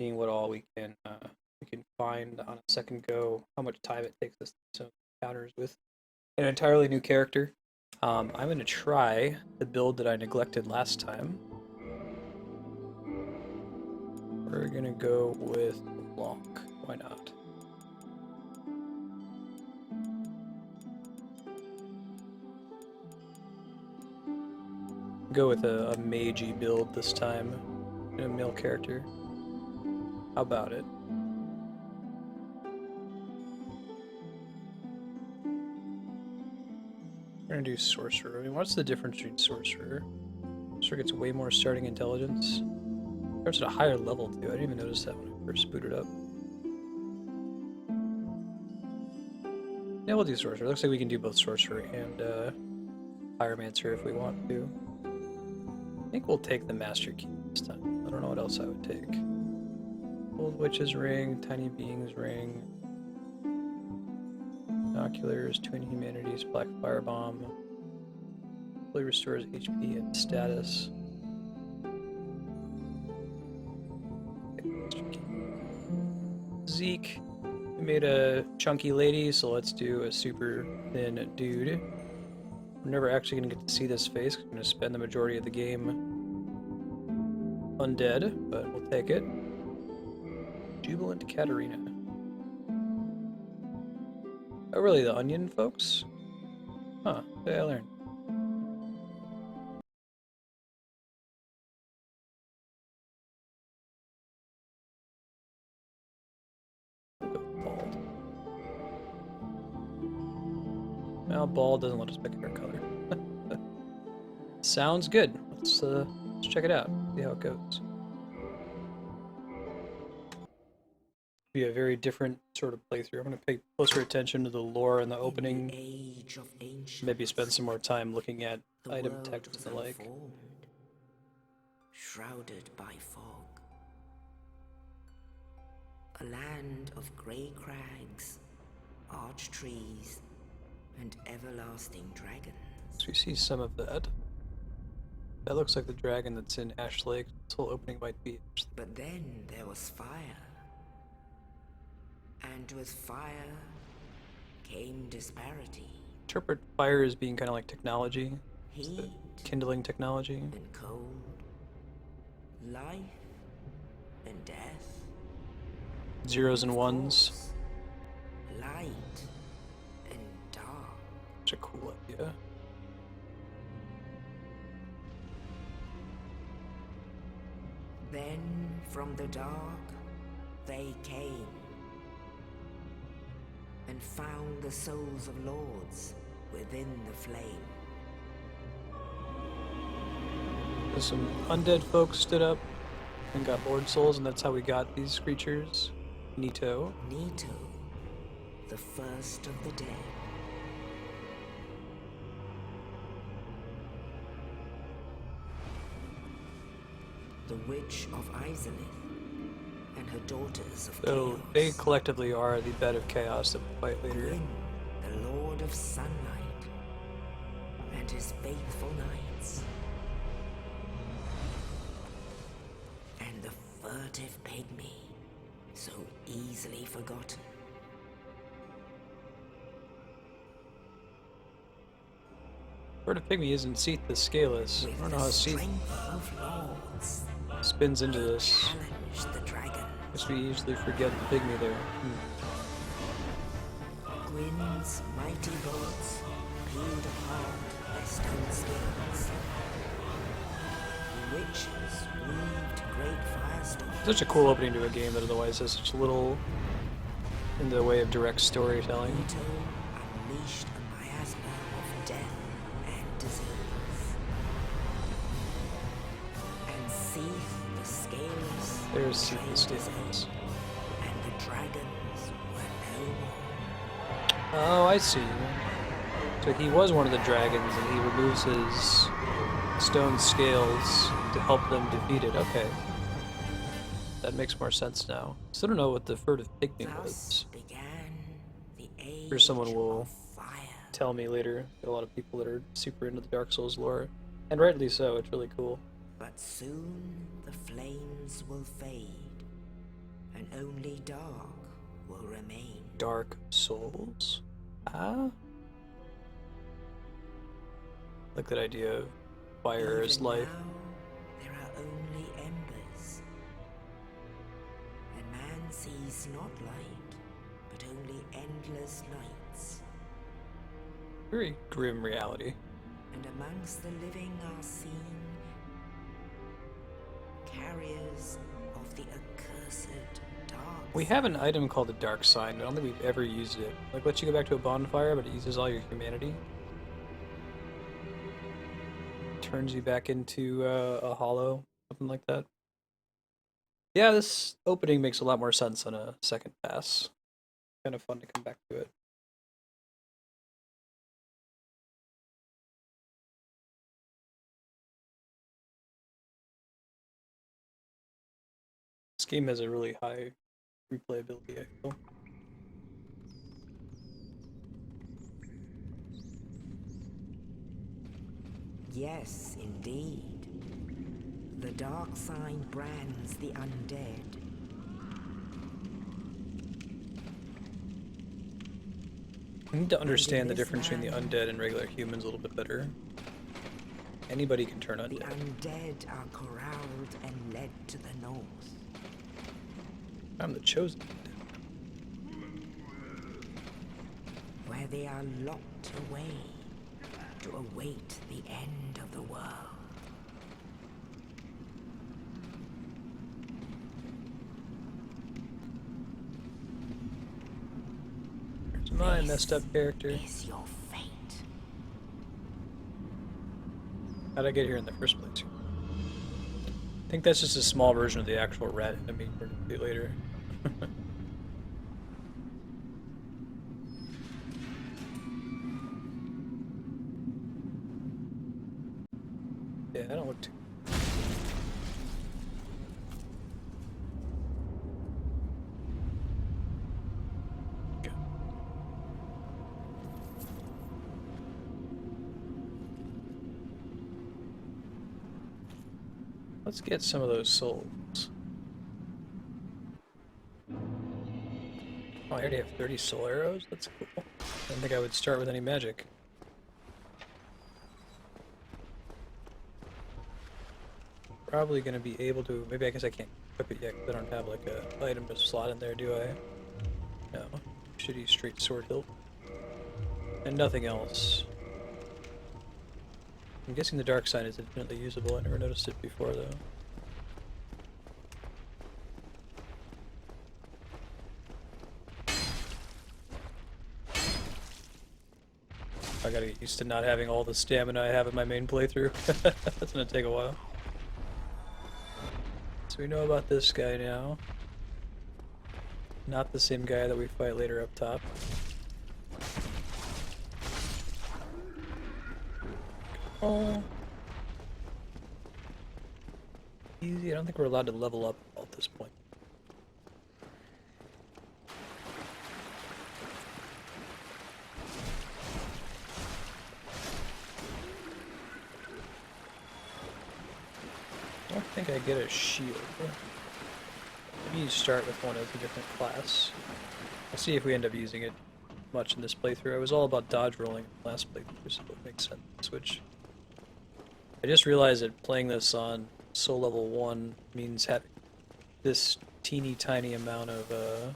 seeing what all we can find on a second go, how much time it takes us to encounters with an entirely new character. I'm gonna try the build that I neglected last time. We're gonna go with Blanc. Why not? Go with a magey build this time, a male character. How about it? We're gonna do Sorcerer. I mean, what's the difference between Sorcerer? Sorcerer gets way more starting intelligence. Starts at a higher level too. I didn't even notice that when I first booted up. Yeah, we'll do Sorcerer. Looks like we can do both Sorcerer and Pyromancer if we want to. I think we'll take the Master Key this time. I don't know what else I would take. Old Witch's Ring, Tiny Being's Ring, Binoculars, Twin Humanities, Black Firebomb. Fully restores HP and status. Zeke. We made a chunky lady, so let's do a super thin dude. We're never actually going to get to see this face. I'm going to spend the majority of the game undead, but we'll take it. Jubilant Katarina. Oh, really? The onion, folks? Huh. What did I learn? Bald. Now, bald doesn't let us pick a hair color. Sounds good. Let's check it out. See how it goes. Be a very different sort of playthrough. I'm going to pay closer attention to the lore and the opening. Maybe spend some more time looking at item text and the like. Shrouded by fog. A land of grey crags, arch trees, and everlasting dragons. So we see some of that. That looks like the dragon that's in Ash Lake. This whole opening might be. But then there was fire. And with fire came disparity. Interpret fire as being kind of like technology. Heat. Kindling technology. And cold. Life and death. Zeros and ones. Light and dark. Such a cool idea. Then from the dark they came and found the souls of lords within the flame. So some undead folks stood up and got Lord Souls, and that's how we got these creatures. Nito. Nito, the first of the dead. The Witch of Izalith and her daughters of So chaos. they collectively are the bed of chaos that we'll fight later. Gwyn, the Lord of Sunlight, and his faithful knights. And the furtive pygmy, so easily forgotten. Bird of Pygmy isn't Seath the Scaleless. I don't know how Seath Strength of lords, spins into this. challenge the dragon. Guess we usually forget the Pygmy there. Gwyn's mighty bolts peeled apart their stone scales. The witches weaved great firestorms. Such a cool opening to a game that otherwise has such little in the way of direct storytelling. Nito unleashed a miasma of death and disease. And Seath the Scaleless There's Seath betrayed the his Scaleless. aim, and the dragons were no more. Oh, I see. So he was one of the dragons, and he removes his stone scales to help them defeat it. Okay. That makes more sense now. Still don't know what the furtive pygmy Thus was. began the age Sure someone will of fire. tell me later. Got a lot of people that are super into the Dark Souls lore. And rightly so, it's really cool. But soon the flames will fade, only dark will remain. Dark souls? Ah? Like that idea of fire is Even life. now, there are only embers. And man sees not light, but only endless nights. Very grim reality. And amongst the living are seen carriers of the accursed dark. We have an item called the Dark Sign. I don't think we've ever used it. Like, lets you go back to a bonfire, but it uses all your humanity. Turns you back into a hollow, something like that. Yeah, this opening makes a lot more sense on a second pass. Kind of fun to come back to it. This game has a really high replayability, I feel. Yes, indeed. The dark sign brands the undead. I need to understand the difference between the undead and regular humans a little bit better. Anybody can turn The undead. undead are corralled and led to the north. I'm the chosen. Where they are locked away to await the end of the world. There's my messed up character. Is your fate. How'd I get here in the first place? I think that's just a small version of the actual rat enemy we're gonna do later. Yeah, I don't look too... Good. Let's get some of those souls. Oh, I already have 30 soul arrows? That's cool. I didn't think I would start with any magic. Probably going to be able to... Maybe I guess I can't equip it yet because I don't have like a item to slot in there, do I? No. Shitty straight sword hilt. And nothing else. I'm guessing the dark sign is infinitely usable. I never noticed it before though. I gotta get used to not having all the stamina I have in my main playthrough. That's gonna take a while. So we know about this guy now. Not the same guy that we fight later up top. Oh. Easy. I don't think we're allowed to level up at this point. I don't think I get a shield. Maybe you start with one as a different class. We'll see if we end up using it much in this playthrough. I was all about dodge rolling in the last playthrough, so it makes sense to switch. I just realized that playing this on soul level 1 means having this teeny tiny amount of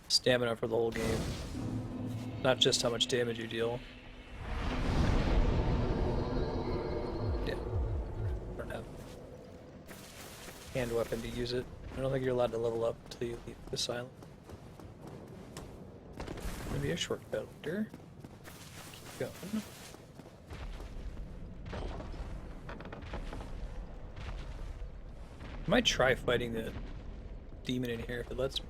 stamina for the whole game. Not just how much damage you deal. Yeah. I don't have a hand weapon to use it. I don't think you're allowed to level up until you leave this island. Maybe a shortcut later. Keep going. I might try fighting the demon in here if it lets me.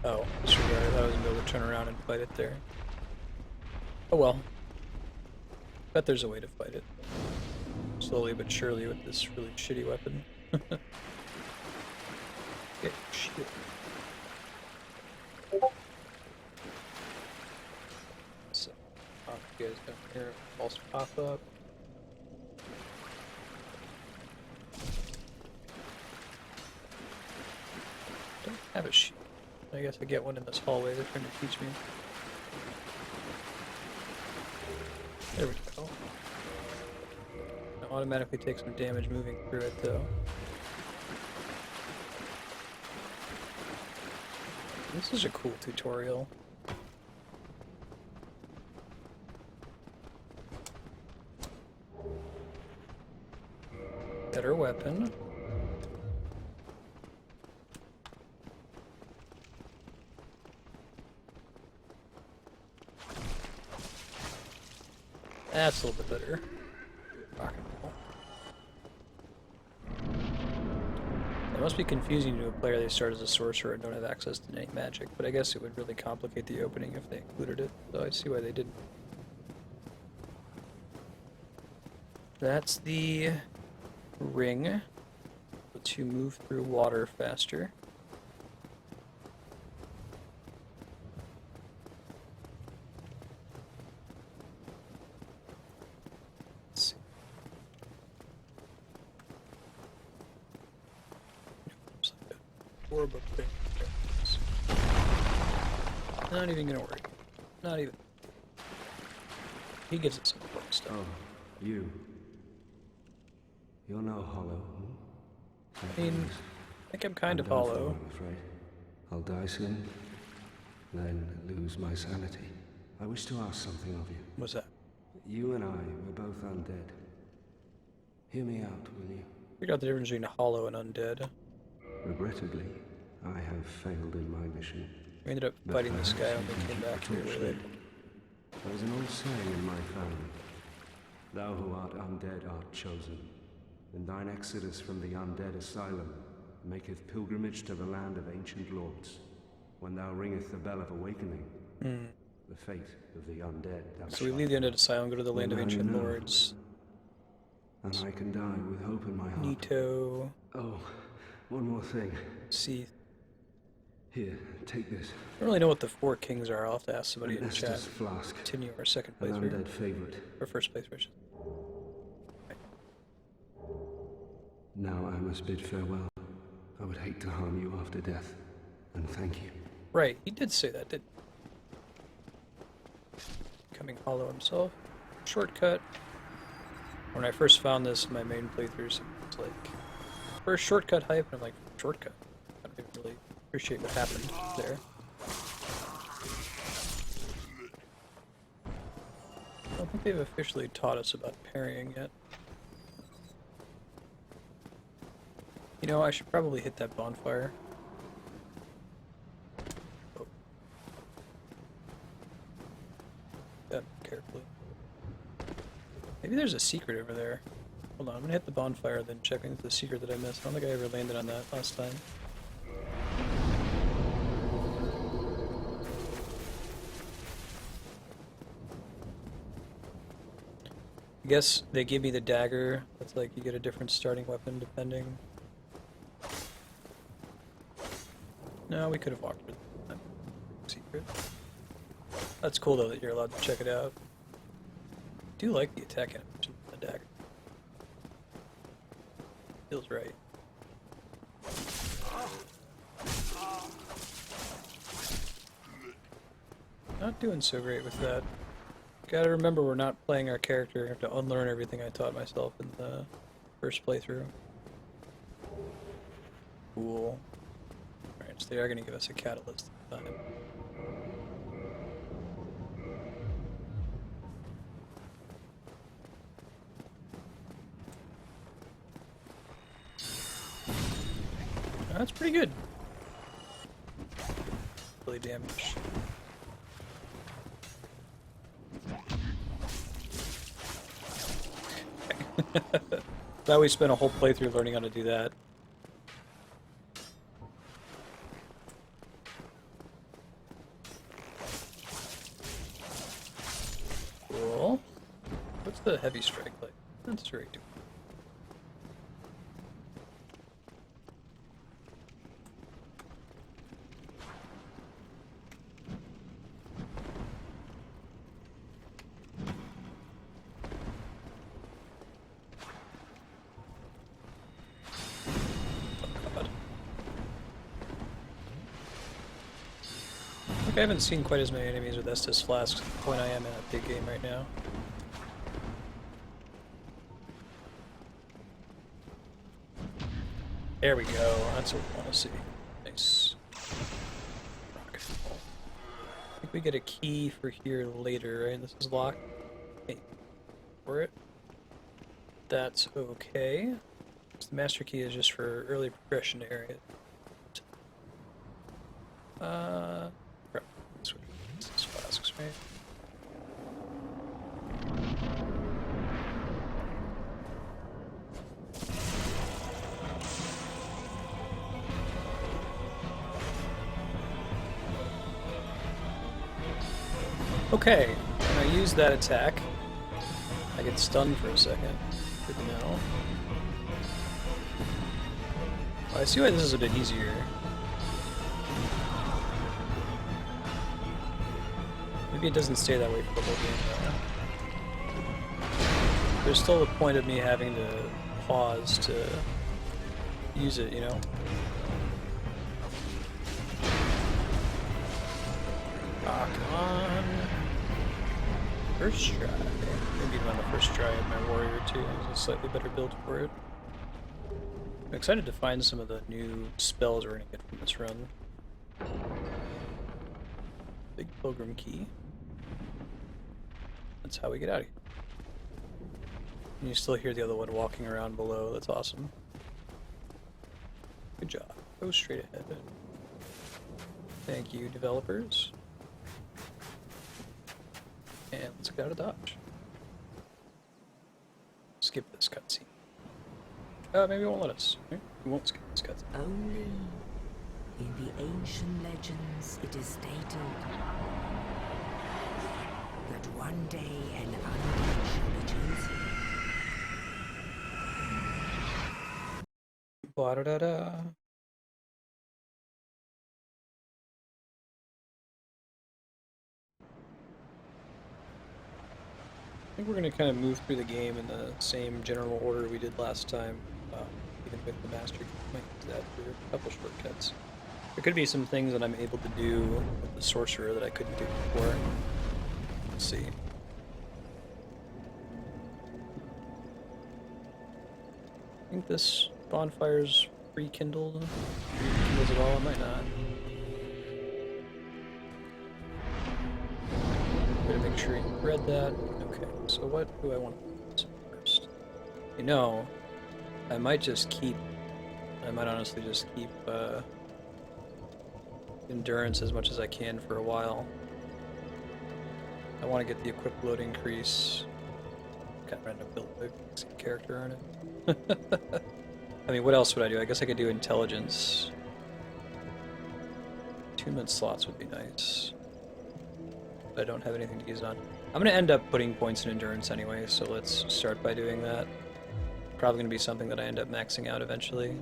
Oh, disregard. I thought I was gonna be able to turn around and fight it there. Oh well. Bet there's a way to fight it. Slowly but surely with this really shitty weapon. Get shield. So, you guys down here, false pop up. have a shield. I guess I get one in this hallway. They're trying to teach me. There we go. I automatically take some damage moving through it, though. This is a cool tutorial. Better weapon. That's a little bit better. Rock and roll. It must be confusing to a player they start as a sorcerer and don't have access to any magic, but I guess it would really complicate the opening if they included it, so I see why they didn't. That's the ring. Lets you move through water faster. Let's see. There's like a orb up there. Not even gonna worry. Not even. He gives it some important stuff. Oh, you. You're no hollow. I mean, I think I'm kind of hollow. I'm afraid. I'll die soon, then lose my sanity. I wish to ask something of you. What's that? You and I were both undead. Hear me out, will you? Figure out the difference between hollow and undead. Regrettably, I have failed in my mission. We ended up But fighting this guy perhaps when we came back torch here. lit. There is an old saying in my family. Thou who art undead art chosen, and thine exodus from the undead asylum maketh pilgrimage to the land of ancient lords. When thou ringeth the bell of awakening, the fate of the undead thou So we shalt leave the undead asylum, go to the land of Well, now you ancient know. lords. And I can die with hope in my heart. Nito, Oh, one more thing. Seath. Here, take this. I don't really know what the four kings are. I'll have to ask somebody in the chat. Estus flask. Continue our second An playthrough. undead favorite. Or first playthrough. Now I must bid farewell. I would hate to harm you after death. And thank you. Right, he did say that, didn't he? Becoming hollow himself. Shortcut. When I first found this in my main playthroughs, it was like, first shortcut hype, and I'm like, shortcut? I don't even really appreciate what happened there. I don't think they've officially taught us about parrying yet. You know, I should probably hit that bonfire. Oh. Yeah, carefully. Maybe there's a secret over there. Hold on, I'm gonna hit the bonfire, then check into the secret that I missed. I don't think I ever landed on that last time. I guess they give me the dagger. It's like you get a different starting weapon depending. No, we could have walked through that secret. That's cool though that you're allowed to check it out. I do like the attack animation of the dagger. Feels right. Not doing so great with that. Gotta remember we're not playing our character. I have to unlearn everything I taught myself in the first playthrough. Cool. Alright, so they are gonna give us a catalyst this time. That's pretty good. Really damage. Thought we spent a whole playthrough learning how to do that. Cool. What's the heavy strike like? That's very good. I haven't seen quite as many enemies with Estus flasks at the point I am in a big game right now. There we go. That's what we want to see. Nice. Rocketball. I think we get a key for here later, right? This is locked. Hey, for it. That's okay. So the master key is just for early progression area. Crap. This way. This is flasks, right? Okay, when I use that attack, I get stunned for a second. Good to know. Well, I see why this is a bit easier. Maybe it doesn't stay that way for the whole game, though. There's still a point of me having to pause to use it, you know? Ah, come on. First try. Maybe even on the first try of my warrior too. It's a slightly better build for it. I'm excited to find some of the new spells we're gonna get from this run. Big Pilgrim Key. That's how we get out of here. And you still hear the other one walking around below. That's awesome. Good job. Go straight ahead. Thank you, developers. And let's get out of Dodge. Skip this cutscene. Maybe it won't let us. Maybe we won't skip this cutscene. Only in the ancient legends it is stated that one day an undead shall be chosen. Ba-da-da-da. I think we're going to kind of move through the game in the same general order we did last time, even with the Master Key. Might use that for a couple shortcuts. There could be some things that I'm able to do with the Sorcerer that I couldn't do before. Let's see. I think this bonfire's rekindled. Rekindles it all? It might not. Better make sure you read that. Okay, so what do I want to do first? You know, I might honestly just keep endurance as much as I can for a while. I want to get the equip load increase. Kind of random build a character on it. I mean, what else would I do? I guess I could do intelligence. Attunement slots would be nice. But I don't have anything to use on. I'm going to end up putting points in endurance anyway, so let's start by doing that. Probably going to be something that I end up maxing out eventually.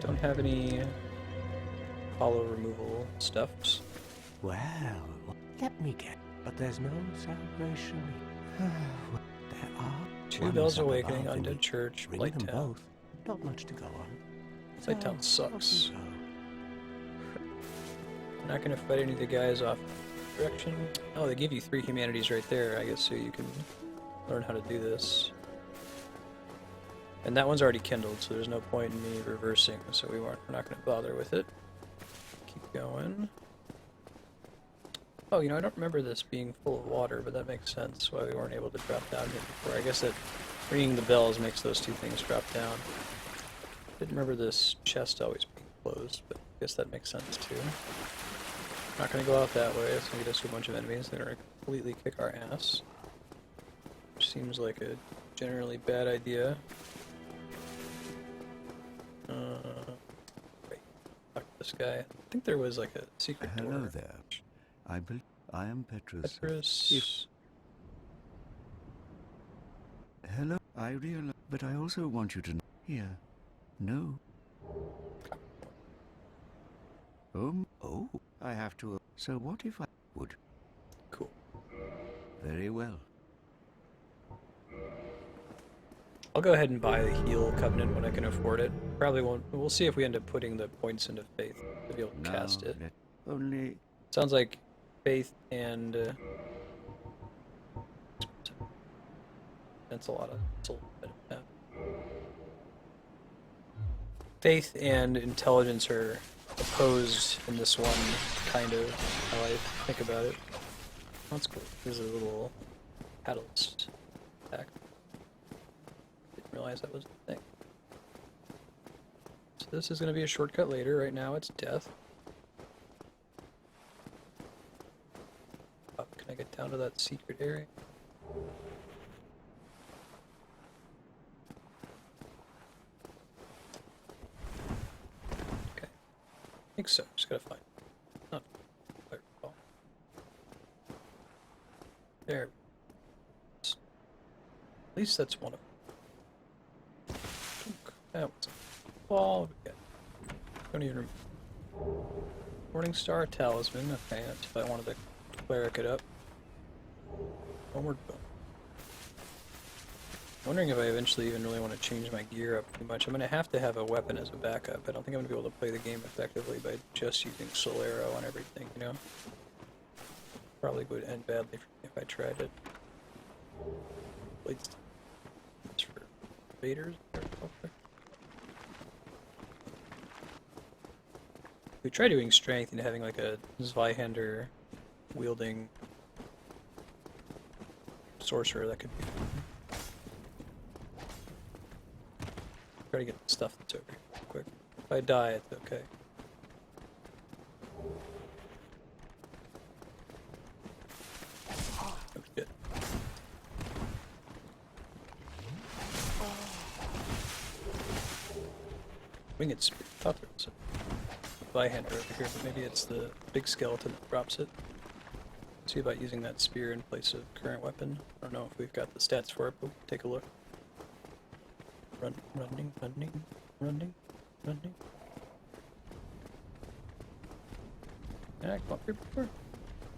Don't have any hollow removal stuffs. Well, let me get. But there's no celebration. There are. Two Bells Awakening, Undead Church, Ring Blight them Town. both. Not much to go on. Blight Town So, off sucks. you go. Not gonna fight any of the guys off direction. Oh, they give you 3 humanities right there, I guess, so you can learn how to do this. And that one's already kindled, so there's no point in me reversing, so we're not gonna bother with it. Keep going. Oh, you know, I don't remember this being full of water, but that makes sense why we weren't able to drop down here before. I guess that ringing the bells makes those two things drop down. Didn't remember this chest always being closed, but I guess that makes sense too. Not gonna go out that way, it's gonna get us to a bunch of enemies that are gonna completely kick our ass. Which seems like a generally bad idea. Wait, fuck this guy. I think there was like a secret door. Hello there. I am Petrus. Petrus. Hello. I realize, but I also want you to know. Here. No. Oh, I have to. So what if I would? Cool. Very well. I'll go ahead and buy the Heal Covenant when I can afford it. Probably won't. We'll see if we end up putting the points into Faith to be able to Now, cast it. let only Sounds like Faith and that's a lot of. That's a little bit of Faith and intelligence are opposed in this one, kind of, how I think about it. That's cool. There's a little catalyst pack. Didn't realize that was a thing. So this is going to be a shortcut later. Right now it's death. Oh, can I get down to that secret area? Okay. I think so. Just gotta find it. Not quite recall. There. At least that's one of them. That was a ball. Don't even remember. Morningstar Talisman. Okay, that's if I wanted to cleric it up. Homeward Bone. Wondering if I eventually even really want to change my gear up too much. I'm going to have a weapon as a backup. I don't think I'm going to be able to play the game effectively by just using Soul Arrow on everything, you know? Probably would end badly for me if I tried it. Blades for Vaders? We try doing strength and having like a Zweihander wielding sorcerer, that could be fun. Try to get the stuff that's over here real quick. If I die, it's okay. Oh shit. Winged Spear. I thought there was a Zweihander over here, but maybe it's the big skeleton that drops it. See about using that spear in place of current weapon. I don't know if we've got the stats for it, but we'll take a look. Running. Can I come up here before?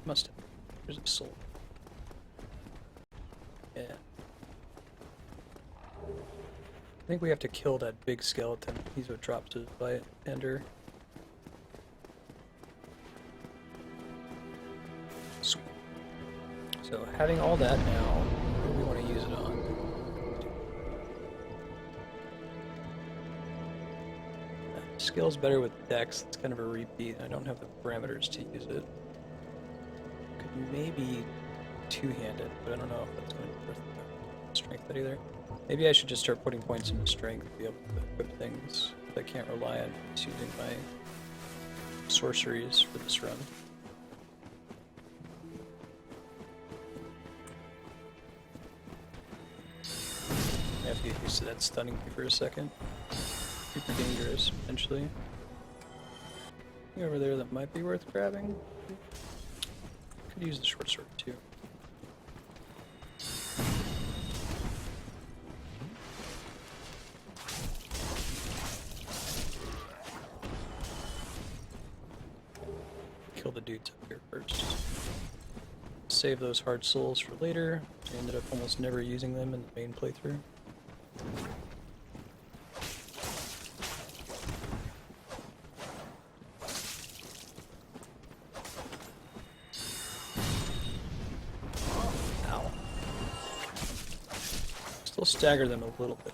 Must have. There's a soul. Yeah. I think we have to kill that big skeleton. He's what drops it by Ender. Sweet. So having all that now, what do we want to use it on? Skill's better with Dex. It's kind of a repeat. I don't have the parameters to use it. Could maybe two-hand it, but I don't know if that's going to be worth strength that either. Maybe I should just start putting points into strength to be able to equip things. I can't rely on just using my sorceries for this run. I have to get used to that stunning me for a second. Super dangerous, potentially. Anything over there that might be worth grabbing? Could use the short sword too. Kill the dudes up here first. Save those hard souls for later. I ended up almost never using them in the main playthrough. Stagger them a little bit.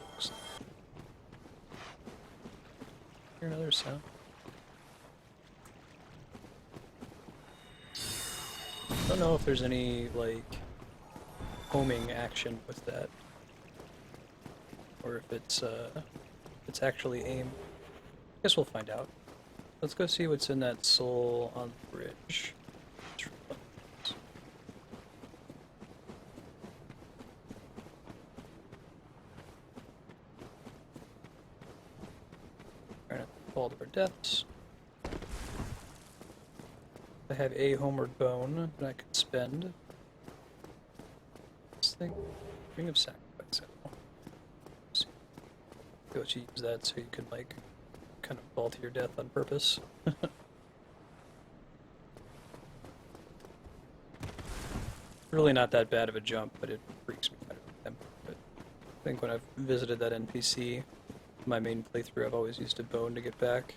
Hear another sound. I don't know if there's any like homing action with that, or if it's actually aim. I guess we'll find out. Let's go see what's in that soul on the bridge. All of our deaths. I have a homeward bone that I could spend. This thing, Ring of Sacrifice. See what you use that so you could like kind of fall to your death on purpose. Really not that bad of a jump, but it freaks me out. But think when I've visited that NPC, my main playthrough, I've always used a bone to get back.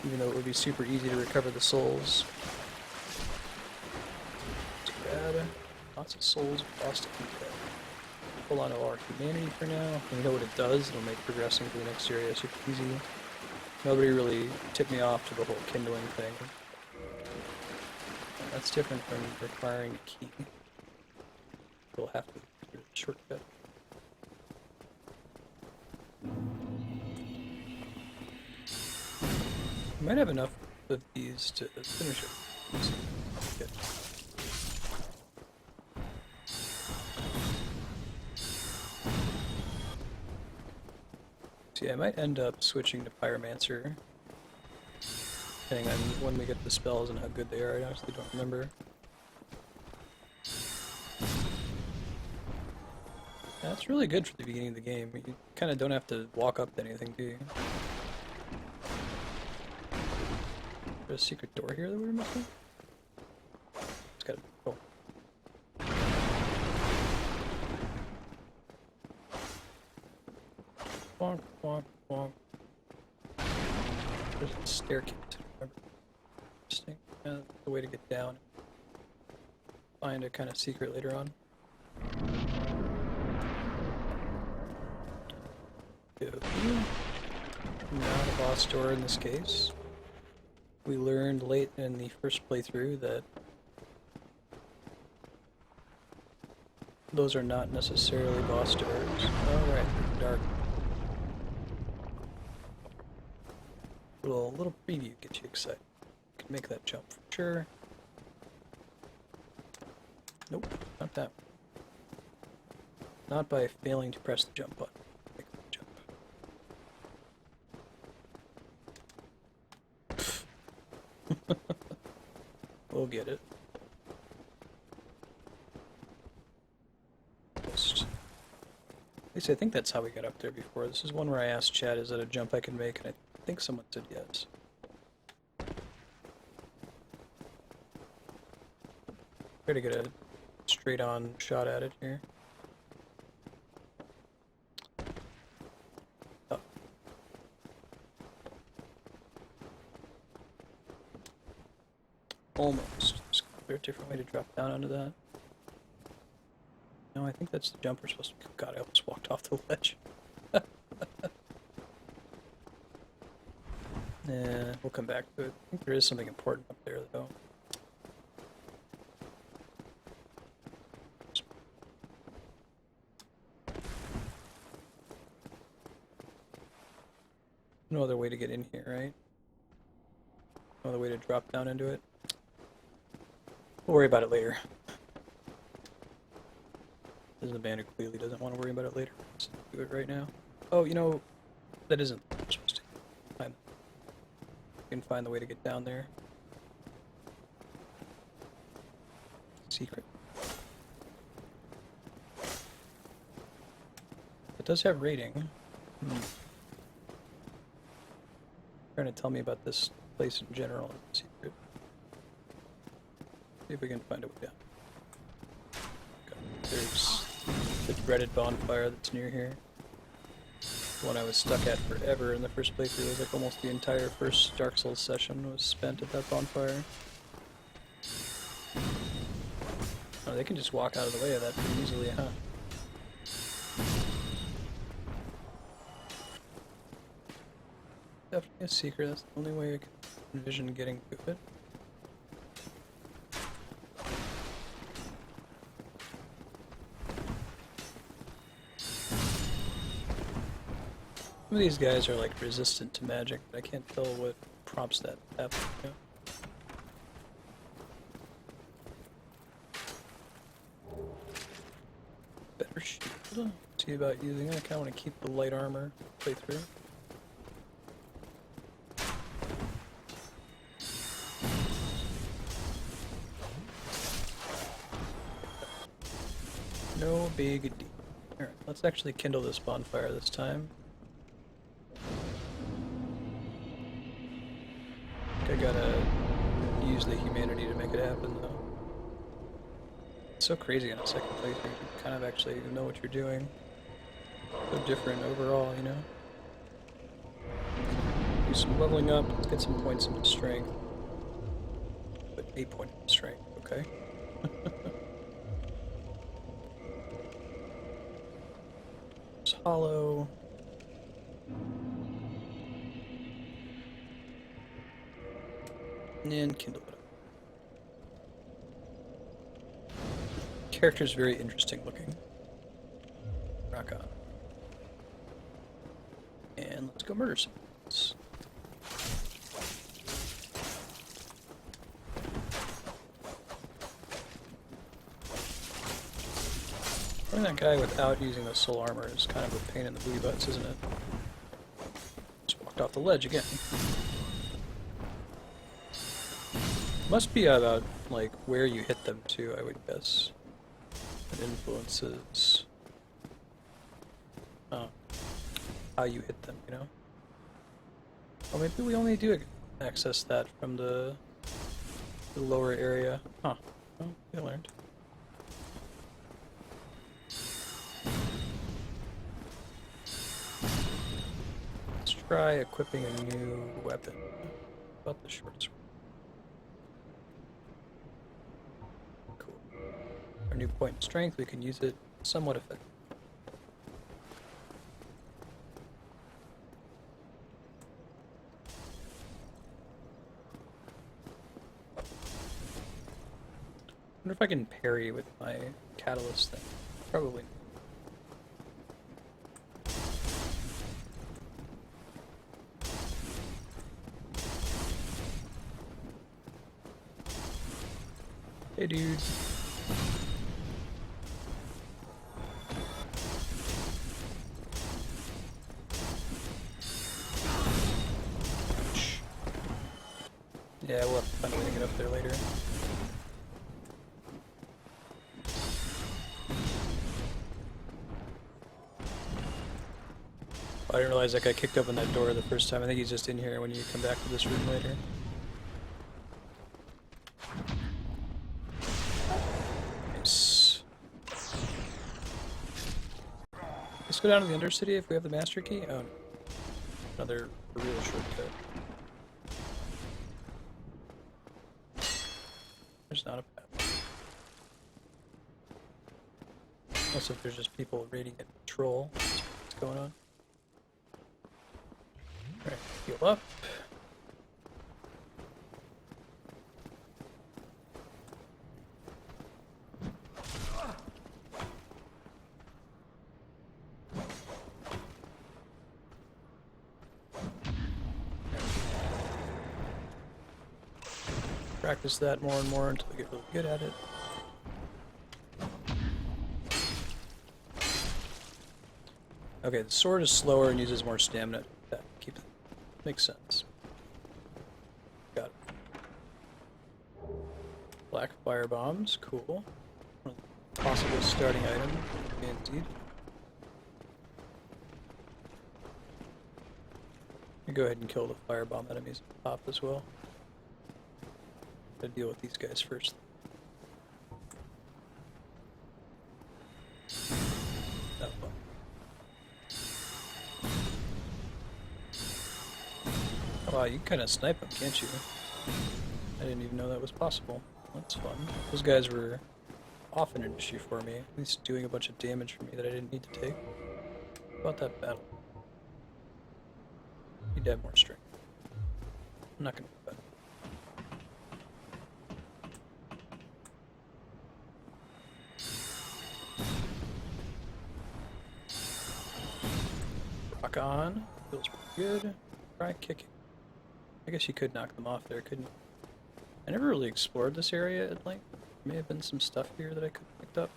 Even though it would be super easy to recover the souls. Too bad. Lots of souls lost to get. Hold on to our humanity for now. And you know what it does? It'll make progressing to the next area super easy. Nobody really tipped me off to the whole kindling thing. That's different from requiring a key. We'll have to do a shortcut. We might have enough of these to finish it. Let's see. Good. So yeah, I might end up switching to Pyromancer. Depending on when we get the spells and how good they are, I honestly don't remember. Yeah, it's really good for the beginning of the game. You kind of don't have to walk up to anything, do you? There's a secret door here that we're missing? It's gotta be cool. Bonk, bonk, bonk. There's a staircase. Remember? Interesting. The way to get down. Find a kind of secret later on. Go here. Not a boss door in this case. We learned late in the first playthrough that those are not necessarily boss doors. Alright, dark. Little preview gets you excited. You can make that jump for sure. Nope, not that one. Not by failing to press the jump button. Make that jump. We'll get it. At least I think that's how we got up there before. This is one where I asked Chad, is that a jump I can make? And I think someone said yes. Try to get a straight on shot at it here. Oh. Almost. Is there a different way to drop down onto that? No, I think that's the jump we're supposed to... God, I almost walked off the ledge. Yeah, we'll come back to it. I think there is something important up there, though. No other way to get in here, right? No other way to drop down into it. We'll worry about it later. This is a man who clearly doesn't want to worry about it later. Let's do it right now. Oh, you know, that isn't what we're supposed to do. We can find the way to get down there. Secret. It does have rating. Trying to tell me about this place in general. Secret. See if we can find a way down. Okay. There's the dreaded bonfire that's near here. The one I was stuck at forever in the first playthrough. It was like almost the entire first Dark Souls session was spent at that bonfire. Oh, they can just walk out of the way of that pretty easily, huh? Definitely a secret. That's the only way I can envision getting to it. Some of these guys are like resistant to magic, but I can't tell what prompts that to happen. You know? Better shield. See about using it. I kind of want to keep the light armor play through. No big deal. Alright, let's actually kindle this bonfire this time. I gotta use the humanity to make it happen, though. It's so crazy on a second playthrough. You kind of actually know what you're doing. So different overall, you know? Do some leveling up, let's get some points into strength. But 8 points in strength, okay. It's hollow. And kindle it up. Character's very interesting looking. Rock on. And let's go murder some things. Killing that guy without using the soul armor is kind of a pain in the booty butts, isn't it? Just walked off the ledge again. Must be about, like, where you hit them too, I would guess. It influences how you hit them, you know? Or maybe we only do access that from the lower area. Huh. Well, I learned. Let's try equipping a new weapon. How about the short sword? Cool. Our new point in strength, we can use it somewhat effectively. I wonder if I can parry with my catalyst thing. Probably. Hey, dude. Yeah, we'll have to find a way to get up there later. I didn't realize that guy kicked open that door the first time. I think he's just in here when you come back to this room later. Nice. Let's go down to the Undercity if we have the Master Key. Oh, no. Another real shortcut. There's not a path. Unless if there's just people raiding at patrol. What's going on? Alright, heal up. Practice that more and more until I get really good at it. Okay, the sword is slower and uses more stamina. That keeps it. Makes sense. Got it. Black fire bombs, cool. Possible starting item, indeed. Go ahead and kill the firebomb enemies at the top as well. Gotta deal with these guys first. Oh, well. Oh, wow, you can kind of snipe them, can't you? I didn't even know that was possible. That's fun. Those guys were often an issue for me, at least doing a bunch of damage for me that I didn't need to take. How about that battle? Need to have more strength. I'm not gonna do that. Rock on. Feels pretty good. Try kicking. I guess you could knock them off there, couldn't you? I never really explored this area at length. There may have been some stuff here that I could have picked up.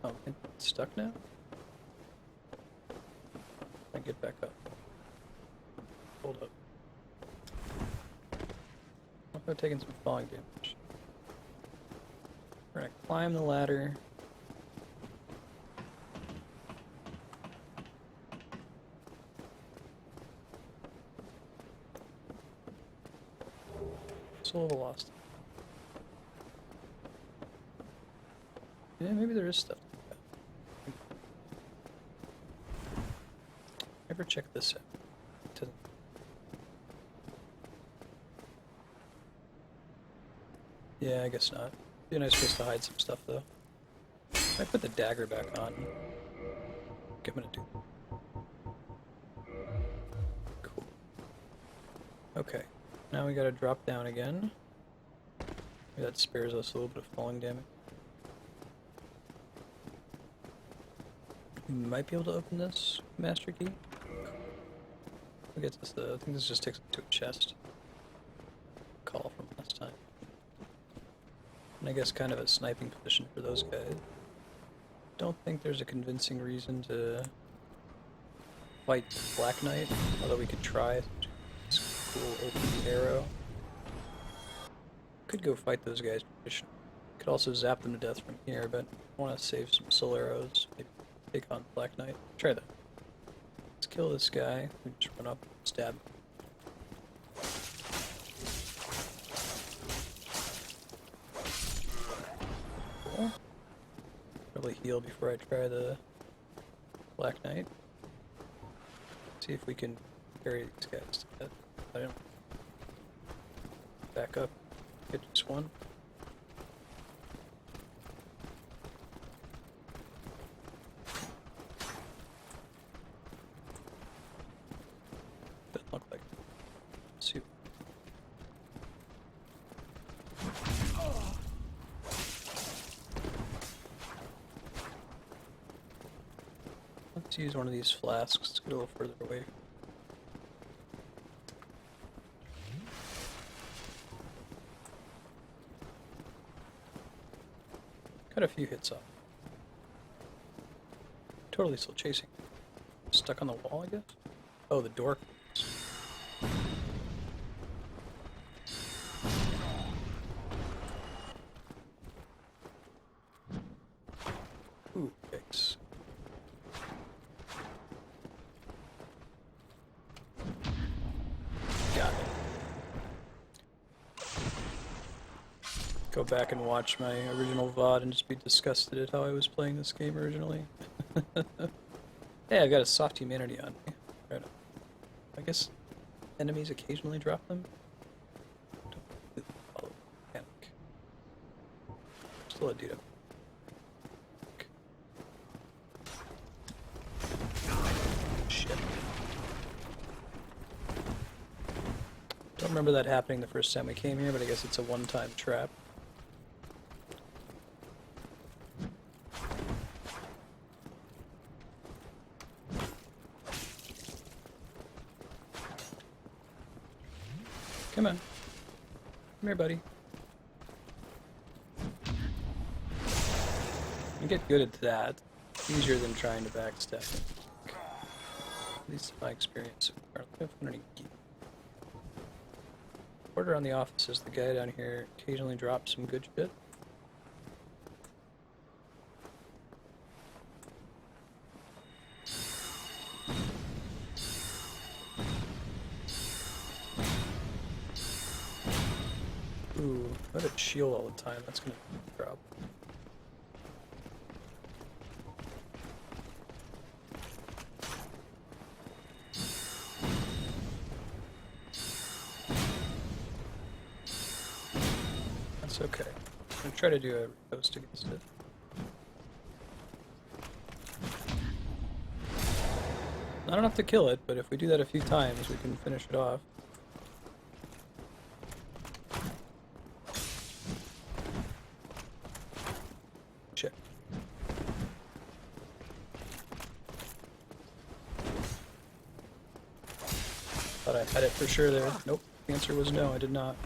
Oh, it's stuck now? I get back up. Hold up. I've taken some falling damage. We're gonna climb the ladder. Soul of the Lost. Yeah, maybe there is stuff. Never check this out. Doesn't- Yeah, I guess not. Be a nice place to hide some stuff, though. I put the dagger back on. Okay, I'm gonna do. Cool. Okay, now we gotta drop down again. Maybe that spares us a little bit of falling damage. We might be able to open this master key. We get this. I think this just takes us to a chest. Call from last time. And I guess kind of a sniping position for those guys. Don't think there's a convincing reason to fight Black Knight, although we could try. It's cool open arrow. Could go fight those guys. Could also zap them to death from here, but I want to save some soul arrows. Maybe take on Black Knight. Try that. Let's kill this guy. We just run up, stab. Cool. Probably heal before I try the Black Knight. See if we can carry these guys to death. I don't. Back up. Hit just one. Doesn't look like it. Let's see. Let's use one of these flasks to get a little further away. Got a few hits off. Totally still chasing. Stuck on the wall, I guess? Oh, the door. Ooh, yikes. Got it. Go back and watch my original VOD and just be disgusted at how I was playing this game originally. Hey, I've got a soft humanity on me. Right. I guess enemies occasionally drop them. Don't follow panic. Still a dude. Shit. Don't remember that happening the first time we came here, but I guess it's a one-time trap. Come on. Come here, buddy. You get good at that. Easier than trying to backstab it. At least in my experience. Order on the offices. The guy down here occasionally drops some good shit. Ooh, let it shield all the time. That's gonna drop. That's okay. I'm gonna try to do a roast against it. Not enough to kill it, but if we do that a few times, we can finish it off. Shit. Thought I had it for sure there. Nope. The answer was no, I did not.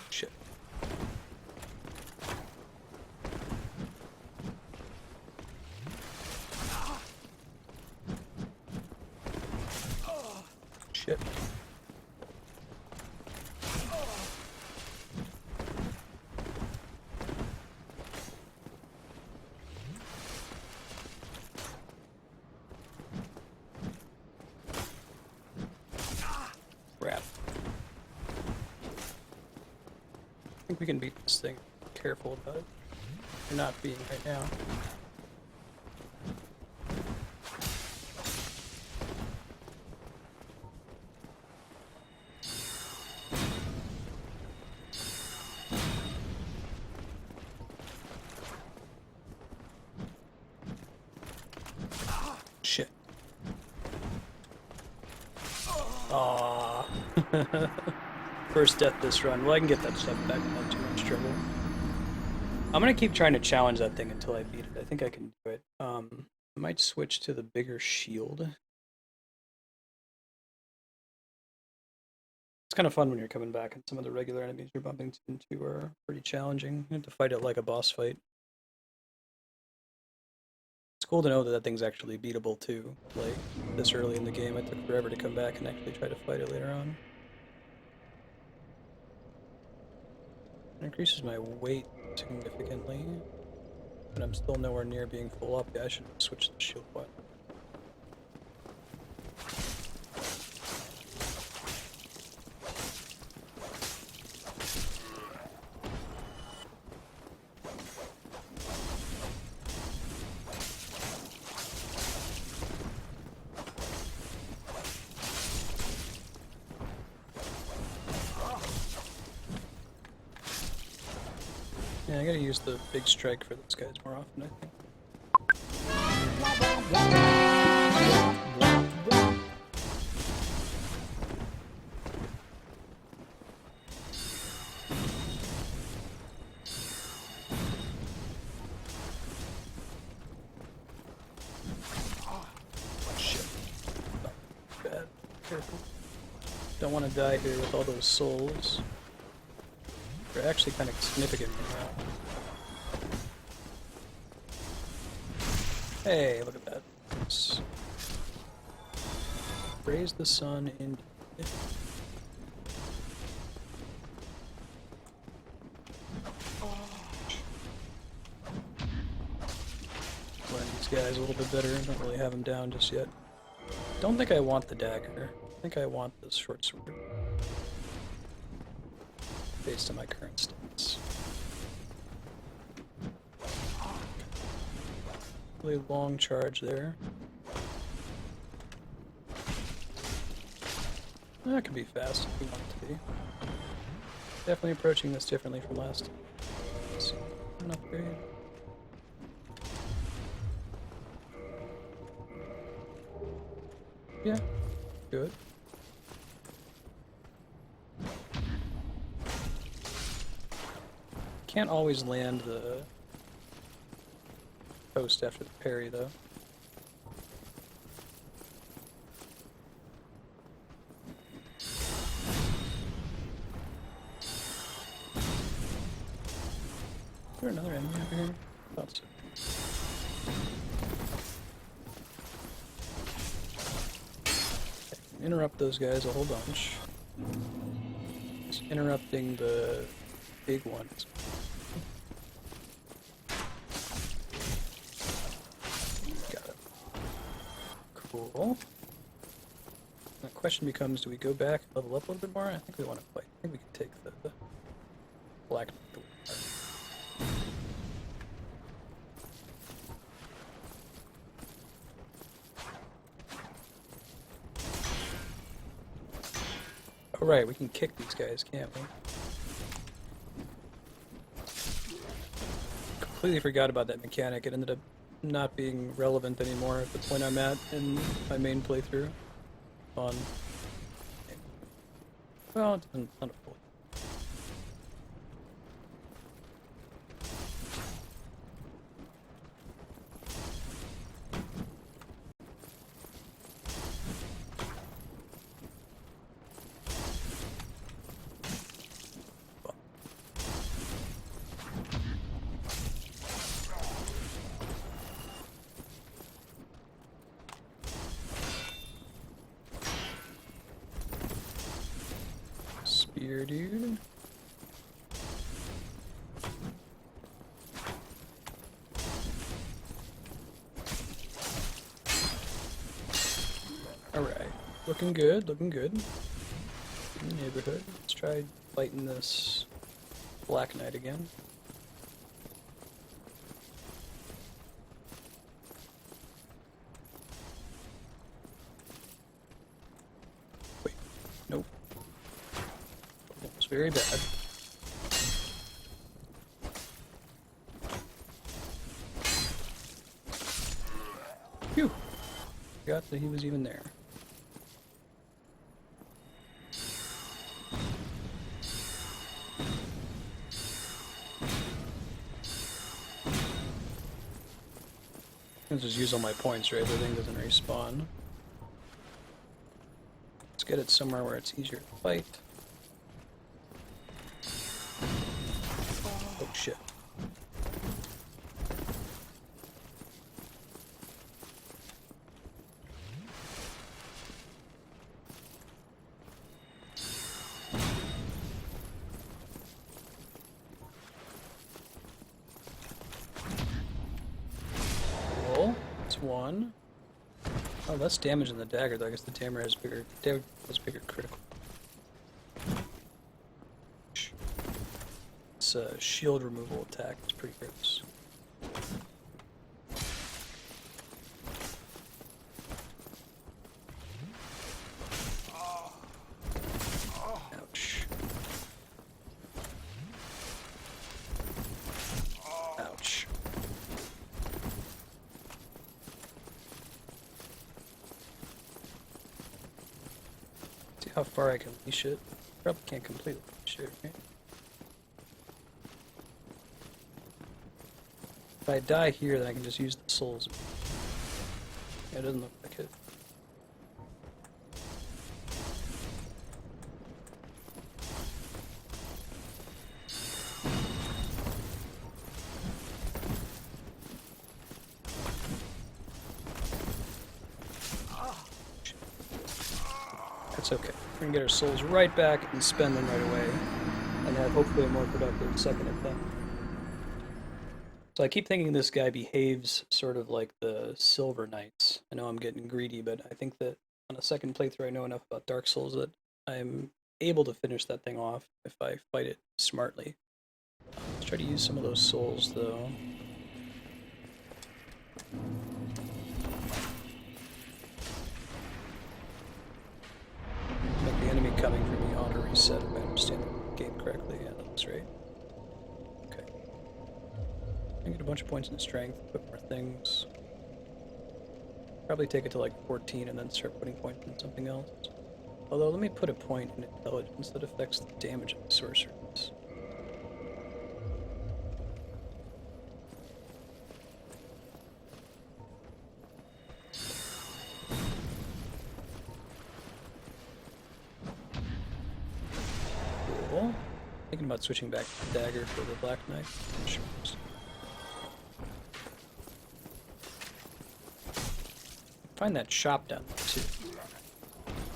Shit. Shit. We can beat this thing. Careful about it. We're not being right now. Shit. Aww. First death this run. Well, I can get that stuff back, not too much trouble. I'm gonna keep trying to challenge that thing until I beat it. I think I can do it. I might switch to the bigger shield. It's kind of fun when you're coming back and some of the regular enemies you're bumping into are pretty challenging. You have to fight it like a boss fight. It's cool to know that that thing's actually beatable too. Like, this early in the game, it took forever to come back and actually try to fight it later on. It increases my weight significantly, but I'm still nowhere near being full up. Yeah, I should switch to the shield button. Yeah, I gotta use the big strike for those guys more often, I think. Shit. Oh, bad. Careful. Don't want to die here with all those souls. They're actually kind of significant right now. Hey, look at that. Let's raise the sun in. Learn these guys a little bit better. Don't really have them down just yet. Don't think I want the dagger. I think I want this short sword. Based on my current stance. Really long charge there. That could be fast if we want it to be. Definitely approaching this differently from last time. Let's see. An upgrade. Yeah, good. Can't always land the post after the parry, though. Is there another enemy over here? Thought so. Okay, interrupt those guys a whole bunch. Just interrupting the big ones. Cool. The question becomes, do we go back and level up a little bit more? I think we want to fight. I think we can take the black door. Oh right, we can kick these guys, can't we? Completely forgot about that mechanic. It ended up not being relevant anymore at the point I'm at in my main playthrough. On well, it doesn't not a full. Spear, dude. Alright. Looking good, looking good. In the neighborhood. Let's try fighting this Black Knight again. Wait, nope. That was very bad. Phew! Forgot that he was even there. I'll just use all my points, right? The thing doesn't respawn. Let's get it somewhere where it's easier to fight. Oh shit. One. Oh, less damage than the dagger, though. I guess the dagger has bigger critical. It's a shield removal attack. It's pretty gross. Ouch. Ouch. How far I can leash it. Probably can't completely leash it, right? If I die here, then I can just use the souls. Yeah, it doesn't look like it. That's okay. We're gonna get our souls right back and spend them right away, and have hopefully a more productive second attempt. So I keep thinking this guy behaves sort of like the Silver Knights. I know I'm getting greedy, but I think that on a second playthrough I know enough about Dark Souls that I'm able to finish that thing off if I fight it smartly. Let's try to use some of those souls, though. Make the enemy coming for me auto reset if I understand the game correctly. Yeah, that's right. Okay. I get a bunch of points in strength, put more things. Probably take it to like 14 and then start putting points in something else. Although, let me put a point in intelligence that affects the damage of the sorcerers. Cool. Thinking about switching back to the dagger for the Black Knight. Sure. Find that shop down there too.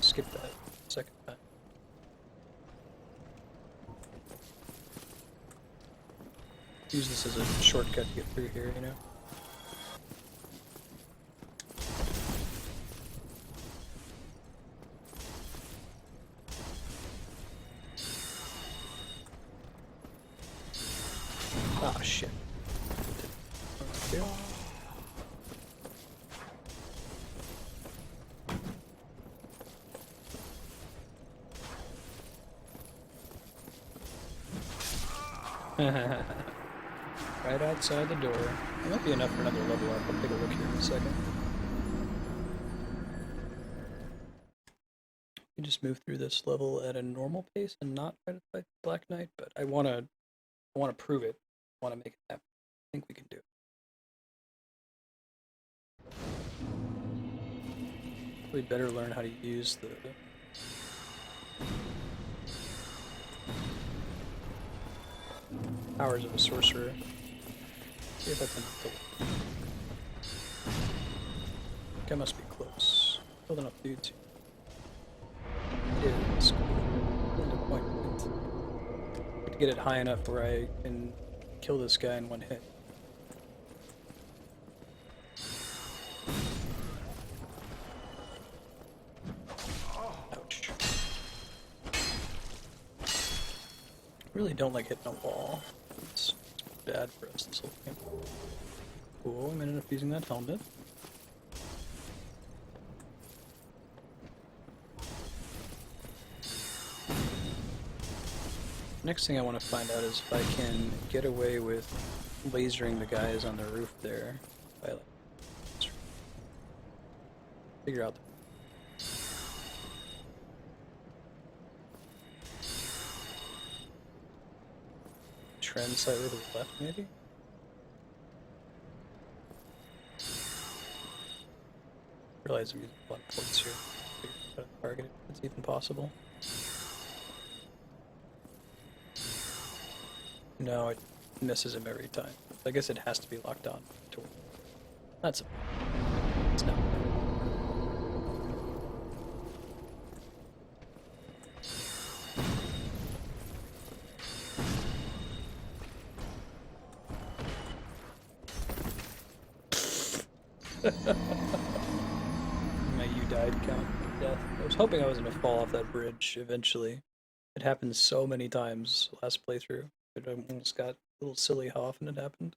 Skip that second time. Use this as a shortcut to get through here, you know? Ah, shit. Okay. Right outside the door. It might be enough for another level up. I'll take a look here in a second. You just move through this level at a normal pace and not try to fight the Black Knight, but I wanna prove it. I wanna make it happen. I think we can do it. We better learn how to use the powers of a sorcerer. See if that's enough to work. I think I must be close. Killed enough dudes. It is cool. End appointment. To get it high enough where I can kill this guy in one hit. Ouch. Really don't like hitting a wall. It's bad for us this whole game. Cool, we ended up using that helmet. Next thing I want to find out is if I can get away with lasering the guys on the roof there. By, like, figure out. Trend slightly to the left, maybe? Realize I'm using a lot of points here. Figure out how to target it if it's even possible. No, it misses him every time. I guess it has to be locked on to work. That's it's not. My you died count death. I was hoping I was gonna fall off that bridge eventually. It happened so many times last playthrough. I almost got a little silly how often it happened.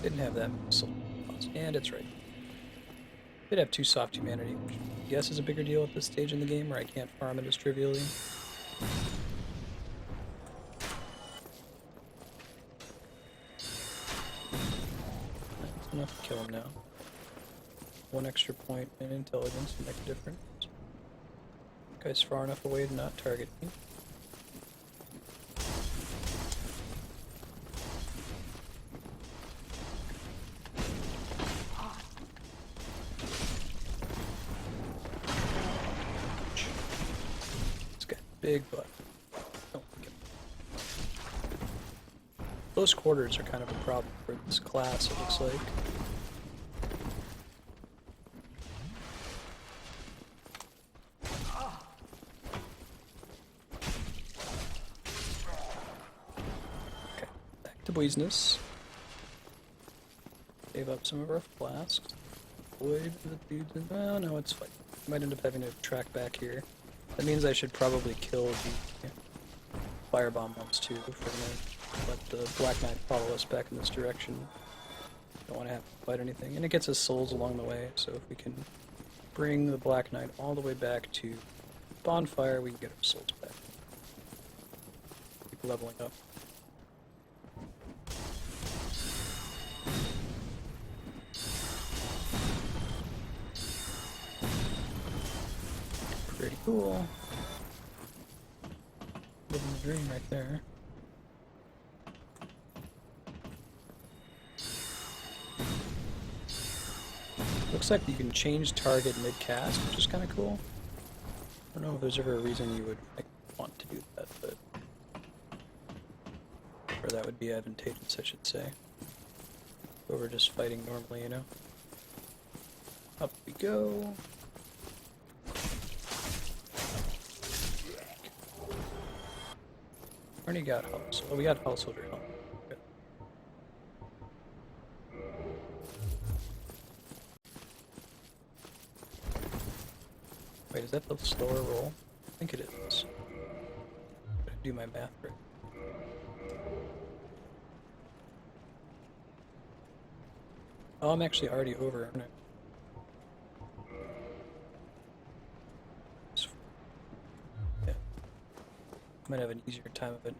Didn't have that missile. And it's right. Did have 2 soft humanity, which I guess is a bigger deal at this stage in the game where I can't farm it as trivially. That's enough to kill him now. 1 extra point in intelligence would make a difference. Guy's far enough away to not target me. This guy, big butt. Don't like him. Close quarters are kind of a problem for this class, it looks like. To business. Save up some of our flasks. Avoid the dudes in. Oh no, it's fine. Might end up having to track back here. That means I should probably kill the firebomb ones too for let the Black Knight follow us back in this direction. Don't want to have to fight anything. And it gets us souls along the way, so if we can bring the Black Knight all the way back to Bonfire, we can get our souls back. Keep leveling up. Pretty cool. Living the dream right there. Looks like you can change target mid-cast, which is kind of cool. I don't know if there's ever a reason you would want to do that, but... or that would be advantageous, I should say. But we're just fighting normally, you know? Up we go. Already got house. Oh, we got householder help. Okay. Wait, is that the slower roll? I think it is. Gotta do my math right. Oh, I'm actually already over, aren't I? Yeah. Might have an easier time of it.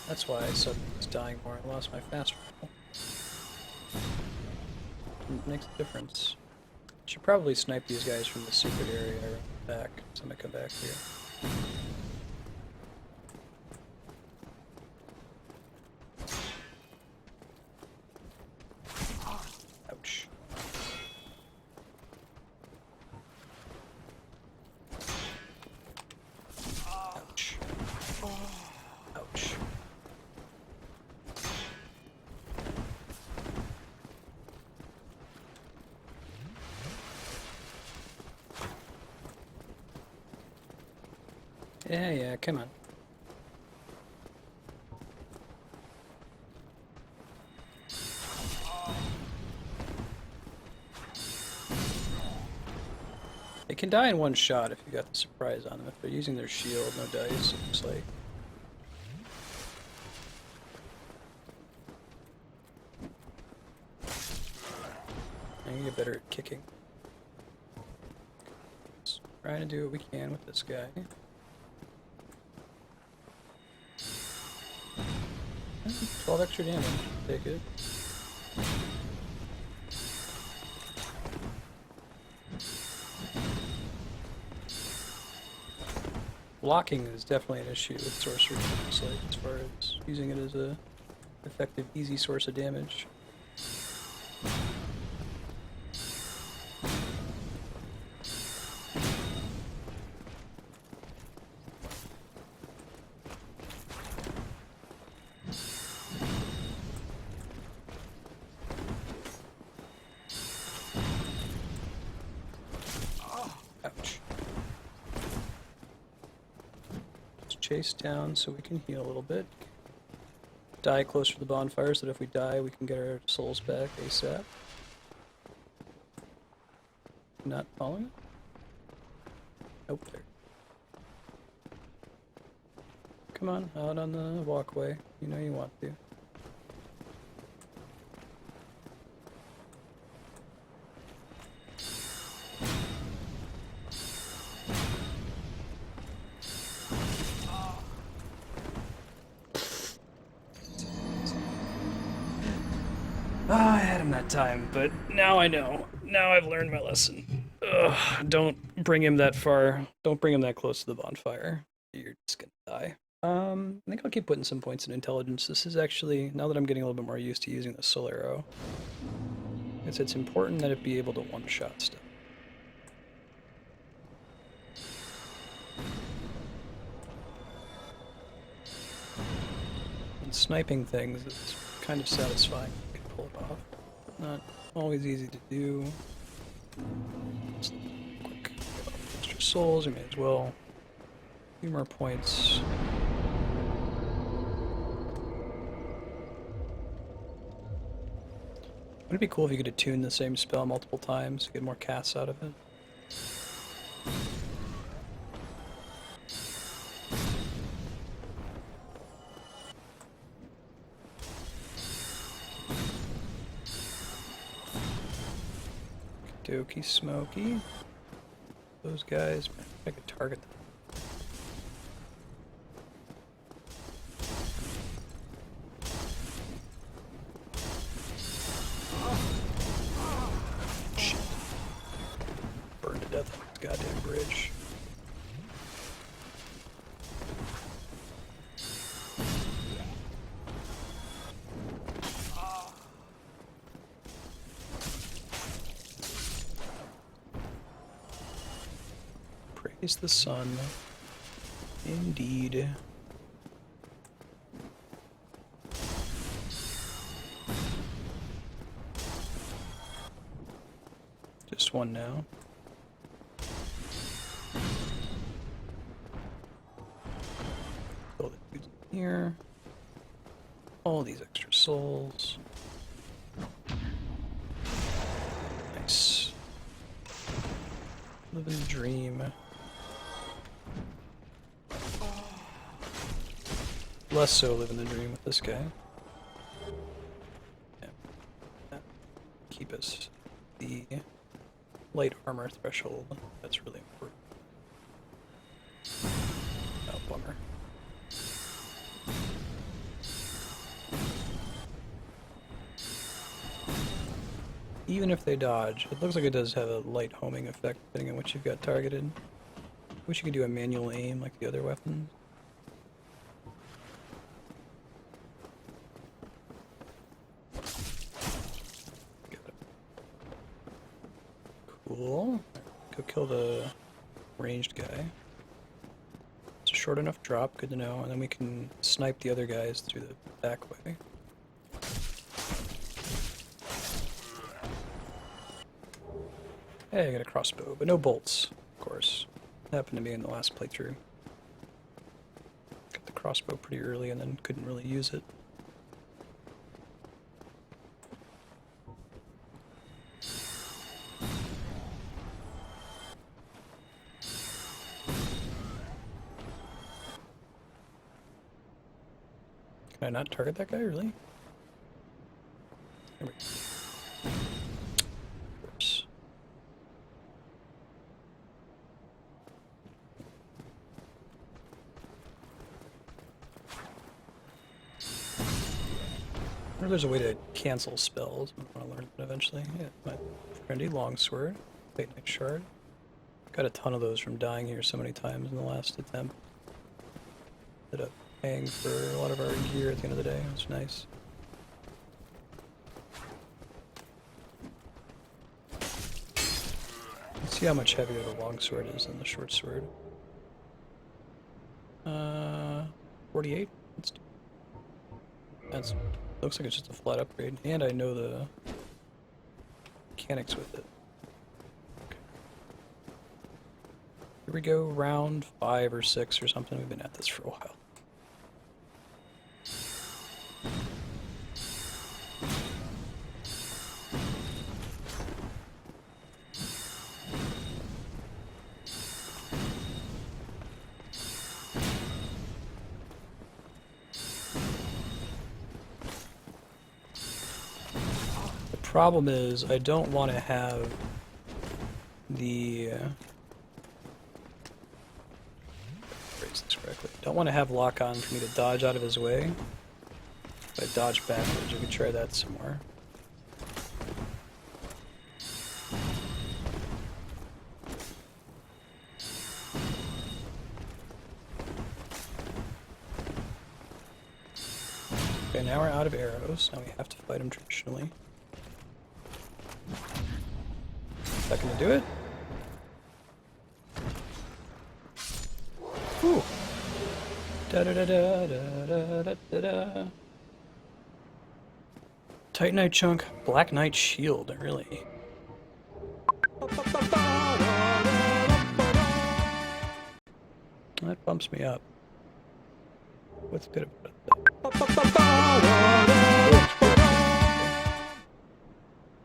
That's why I suddenly was dying more. I lost my fast roll. It makes a difference. Should probably snipe these guys from the secret area around the back, so I'm gonna come back here. Ouch. Ouch. Ouch. Yeah, come on. can die in one shot if you got the surprise on them. If they're using their shield, no dice, it looks like. I can get better at kicking. Just trying to do what we can with this guy. 12 extra damage. Take it. Blocking is definitely an issue with sorcery, looks like, as far as using it as a effective, easy source of damage. Ouch. Let's chase down so we can heal a little bit. Die closer to the bonfire so that if we die, we can get our souls back ASAP. Not following it? Nope, there. Come on, out on the walkway. You know you want to. I had him that time, but now I know. Now I've learned my lesson. Ugh, don't bring him that far. Don't bring him that close to the bonfire. You're just gonna die. I think I'll keep putting some points in intelligence. This is actually, now that I'm getting a little bit more used to using the soul arrow, it's important that it be able to one-shot stuff. And sniping things is kind of satisfying. You can pull it off. Not always easy to do. Just quick. Extra souls, you may as well. A few more points. Wouldn't it be cool if you could attune the same spell multiple times to get more casts out of it? Dokie Smoky. Those guys, I could target them. Shit. Burned to death on this goddamn bridge. Praise the sun. Indeed. Just one now. Kill the dudes in here. All these extra souls. Nice. Live in the dream. Less so live in the dream with this guy. Yeah. Keep us the light armor threshold. That's really important. Oh, bummer. Even if they dodge, it looks like it does have a light homing effect depending on what you've got targeted. Wish you could do a manual aim like the other weapons. Cool. Go kill the ranged guy. It's a short enough drop, good to know, and then we can snipe the other guys through the back way. Hey, I got a crossbow, but no bolts, of course. Happened to me in the last playthrough. Got the crossbow pretty early and then couldn't really use it. Can I not target that guy, really? There we go. Of course. I wonder if there's a way to cancel spells. I want to learn that eventually. Yeah, my trendy longsword, Fate Knight Shard. Got a ton of those from dying here so many times in the last attempt. Ended up paying for a lot of our gear at the end of the day. It was nice. Let's see how much heavier the longsword is than the short sword. 48? That's looks like it's just a flat upgrade, and I know the mechanics with it. Okay. Here we go, round 5 or 6 or something. We've been at this for a while. Problem is, I don't want to have the phrase this correctly. Don't want to have lock on for me to dodge out of his way. If I dodge backwards, we could try that some more. Okay, now we're out of arrows. Now we have to fight him traditionally. Is that gonna do it? Whew. Da da da da da da da da. Titanite chunk, Black Knight shield, really. That bumps me up. What's good about it?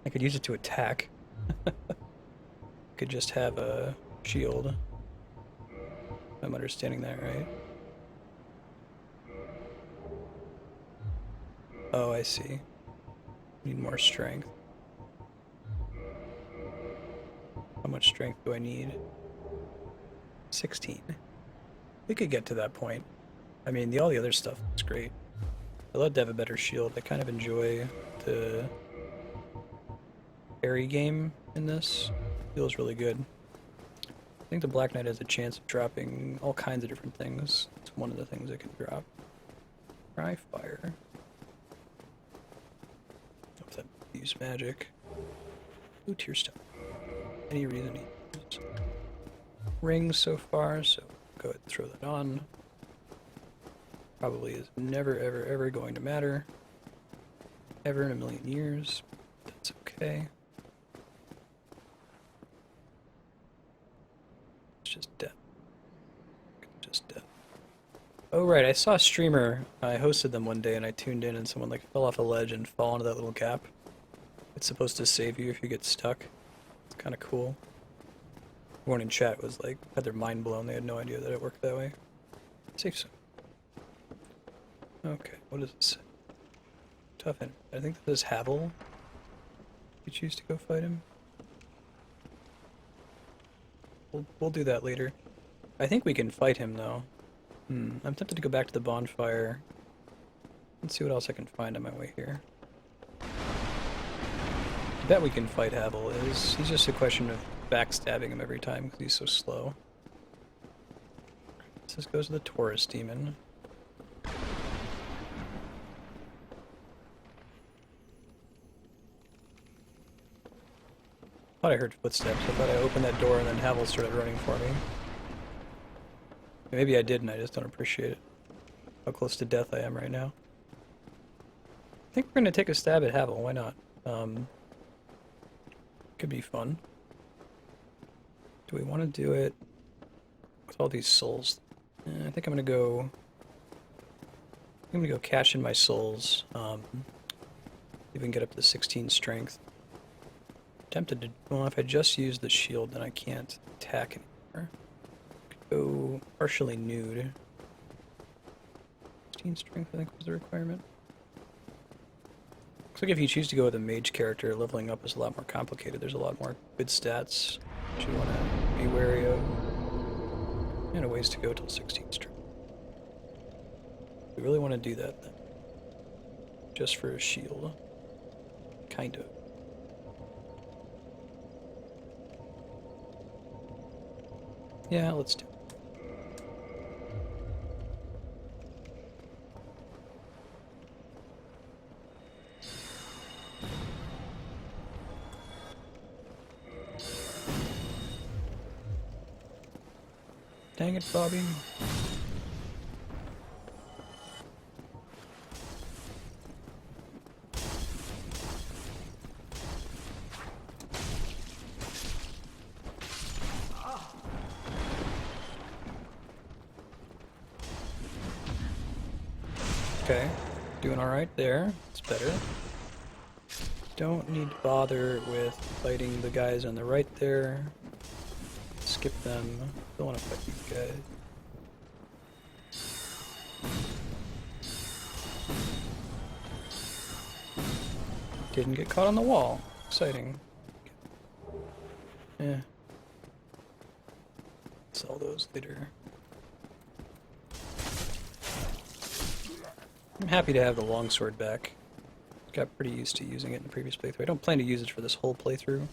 I could use it to attack. Could just have a shield. If I'm understanding that right. Oh, I see. Need more strength. How much strength do I need? 16. We could get to that point. I mean, all the other stuff is great. I'd love to have a better shield. I kind of enjoy the parry game in this. Feels really good. I think the Black Knight has a chance of dropping all kinds of different things. It's one of the things it can drop. Dry fire. Hope that use magic. Blue tear stone. Any reason he uses rings so far, so go ahead and throw that on. Probably is never ever ever going to matter. Ever in a million years. That's okay. Just death. Just death. Oh right, I saw a streamer. I hosted them one day and I tuned in and someone like fell off a ledge and fell into that little gap. It's supposed to save you if you get stuck. It's kind of cool. Everyone in chat was like, had their mind blown. They had no idea that it worked that way. Safe zone. Okay, what does it say? Tough enemy. I think this is Havel. You choose to go fight him. We'll do that later. I think we can fight him though. I'm tempted to go back to the bonfire. Let's see what else I can find on my way here. I bet we can fight Havel. He's just a question of backstabbing him every time because he's so slow. This goes to the Taurus demon. I thought I heard footsteps. I thought I opened that door and then Havel started running for me. Maybe I did and I just don't appreciate it. How close to death I am right now. I think we're going to take a stab at Havel. Why not? Could be fun. Do we want to do it with all these souls? I think I'm going to go... cash in my souls. Even get up to 16 strength. Tempted to, well, if I just use the shield, then I can't attack anymore. Go partially nude. Just 15 strength, I think was the requirement. Looks like if you choose to go with a mage character, leveling up is a lot more complicated. There's a lot more good stats that you want to be wary of. And a ways to go till 16 strength. We really want to do that then. Just for a shield. Kind of. Yeah, let's do it. Dang it, Bobby. Okay, doing alright there. It's better. Don't need to bother with fighting the guys on the right there. Skip them. Don't want to fight these guys. Didn't get caught on the wall. Exciting. Yeah. Sell those later. I'm happy to have the longsword back. Got pretty used to using it in the previous playthrough. I don't plan to use it for this whole playthrough,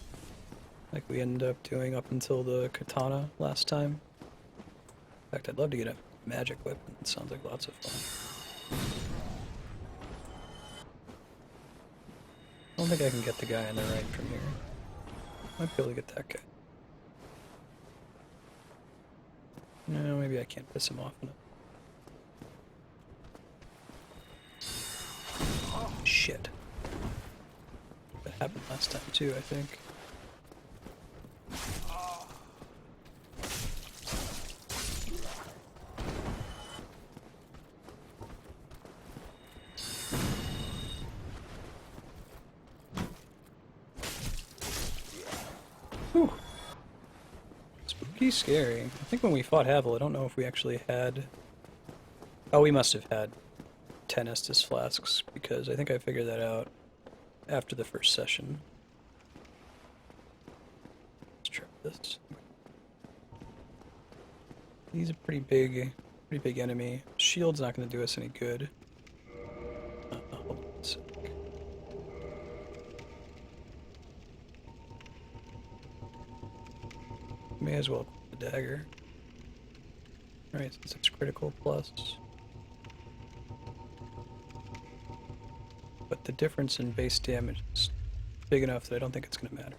like we ended up doing up until the katana last time. In fact, I'd love to get a magic weapon. It sounds like lots of fun. I don't think I can get the guy on the right from here. Might be able to get that guy. No, maybe I can't piss him off enough. Shit. That happened last time too, I think. Whew. Spooky scary. I think when we fought Havel, I don't know if we actually had... Oh, we must have had 10 Estus flasks, because I think I figured that out after the first session. Let's try this. He's a pretty big enemy. Shield's not going to do us any good. Hold on a sec. May as well put the dagger. Alright, since it's critical plus. But the difference in base damage is big enough that I don't think it's going to matter.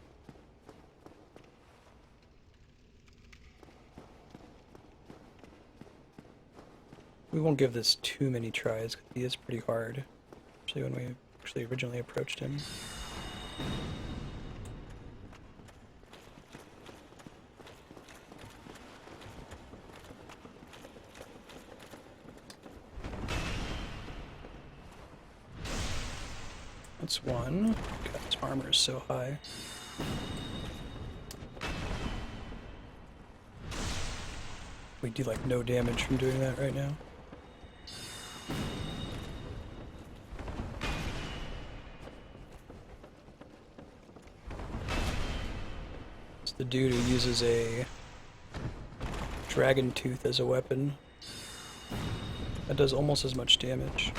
We won't give this too many tries, because he is pretty hard, especially when we actually originally approached him. That's one. God, his armor is so high. We do like no damage from doing that right now. It's the dude who uses a dragon tooth as a weapon. That does almost as much damage.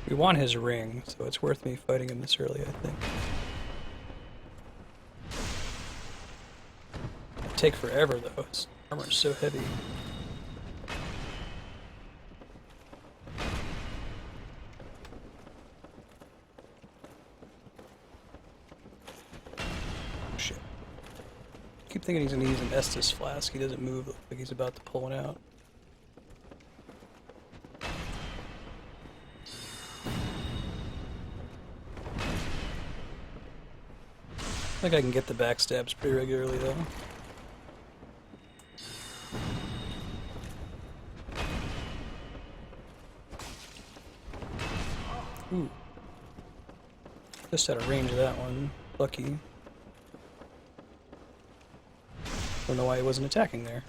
We want his ring, so it's worth me fighting him this early, I think. It'll take forever, though. His armor is so heavy. Shit. I keep thinking he's gonna use an Estus flask. He doesn't move like he's about to pull one out. I think I can get the backstabs pretty regularly though. Ooh. Just out of range of that one. Lucky. Don't know why he wasn't attacking there.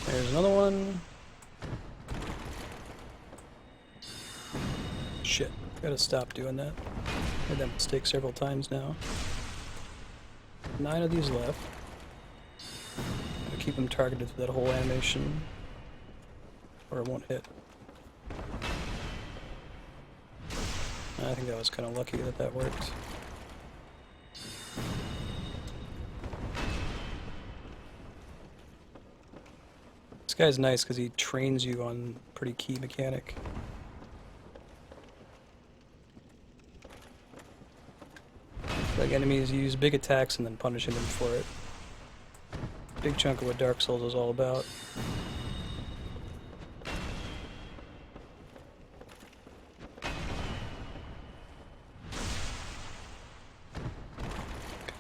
There's another one. Shit. Gotta stop doing that. Made that mistake several times now. 9 of these left. Gotta keep them targeted to that whole animation, or it won't hit. I think that was kind of lucky that that worked. This guy's nice because he trains you on pretty key mechanic. Like enemies use big attacks and then punishing them for it. Big chunk of what Dark Souls is all about.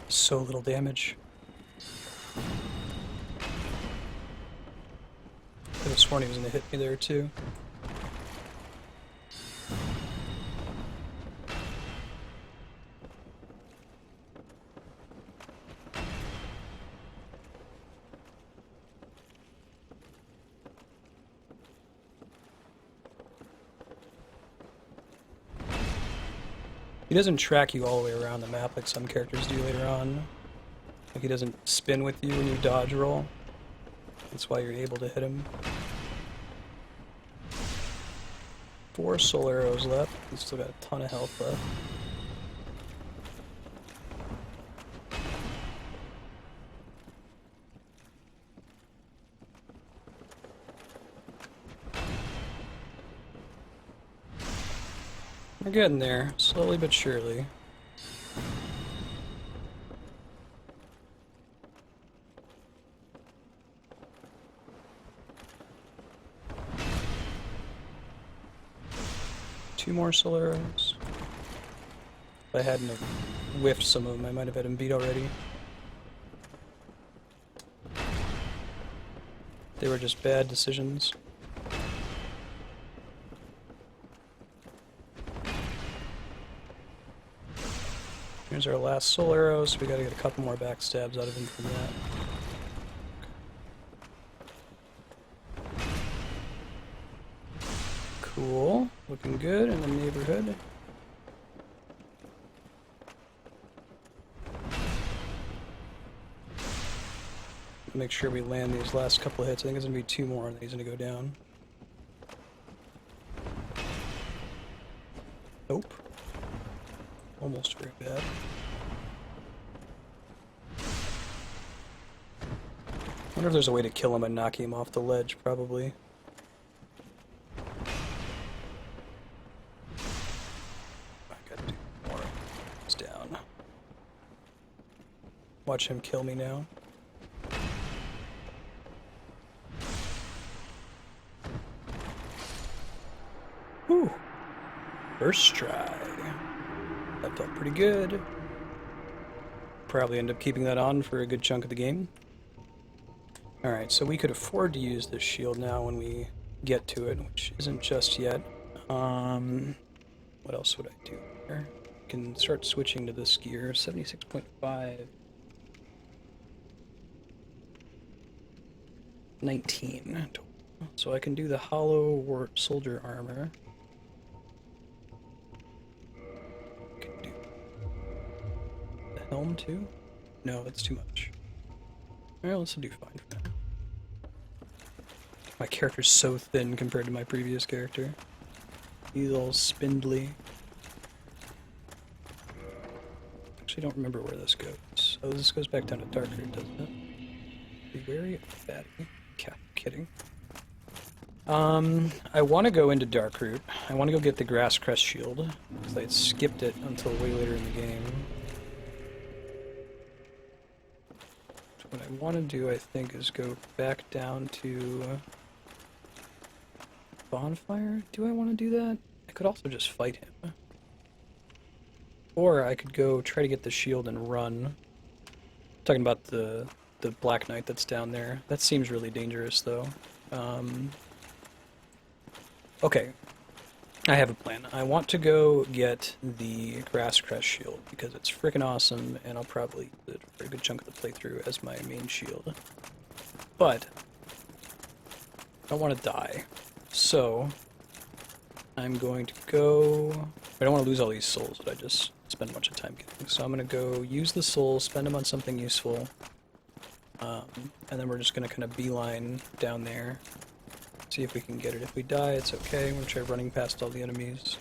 So little damage. I could have sworn he was gonna hit me there too. He doesn't track you all the way around the map like some characters do later on. Like he doesn't spin with you when you dodge roll. That's why you're able to hit him. 4 soul arrows left. He's still got a ton of health left. We're getting there, slowly but surely. Two more soul arrows. If I hadn't have whiffed some of them, I might have had him beat already. They were just bad decisions. Here's our last soul arrow, so we gotta get a couple more backstabs out of him from that. Cool. Looking good in the neighborhood. Make sure we land these last couple of hits. I think there's gonna be 2 more and then he's gonna go down. Nope. Almost very bad. Wonder if there's a way to kill him and knock him off the ledge, probably. I gotta do more. He's down. Watch him kill me now. Whew. First try. That felt pretty good. Probably end up keeping that on for a good chunk of the game. Alright, so we could afford to use this shield now when we get to it, which isn't just yet. What else would I do here? I can start switching to this gear. 76.5. 19. So I can do the hollow war soldier armor. Helm too? No, that's too much. Alright, let's do fine for now. My character's so thin compared to my previous character. He's all spindly. Actually, don't remember where this goes. Oh, this goes back down to Darkroot, doesn't it? Be wary of fatty. Kidding. I want to go into Darkroot. I want to go get the Grass Crest shield, because I skipped it until way later in the game. What I want to do, I think, is go back down to Bonfire. Do I want to do that? I could also just fight him. Or I could go try to get the shield and run. Talking about the Black Knight that's down there. That seems really dangerous, though. Okay. I have a plan. I want to go get the Grass Crest shield because it's freaking awesome, and I'll probably use it for a good chunk of the playthrough as my main shield. But I don't want to die, so I'm going to go. I don't want to lose all these souls that I just spent a bunch of time getting. So I'm going to go use the souls, spend them on something useful, and then we're just going to kind of beeline down there. See if we can get it. If we die, it's okay. I'm going to try running past all the enemies.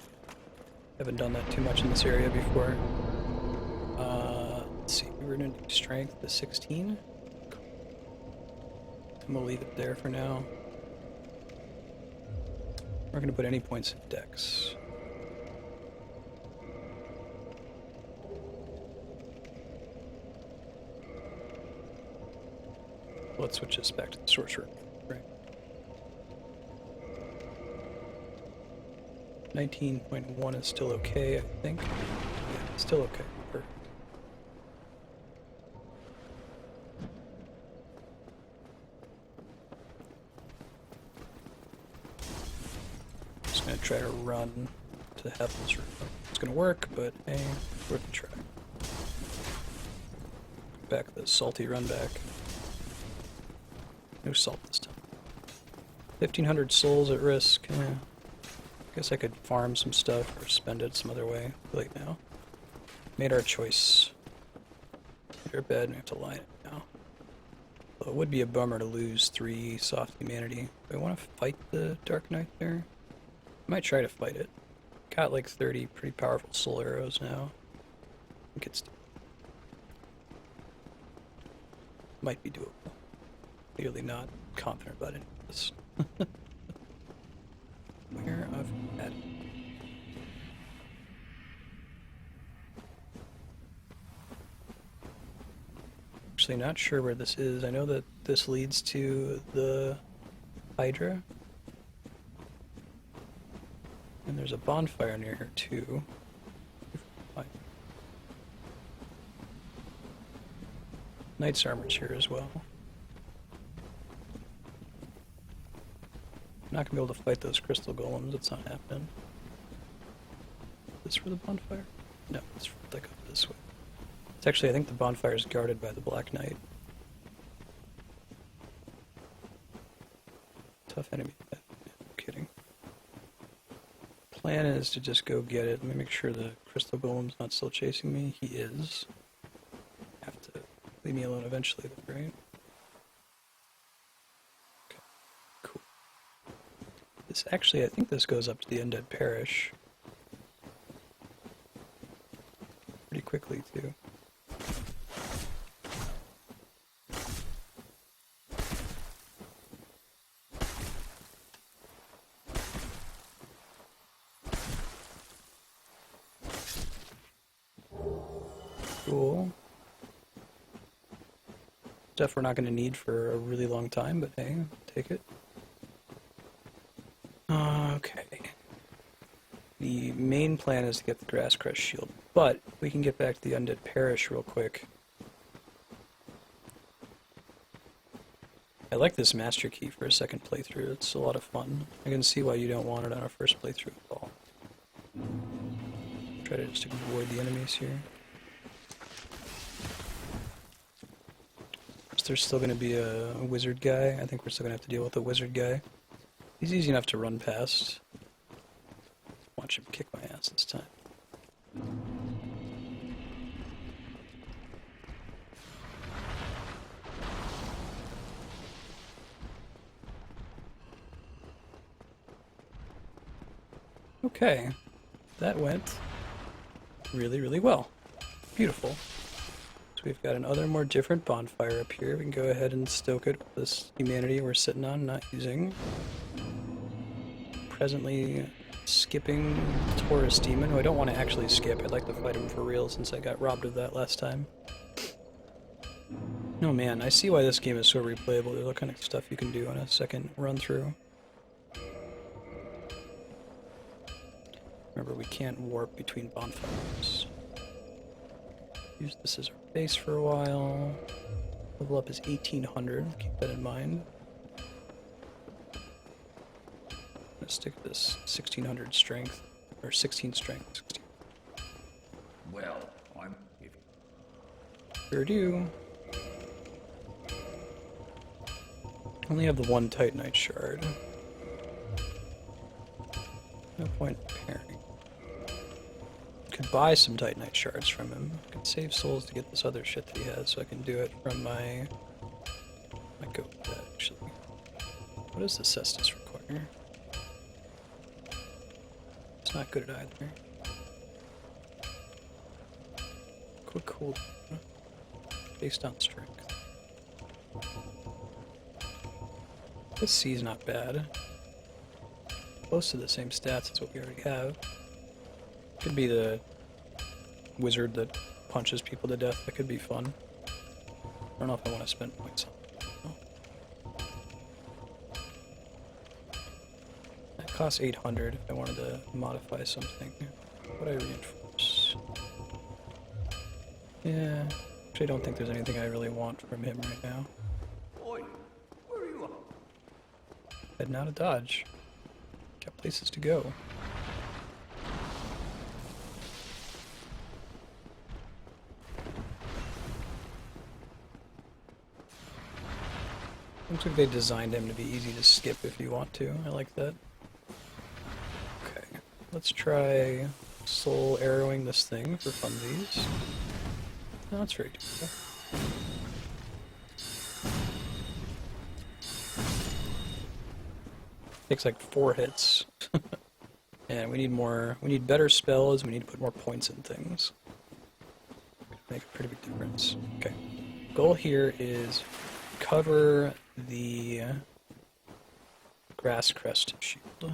Haven't done that too much in this area before. Let's see. We're going to do strength to 16. I'm going to leave it there for now. We're not going to put any points in dex. Let's switch this back to the sorcerer. Right. 19.1 is still okay, I think. Yeah, still okay. Perfect. Just gonna try to run to Heaven's Room. It's gonna work, but hey, worth a try. Back the salty run back. No salt this time. 1,500 souls at risk. Yeah. Guess I could farm some stuff or spend it some other way. Late now. Made our choice. Made our bed, and we have to lie in it now. Well, it would be a bummer to lose 3 soft humanity. Do I want to fight the Dark Knight there? I might try to fight it. Got like 30 pretty powerful soul arrows now. I think it's might be doable. Clearly not confident about any of this. Where I've had it. Actually not sure where this is. I know that this leads to the Hydra. And there's a bonfire near here too. Knight's armor's here as well. I'm not gonna be able to fight those crystal golems, it's not happening. Is this for the bonfire? No, it's for, like up this way. It's actually, I think the bonfire is guarded by the Black Knight. Tough enemy. No kidding. Plan is to just go get it. Let me make sure the crystal golem's not still chasing me. He is. Have to leave me alone eventually, though, right? Actually, I think this goes up to the Undead Parish. Pretty quickly, too. Cool. Stuff we're not going to need for a really long time, but hey, take it. Okay. The main plan is to get the Grass Crest shield, but we can get back to the Undead Parish real quick. I like this Master Key for a second playthrough. It's a lot of fun. I can see why you don't want it on a first playthrough at all. Try to just avoid the enemies here. There's still going to be a wizard guy. I think we're still going to have to deal with the wizard guy. He's easy enough to run past. Watch him kick my ass this time. Okay, that went really, really well. Beautiful. So we've got another more different bonfire up here. We can go ahead and stoke it with this humanity we're sitting on, not using. Presently skipping Taurus Demon, who I don't want to actually skip. I'd like to fight him for real since I got robbed of that last time. No man, I see why this game is so replayable. There's all kind of stuff you can do on a second run through. Remember, we can't warp between bonfires. Use this as our base for a while. Level up is 1800, keep that in mind. Let's stick with this 1600 strength, or 16 strength. 16. Well, I'm... Sure do. Only have the one Titanite shard. No point in pairing. Could buy some Titanite shards from him. Could save souls to get this other shit that he has, so I can do it from my... Might go with that, actually. What does the Cestus require? It's not good at either. Quick hold. Based on strength. This C is not bad. Close to the same stats as what we already have. Could be the wizard that punches people to death. That could be fun. I don't know if I want to spend points on it. That costs 800 if I wanted to modify something. Would I reinforce? Yeah. Actually, I don't think there's anything I really want from him right now. Oi, where are you at? Heading out of Dodge. Got places to go. Looks like they designed him to be easy to skip if you want to. I like that. Okay, let's try soul arrowing this thing for funsies. No, that's very doable. Takes like 4 hits. And we need more, we need better spells, we need to put more points in things. Make a pretty big difference. Okay. Goal here is cover the Grass Crest shield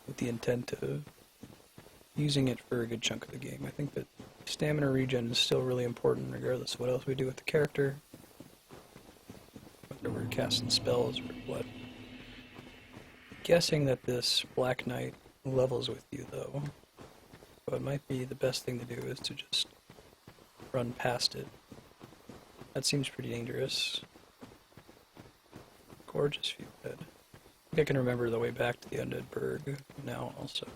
with the intent of using it for a good chunk of the game. I think that stamina regen is still really important regardless of what else we do with the character. Whether we're casting spells or what. Guessing that this Black Knight levels with you though. So it might be the best thing to do is to just run past it. That seems pretty dangerous. Gorgeous view bed. I think I can remember the way back to the Undead Burg now also.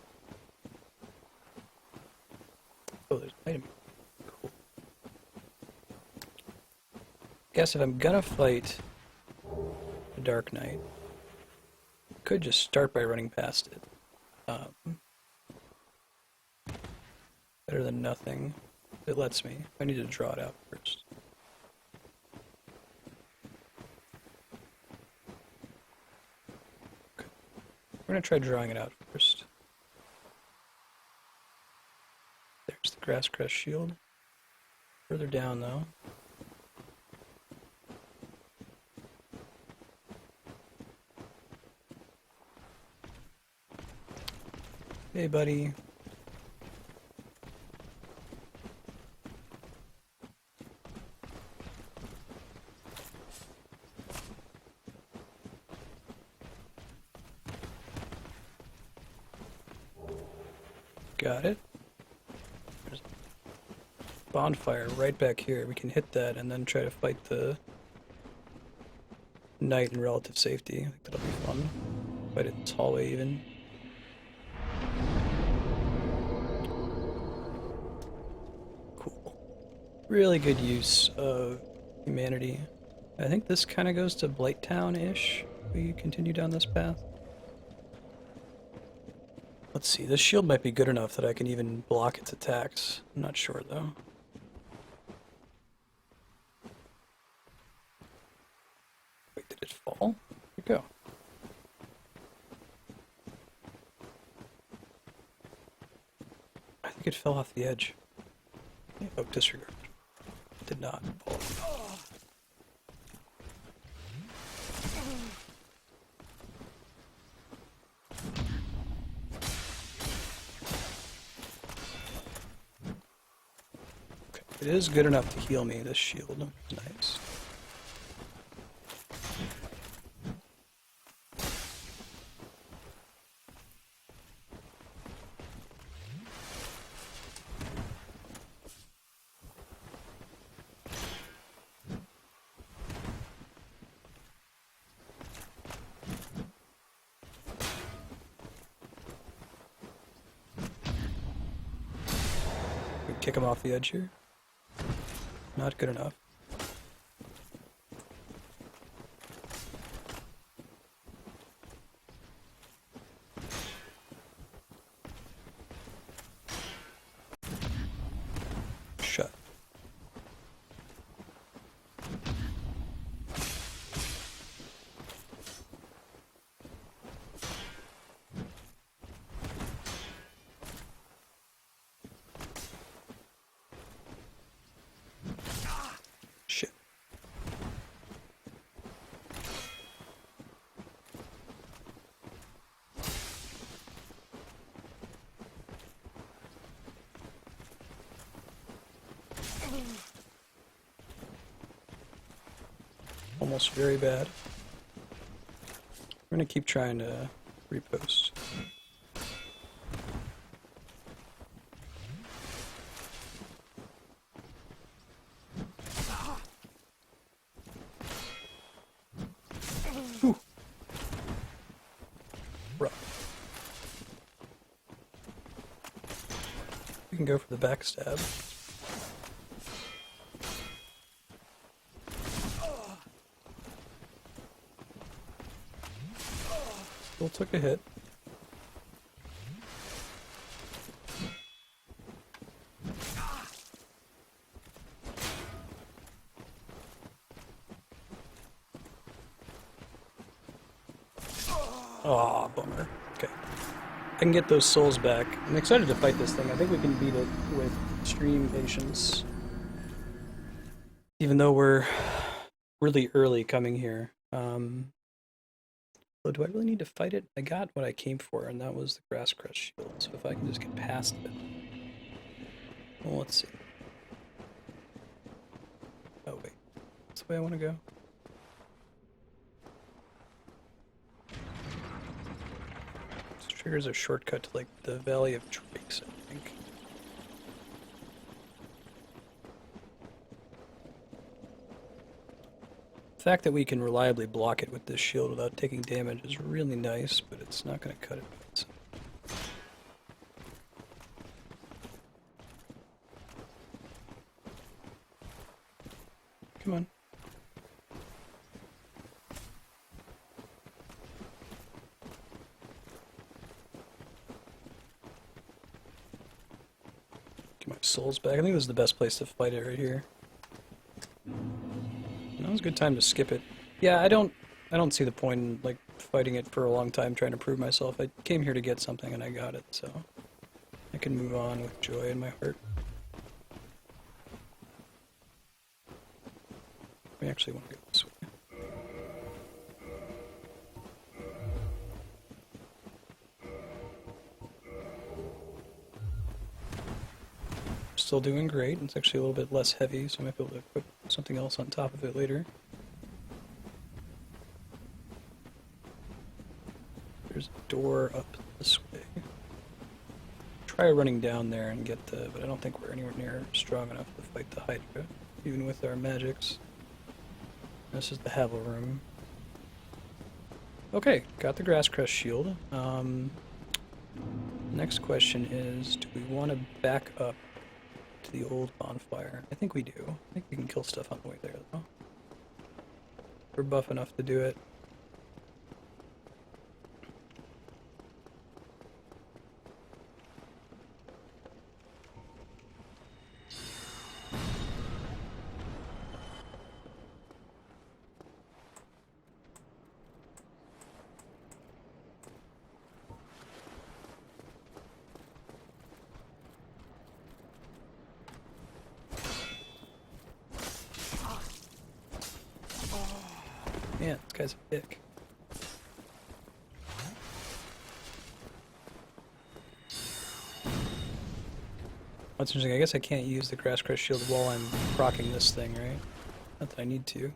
Oh, there's an item. Cool. Guess if I'm gonna fight the Dark Knight, I could just start by running past it. Better than nothing. It lets me. I need to draw it out first. Okay. We're gonna try drawing it out first. There's the Grass Crest shield. Further down though. Hey buddy. Got it. There's a bonfire right back here. We can hit that and then try to fight the knight in relative safety. I think that'll be fun. Fight it in this hallway even. Cool. Really good use of humanity. I think this kind of goes to Blighttown-ish. We continue down this path. Let's see, this shield might be good enough that I can even block its attacks. I'm not sure though. Wait, did it fall? Where'd it go? I think it fell off the edge. Oh, disregard. It did not fall. It is good enough to heal me, this shield. Nice. Kick him off the edge here. Not good enough. Shut. Shit. Almost very bad. We're gonna keep trying to repost. Whew. Rough. We can go for the backstab. Still took a hit. Aw, bummer. Okay. I can get those souls back. I'm excited to fight this thing. I think we can beat it with extreme patience. Even though we're really early coming here. So do I really need to fight it? I got what I came for, and that was the Grass Crest shield. So if I can just get past it. Well, let's see. Oh, wait. That's the way I want to go. This triggers a shortcut to, like, the Valley of Drakes, I think. The fact that we can reliably block it with this shield without taking damage is really nice, but it's not going to cut it. So. Come on. Get my souls back. I think this is the best place to fight it right here. That was a good time to skip it. Yeah, I don't see the point in, like, fighting it for a long time trying to prove myself. I came here to get something and I got it, so I can move on with joy in my heart. We actually want to go this way. Still doing great. It's actually a little bit less heavy, so I might be able to equip something else on top of it later. There's a door up this way. Try running down there and get the, but I don't think we're anywhere near strong enough to fight the Hydra, even with our magics. This is the Havel room. Okay, got the Grass Crest shield. Next question is, do we want to back up to the old bonfire? I think we do. I think we can kill stuff on the way there, though. We're buff enough to do it. Man, this guy's a dick. That's interesting. I guess I can't use the Grass Crest Shield while I'm proccing this thing, right? Not that I need to.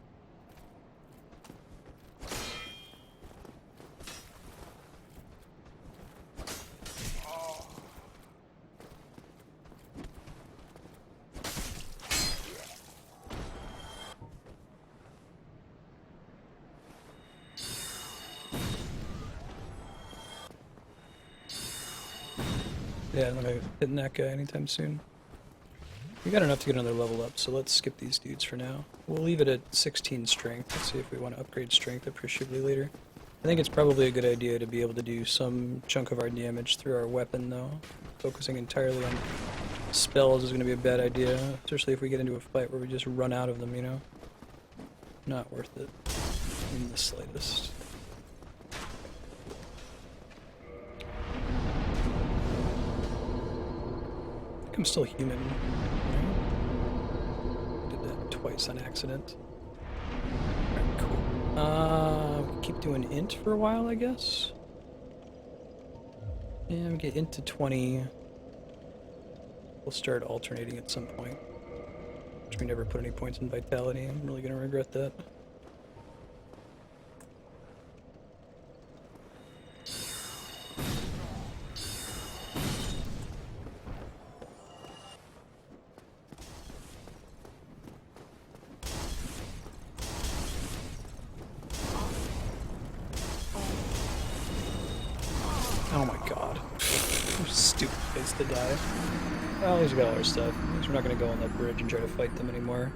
Yeah, I'm not hitting that guy anytime soon. We got enough to get another level up, so let's skip these dudes for now. We'll leave it at 16 strength. Let's see if we want to upgrade strength appreciably later. I think it's probably a good idea to be able to do some chunk of our damage through our weapon, though. Focusing entirely on spells is going to be a bad idea, especially if we get into a fight where we just run out of them, you know? Not worth it in the slightest. I'm still human. Did that twice on accident. Alright, cool. Keep doing int for a while, I guess. And we get int to 20. We'll start alternating at some point. Which we never put any points in vitality. I'm really gonna regret that. Oh my god. Stupid place to die. Well, at least we got all our stuff. At least we're not going to go on that bridge and try to fight them anymore.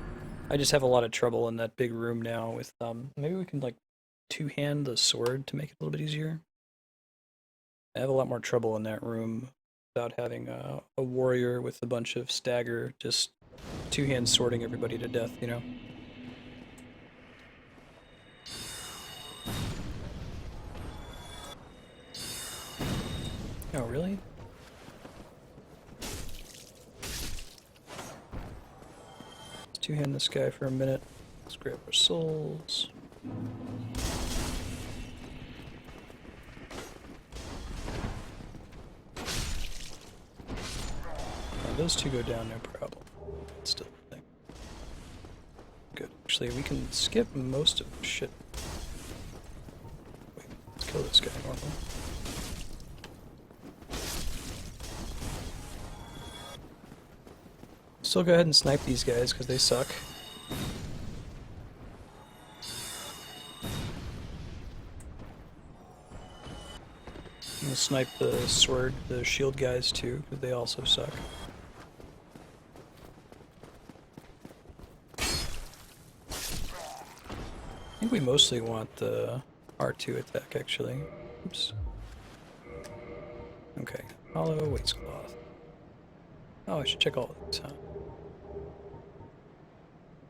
I just have a lot of trouble in that big room now with, maybe we can, like, two-hand the sword to make it a little bit easier. I have a lot more trouble in that room without having a warrior with a bunch of stagger just two-hand sorting everybody to death, you know? Oh, really? Let's two-hand this guy for a minute. Let's grab our souls. Now, those two go down, no problem. It's still a thing. Good. Actually, we can skip most of the shit. Wait, let's kill this guy normally. Still go ahead and snipe these guys because they suck. We'll snipe the sword, the shield guys too, because they also suck. I think we mostly want the R2 attack actually. Oops. Okay, hollow waste cloth. Oh, I should check all of these, huh?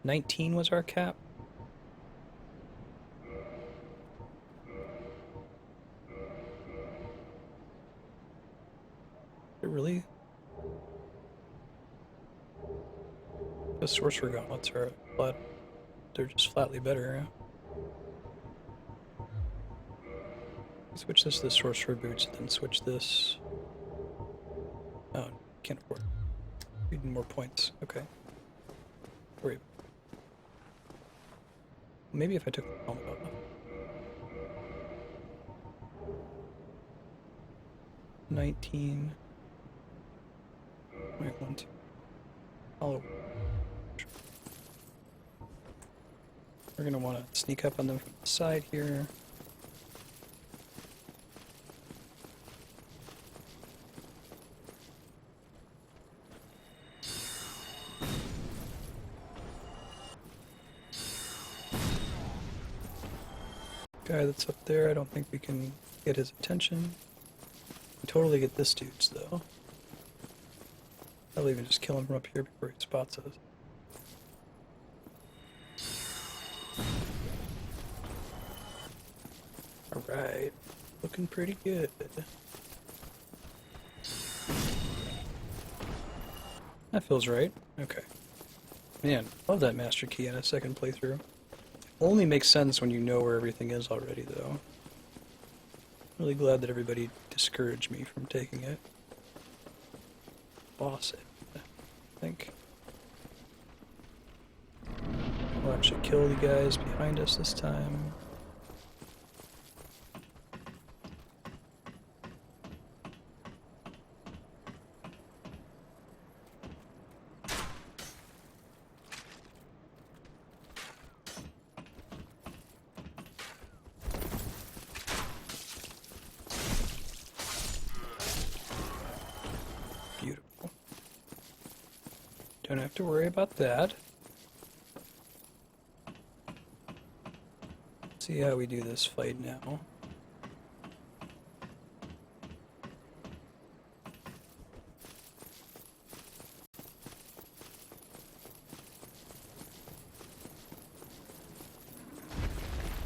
19 was our cap. It really? The sorcerer gauntlets are flat. They're just flatly better. Switch this to the sorcerer boots, then switch this. Oh, can't afford it. We need more points. Okay. Worry. Maybe if I took the helmet off. 19. Wait, 1, 2. Hollow. We're gonna want to sneak up on them from the side here. Guy that's up there, I don't think we can get his attention. We totally get this dude's though. I'll even just kill him from up here before he spots us. Alright, looking pretty good. That feels right. Okay. Man, love that master key in a second playthrough. Only makes sense when you know where everything is already, though. Really glad that everybody discouraged me from taking it. Boss it. think. We'll actually kill the guys behind us this time. Beautiful. Don't have to worry about that. See how we do this fight now.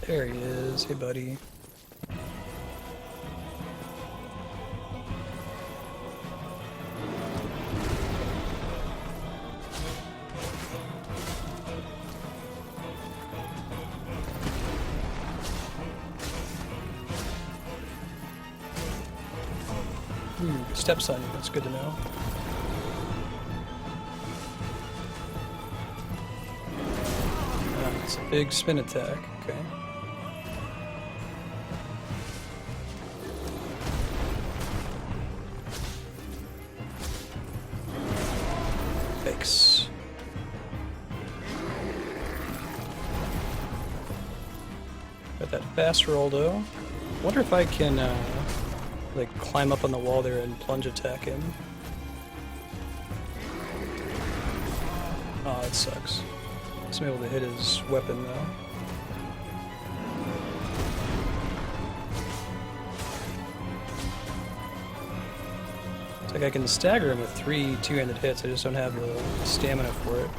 There he is. Hey, buddy. Steps on you, that's good to know. It's a big spin attack, okay. Thanks. Got that fast roll though. Wonder if I can like climb up on the wall there and plunge attack him. Oh, that sucks. I'm able to hit his weapon though. It's like I can stagger him with 3 two-handed hits, I just don't have the stamina for it.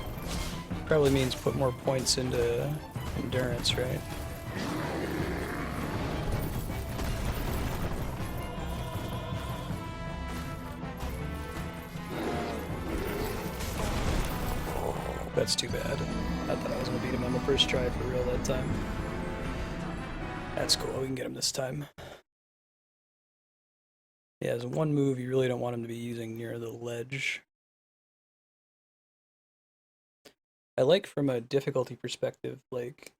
Probably means put more points into endurance, right? That's too bad. I thought I was gonna beat him on the first try for real that time. That's cool, we can get him this time. Yeah, as one move you really don't want him to be using near the ledge. I like from a difficulty perspective, like,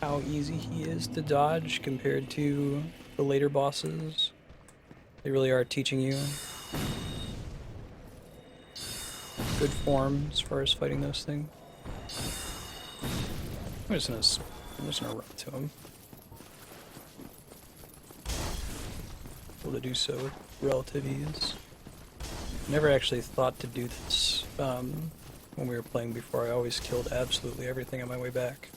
how easy he is to dodge compared to the later bosses. They really are teaching you good form as far as fighting those things. I'm just gonna run to him. Able to do so with relative ease. Never actually thought to do this when we were playing before. I always killed absolutely everything on my way back.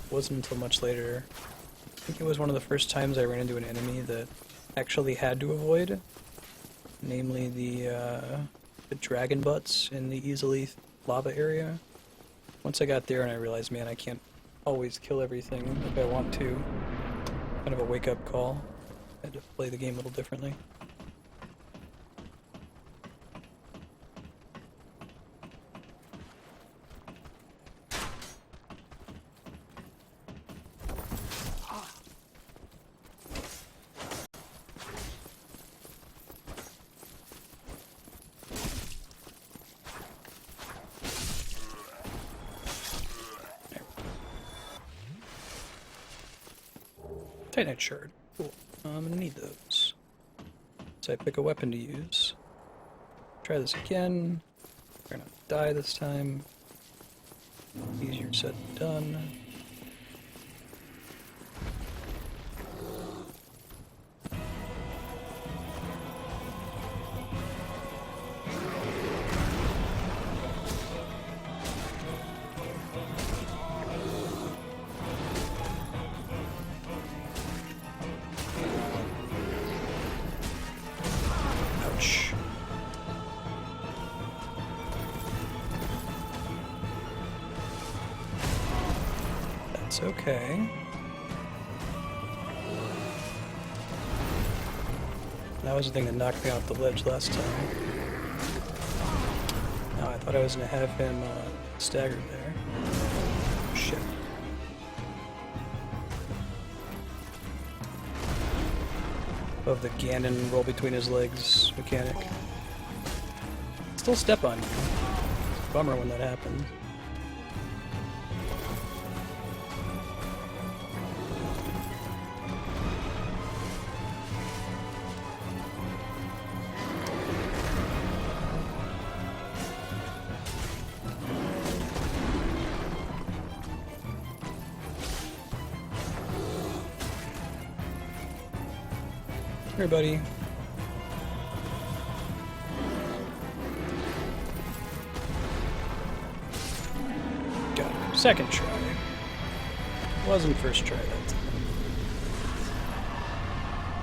It wasn't until much later. I think it was one of the first times I ran into an enemy that actually had to avoid, namely the dragon butts in the easily lava area. Once I got there and I realized, man, I can't always kill everything if I want to. Kind of a wake-up call. I had to play the game a little differently. Titanite shard. Cool. I'm gonna need those. So I pick a weapon to use. Try this again. We're gonna die this time. Easier said than done. Ouch. That's okay. That was the thing that knocked me off the ledge last time. No, I thought I was going to have him staggered there. Shit. Of the Ganon roll between his legs mechanic. still step on you. Bummer when that happens. Here, buddy. Got it. Second try. Wasn't first try that time.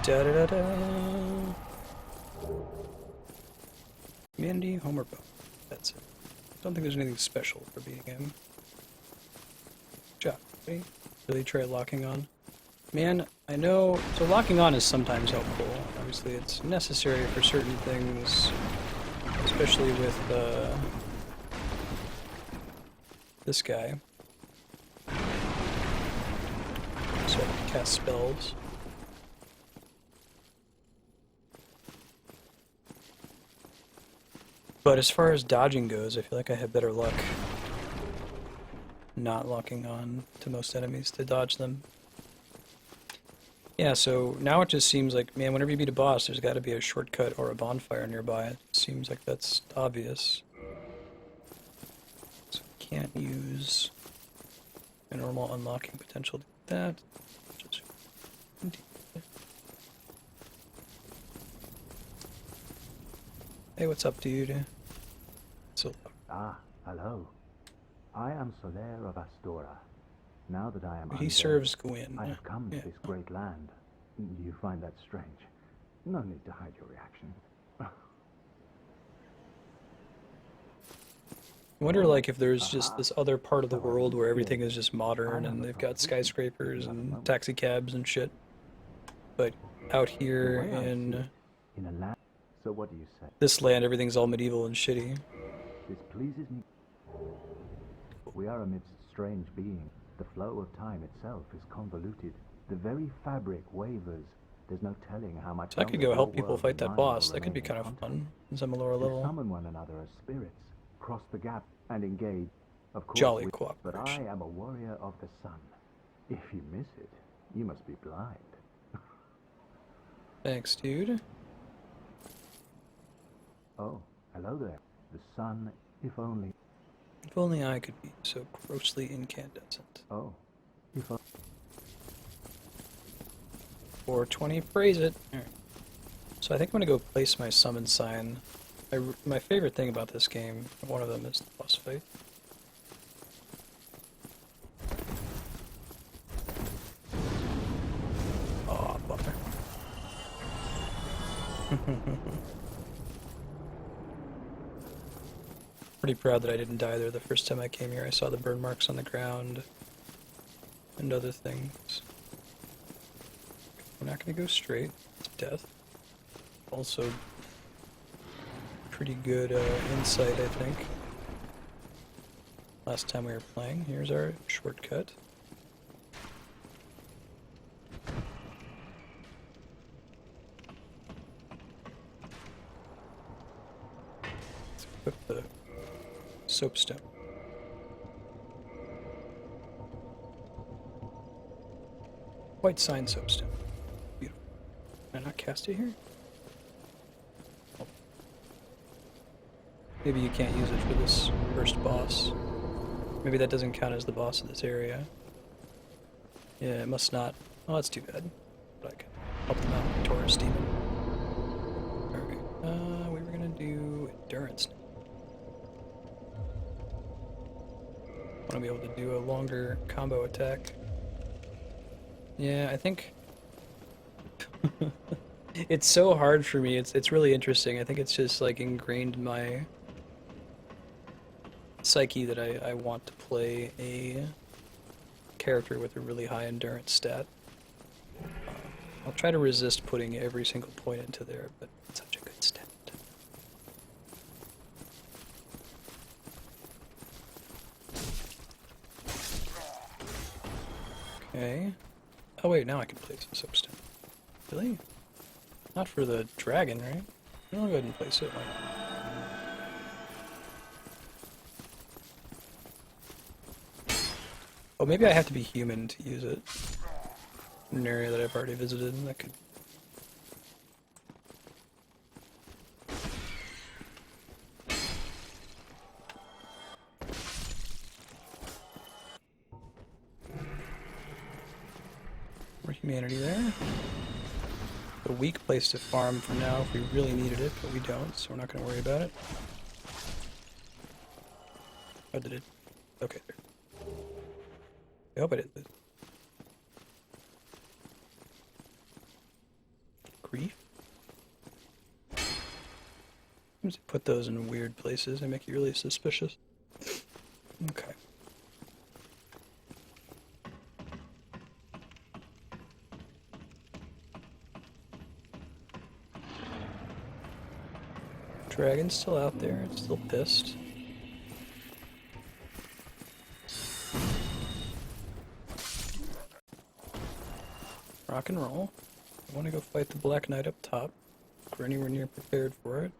Da da da da. Mandy, Homer, Bone. That's it. Don't think there's anything special for beating him. Good job. Really try locking on. Man, I know, so locking on is sometimes helpful. Obviously it's necessary for certain things, especially with this guy. So I can cast spells. But as far as dodging goes, I feel like I have better luck not locking on to most enemies to dodge them. Yeah, so now it just seems like, man, whenever you beat a boss, there's got to be a shortcut or a bonfire nearby. It seems like that's obvious. So we can't use a normal unlocking potential to do that. Just hey, what's up, dude? So Ah, hello. I am Soler of Astora. Now that I am he undead, serves Gwyn. I have come Yeah. to this great land. Do you find that strange? No need to hide your reaction. I wonder, like, if there's just this other part of the world where everything is just modern and they've got skyscrapers and taxi cabs and shit. But out here in In a land. So what do you say? this land, everything's all medieval and shitty. This pleases me. We are amidst strange beings. The flow of time itself is convoluted. The very fabric wavers. There's no telling how much. So I could longer go help your people world fight and that mine boss. will That could be remain kind in of contact. fun, since I'm a lower We level. summon one another as spirits, cross the gap, and engage. Of course, Jolly But cooperation. I am a warrior of the sun. If you miss it, you must be blind. Thanks, dude. Oh, hello there. The sun, if only. If only I could be so grossly incandescent. Oh, if only. 420, praise it. Alright. So I think I'm gonna go place my summon sign. My favorite thing about this game, one of them is the boss fight. Aw, bummer. Pretty proud that I didn't die there the first time I came here. I saw the burn marks on the ground and other things. We're not going to go straight to death. Also, pretty good insight, I think. Last time we were playing. Here's our shortcut. Let's equip the soapstone. White sign soapstone. Beautiful. Can I not cast it here? Oh. Maybe you can't use it for this first boss. Maybe that doesn't count as the boss of this area. Yeah, it must not. Oh, that's too bad. But I can help them out. Taurus Demon. Alright. We were gonna do endurance. Want to be able to do a longer combo attack. Yeah, I think it's so hard for me. It's really interesting. I think it's just like ingrained in my psyche that I want to play a character with a really high endurance stat. I'll try to resist putting every single point into there, but it's such a good stat. Okay. Oh wait, now I can place some soapstone. Really? Not for the dragon, right? I'll go ahead and place it. Why not? Oh, maybe I have to be human to use it. In an area that I've already visited, that could... More humanity there. A weak place to farm for now if we really needed it, but we don't, so we're not going to worry about it. Oh, did it? Okay, there. I hope I did this. Grief? Seems to put those in weird places. They make you really suspicious. Okay. Dragon's still out there. It's still pissed. Rock and roll. I want to go fight the Black Knight up top. If we're anywhere near prepared for it.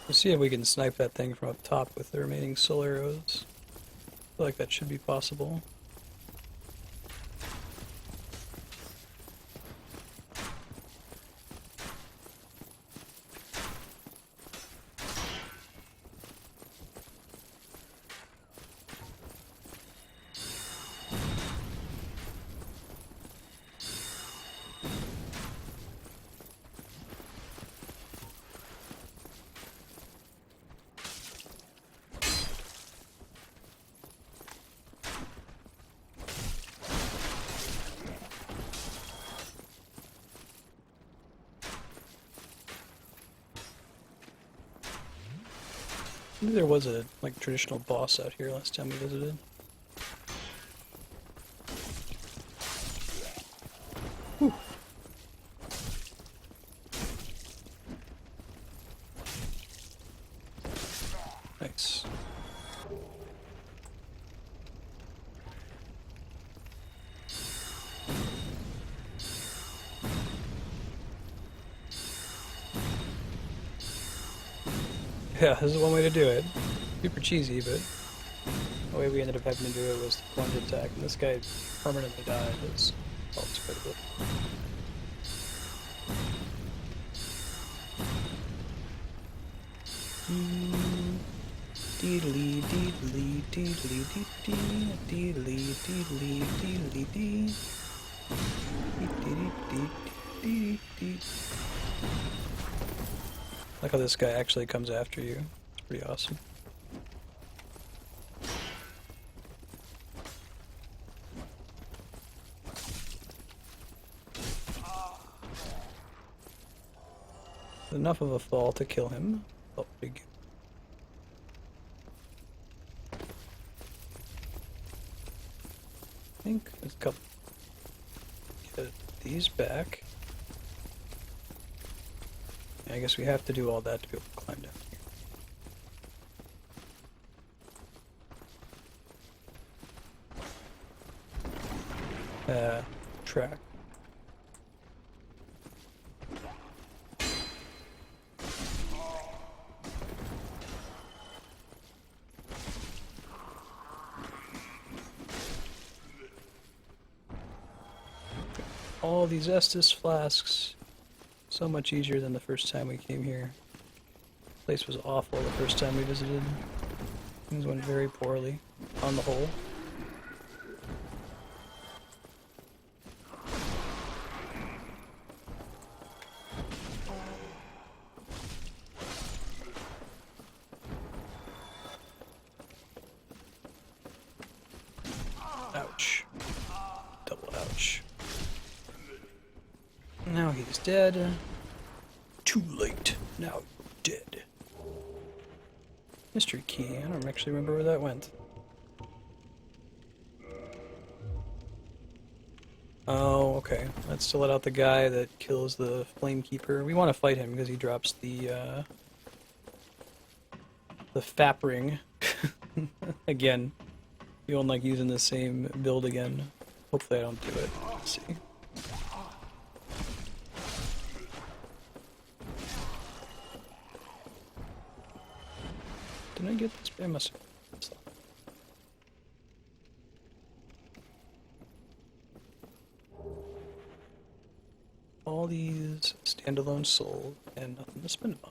Let's see if we can snipe that thing from up top with the remaining soul arrows. I feel like that should be possible. I think there was a like traditional boss out here last time we visited. Whew. Nice. Yeah, this is one way to do it. Super cheesy, but the way we ended up having to do it was the plunge attack, and this guy permanently died. It's helps quite a bit. Deedly, deedly, deedly, deedly, deedly, deedly, deedly, dee. Dee. Like how this guy actually comes after you. It's pretty awesome. Enough of a fall to kill him. Felt pretty good. I think there's a couple. Get these back. I guess we have to do all that to be able to climb down here. Track. All these Estus flasks. So much easier than the first time we came here. The place was awful the first time we visited. Things went very poorly, on the whole. Ouch. Double ouch. He's dead. Too late. Now you're dead. Mystery key. I don't actually remember where that went. Oh, okay. That's to let out the guy that kills the Flamekeeper. We want to fight him because he drops the FAP ring. Again. Feeling like using the same build again. Hopefully I don't do it. Let's see. Did I get this? I must have. All these standalone sold and nothing to spend them on.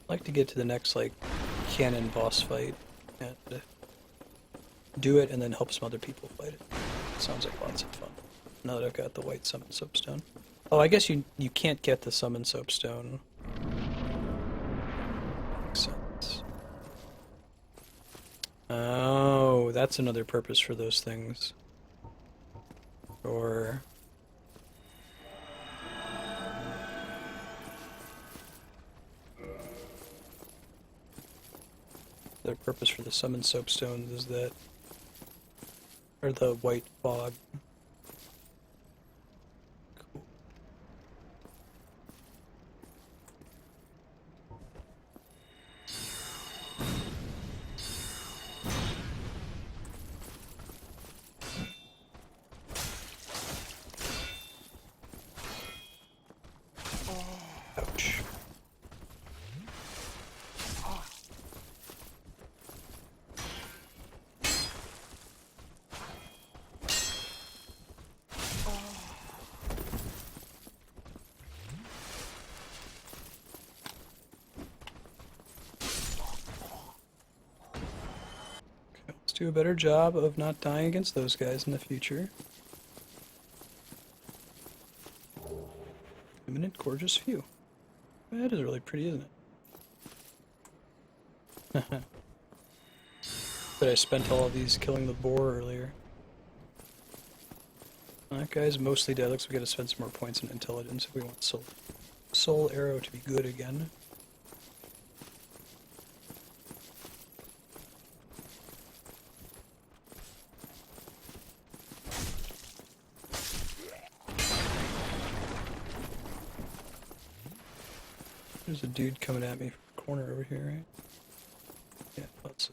I'd like to get to the next like cannon boss fight and do it and then help some other people fight it. Sounds like lots of fun. Now that I've got the white summon soapstone. Oh, I guess you can't get the summon soapstone. Makes sense. Oh, that's another purpose for those things. Or their purpose for the summon soapstones is that, or the white fog. Cool. Ouch. Let's do a better job of not dying against those guys in the future. Imminent gorgeous view. That is really pretty, isn't it? But I spent all of these killing the boar earlier. That guy's mostly dead. Looks like we gotta spend some more points in intelligence if we want Soul Arrow to be good again. There's a dude coming at me from the corner over here, right? Yeah, let's.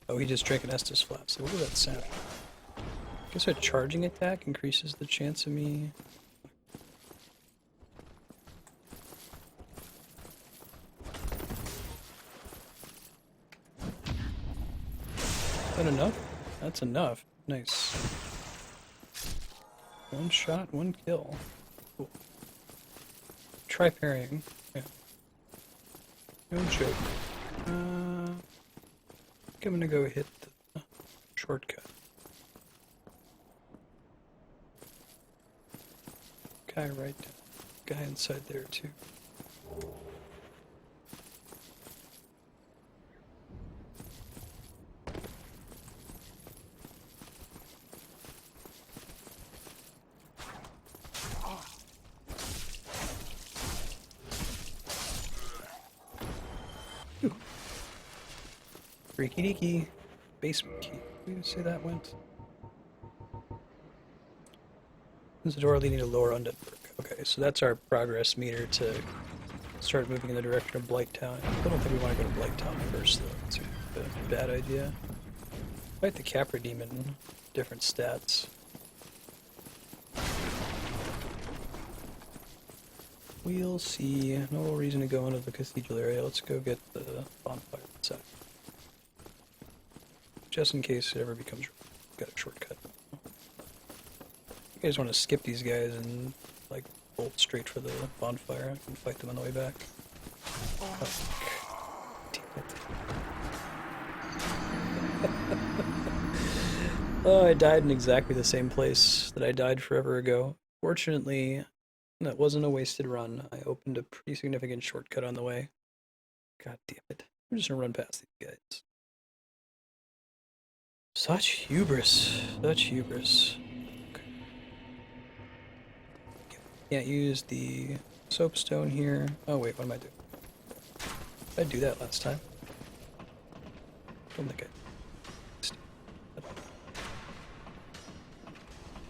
Oh, he just drank an Estus flask. So what was that sound? I guess a charging attack increases the chance of me. Is that enough? That's enough. Nice. One shot, one kill. Cool. Try parrying. Yeah. No joke. I think I'm gonna go hit the shortcut. Guy right there. Guy inside there too. Freaky deaky. Basement key. Where did you say that went? There's a door leading to Lower Undead Burg. Okay, so that's our progress meter to start moving in the direction of Blighttown. I don't think we want to go to Blighttown first, though. It's a bad idea. Fight the Capra Demon. Different stats. We'll see. No reason to go into the cathedral area. Let's go get the bonfire inside. Just in case it ever becomes got a shortcut. You guys want to skip these guys and like bolt straight for the bonfire and fight them on the way back. Oh, damn it. Oh, I died in exactly the same place that I died forever ago. Fortunately, that wasn't a wasted run. I opened a pretty significant shortcut on the way. God damn it. I'm just gonna run past these guys. Such hubris. Such hubris. Okay. Can't use the soapstone here. Oh wait, what am I doing? Did I do that last time? Don't think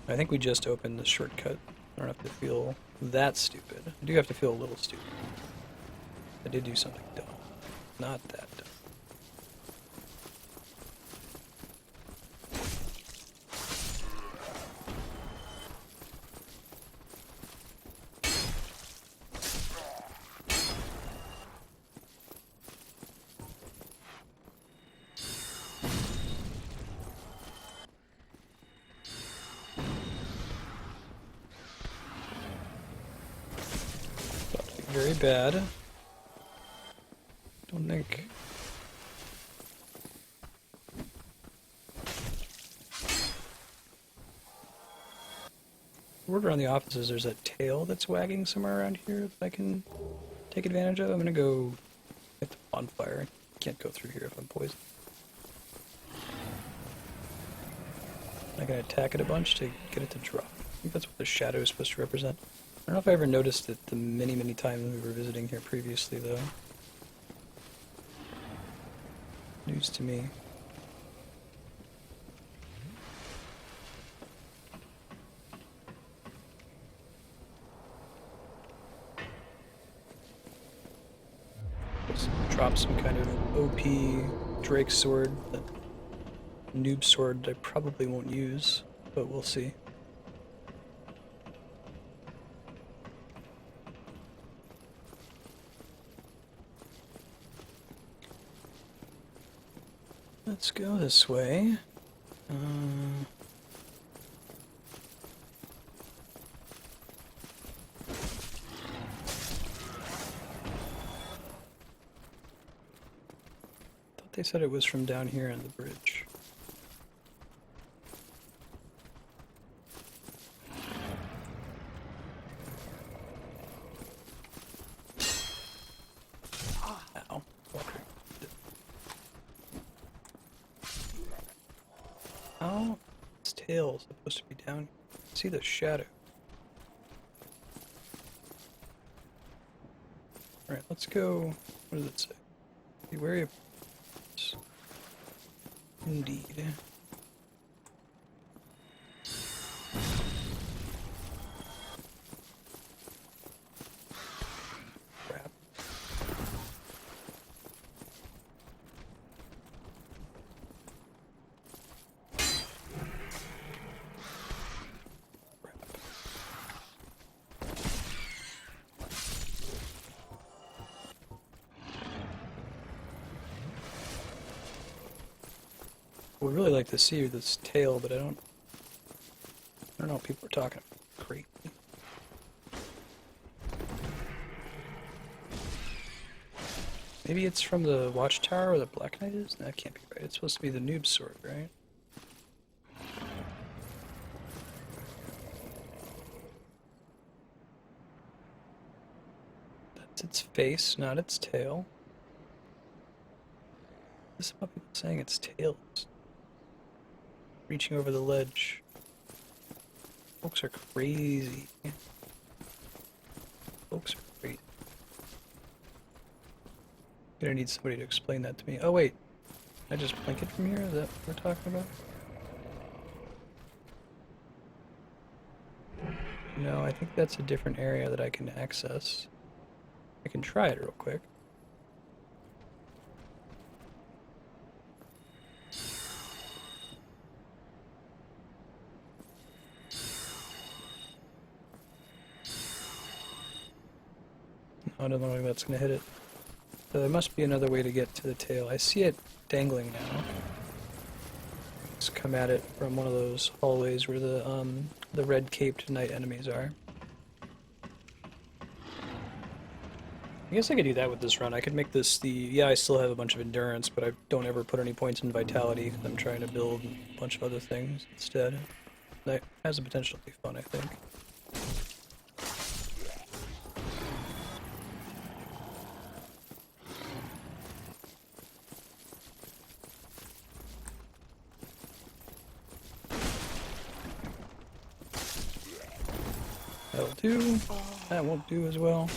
I think we just opened the shortcut. I don't have to feel that stupid. I do have to feel a little stupid. I did do something dumb. Not that dumb. Very bad. Don't think. Word around the offices, there's a tail that's wagging somewhere around here that I can take advantage of. I'm gonna go hit the bonfire. Can't go through here if I'm poisoned. I can attack it a bunch to get it to drop. I think that's what the shadow is supposed to represent. I don't know if I ever noticed it the many, many times we were visiting here previously, though. News to me. Let's drop some kind of OP Drake sword, that noob sword I probably won't use, but we'll see. Let's go this way. Thought they said it was from down here on the bridge. Ow. How? Its tail's supposed to be down. See the shadow. Alright, let's go. What does it say? Be wary of. Indeed. Crap. I would really like to see this tail, but I don't know what people are talking about. Great. Maybe it's from the watchtower where the Black Knight is? That can't be right. It's supposed to be the noob sword, right? That's its face, not its tail. This is what people are saying its tails. Reaching over the ledge. Folks are crazy. Folks are crazy. Gonna need somebody to explain that to me. Oh wait, can I just blink it from here? Is that what we're talking about? No, I think that's a different area that I can access. I can try it real quick. I don't know if that's going to hit it. So there must be another way to get to the tail. I see it dangling now. Let's come at it from one of those hallways where the red-caped knight enemies are. I guess I could do that with this run. I could make this yeah, I still have a bunch of endurance, but I don't ever put any points in vitality because I'm trying to build a bunch of other things instead. That has the potential to be fun, I think. That'll do. That won't do as well.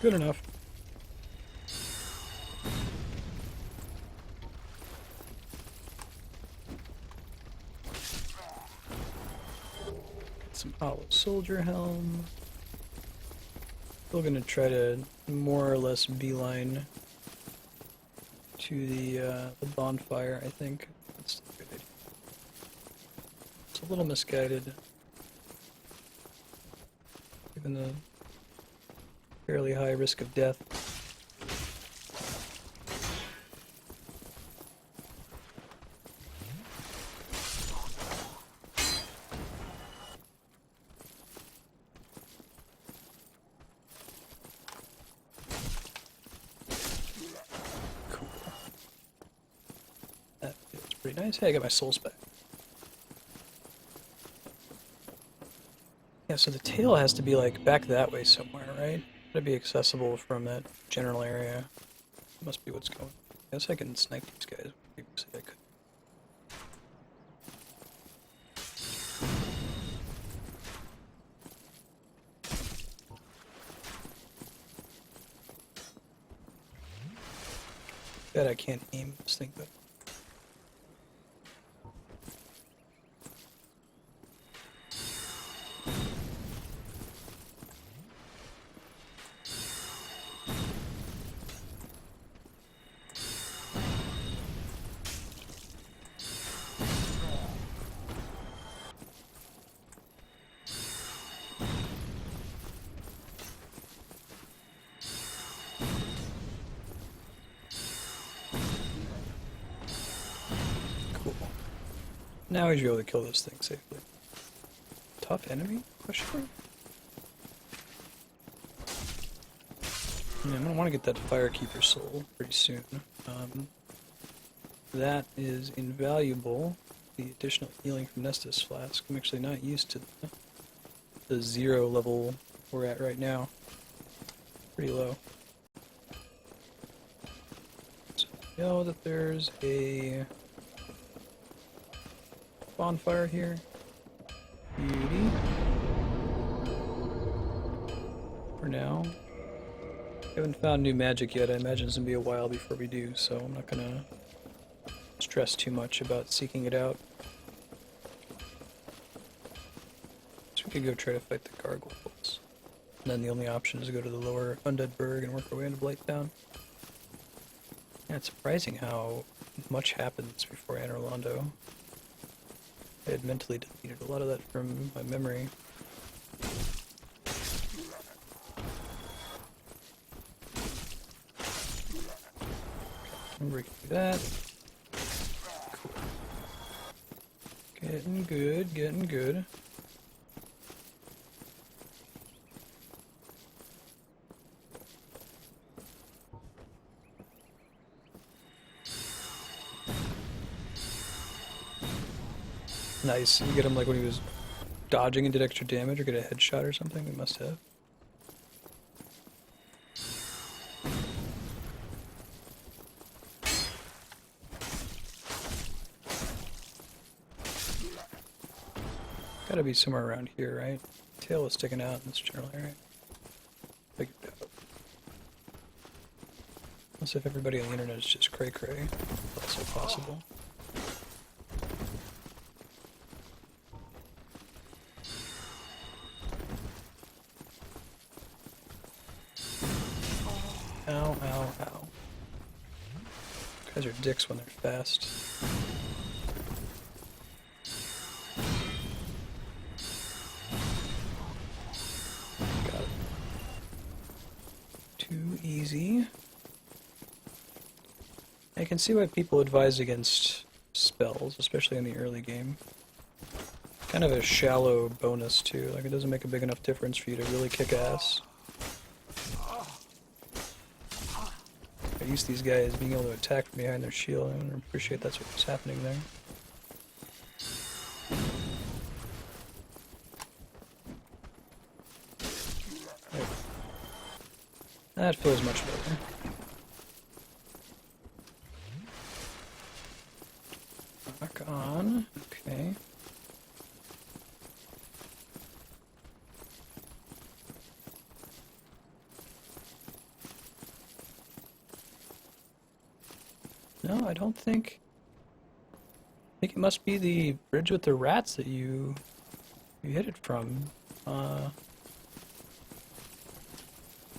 Good enough. Get some hollow soldier helm. Still gonna try to more or less beeline to the bonfire, I think. That's a good idea. It's a little misguided. Given the fairly high risk of death. Cool. That feels pretty nice. Hey, I got my souls back. Yeah, so the tail has to be like back that way somewhere, right? To be accessible from that general area. Must be what's going on. I guess I can snipe these guys. Previously I could. Bet I can't aim this thing, but now we should be able to kill this thing safely. Tough enemy? Question mark? Yeah, I'm gonna want to get that Firekeeper soul pretty soon. That is invaluable. The additional healing from Nestus Flask. I'm actually not used to the 0 level we're at right now. Pretty low. So I know that there's a bonfire here. Beauty. For now. Haven't found new magic yet. I imagine it's gonna be a while before we do, so I'm not gonna stress too much about seeking it out. So we could go try to fight the gargoyles. And then the only option is to go to the lower Undead Burg and work our way into Blighttown. Yeah, it's surprising how much happens before Anor Londo. I had mentally deleted a lot of that from my memory. Remember we can do that. Cool. Getting good, getting good. Nice. You get him like when he was dodging and did extra damage, or get a headshot or something? We must have. Gotta be somewhere around here, right? Tail is sticking out in this general area. Figured it out. Unless if everybody on the internet is just cray-cray. Also possible. Ow, ow, ow. Guys are dicks when they're fast. Got it. Too easy. I can see why people advise against spells, especially in the early game. Kind of a shallow bonus too, like it doesn't make a big enough difference for you to really kick ass. I used to these guys being able to attack from behind their shield. I don't appreciate that's what's happening there. There. That feels much better. Back on. Okay. No, I don't think. I think it must be the bridge with the rats that you hit it from. I'm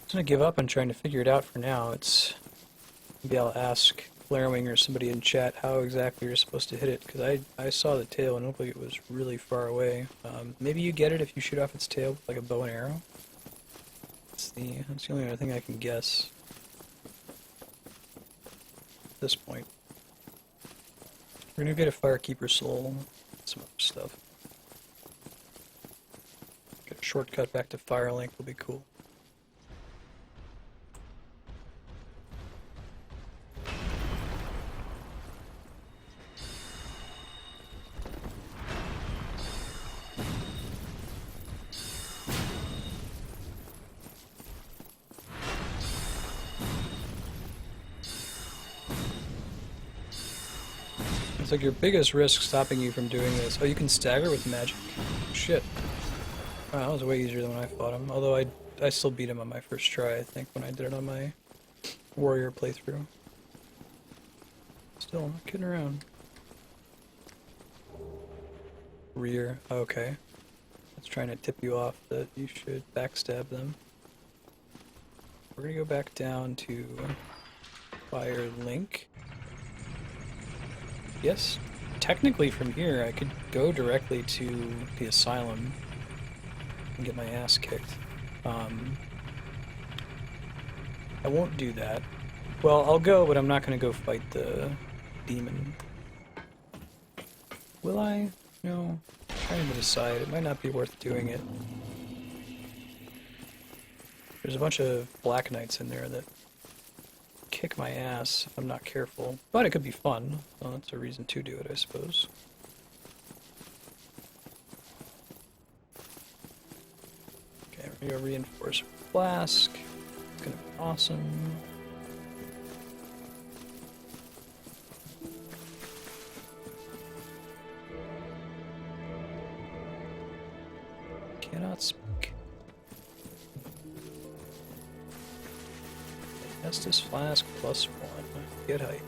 just gonna give up on trying to figure it out for now. Maybe I'll ask Flarewing or somebody in chat how exactly you're supposed to hit it, because I saw the tail and it looked like it was really far away. Maybe you get it if you shoot off its tail with like a bow and arrow. That's the only other thing I can guess at this point. We're gonna get a Firekeeper soul, some other stuff. Get a shortcut back to Firelink will be cool. It's like your biggest risk stopping you from doing this. Oh, you can stagger with magic? Shit. Wow, that was way easier than when I fought him. Although I still beat him on my first try, I think, when I did it on my warrior playthrough. Still, not kidding around. Rear, okay. It's trying to tip you off that you should backstab them. We're gonna go back down to Firelink. Yes, technically from here I could go directly to the asylum and get my ass kicked. I won't do that. Well, I'll go, but I'm not going to go fight the demon. Will I? No. I'm trying to decide. It might not be worth doing it. There's a bunch of Black Knights in there that kick my ass if I'm not careful. But it could be fun. Well, that's a reason to do it, I suppose. Okay, we're gonna go reinforce Flask. It's gonna be awesome. Cannot speak. Estus Flask +1. Get height.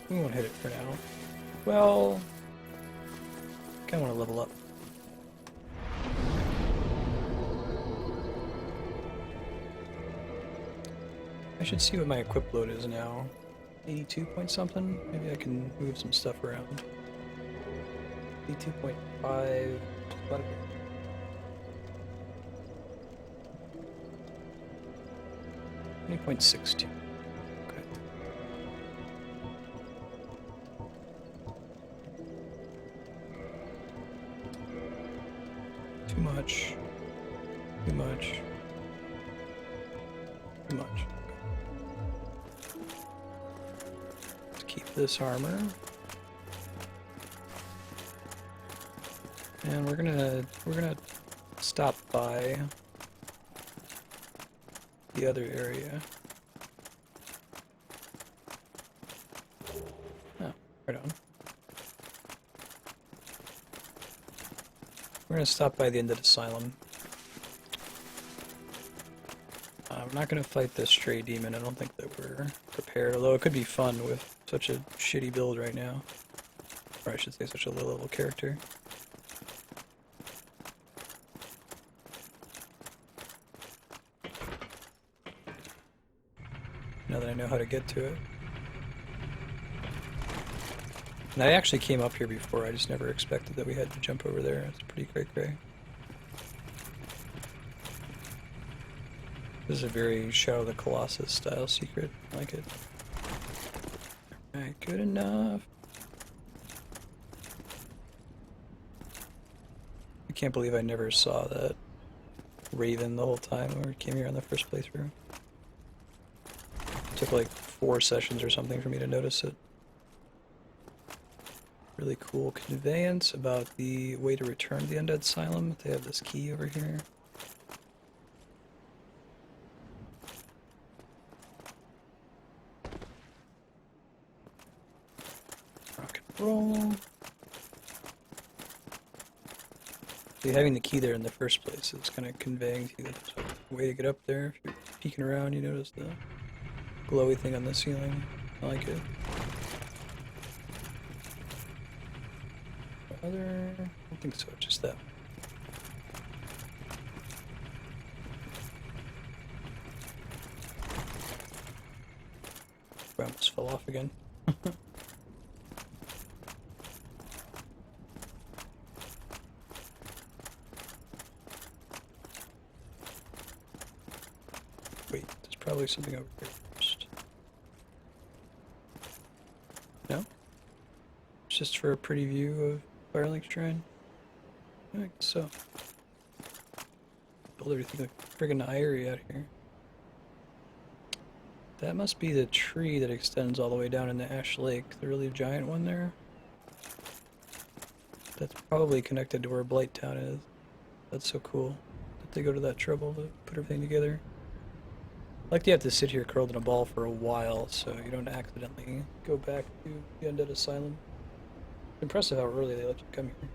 We won't hit it for now. Well, kinda wanna level up. I should see what my equip load is now. 82 point something? Maybe I can move some stuff around. 82.5. About a bit. 20.62. Okay. Too much. Too much. Too much. Let's keep this armor. And we're gonna stop by the other area. Oh, right on. We're gonna stop by the Undead Asylum. I'm not gonna fight this stray demon. I don't think that we're prepared, although it could be fun with such a shitty build right now. Or I should say such a low level character. Now that I know how to get to it. And I actually came up here before, I just never expected that we had to jump over there. It's pretty cray-cray. This is a very Shadow of the Colossus style secret. I like it. Alright, good enough. I can't believe I never saw that Raven the whole time when we came here on the first playthrough. Took like 4 sessions or something for me to notice it. Really cool conveyance about the way to return to the Undead Asylum. They have this key over here. Rock and roll. So having the key there in the first place is kind of conveying to you the way to get up there. If you're peeking around, you notice the glowy thing on the ceiling. I like it. Other? I don't think so, just that. I almost fell off again. Wait, there's probably something over here first. No? It's just for a pretty view of Firelink Shrine? I guess so. Build everything like friggin' Eyrie out here. That must be the tree that extends all the way down into Ash Lake, the really giant one there. That's probably connected to where Blighttown is. That's so cool that they go to that trouble to put everything together. Like you have to sit here curled in a ball for a while so you don't accidentally go back to the Undead Asylum. It's impressive how early they let you come here.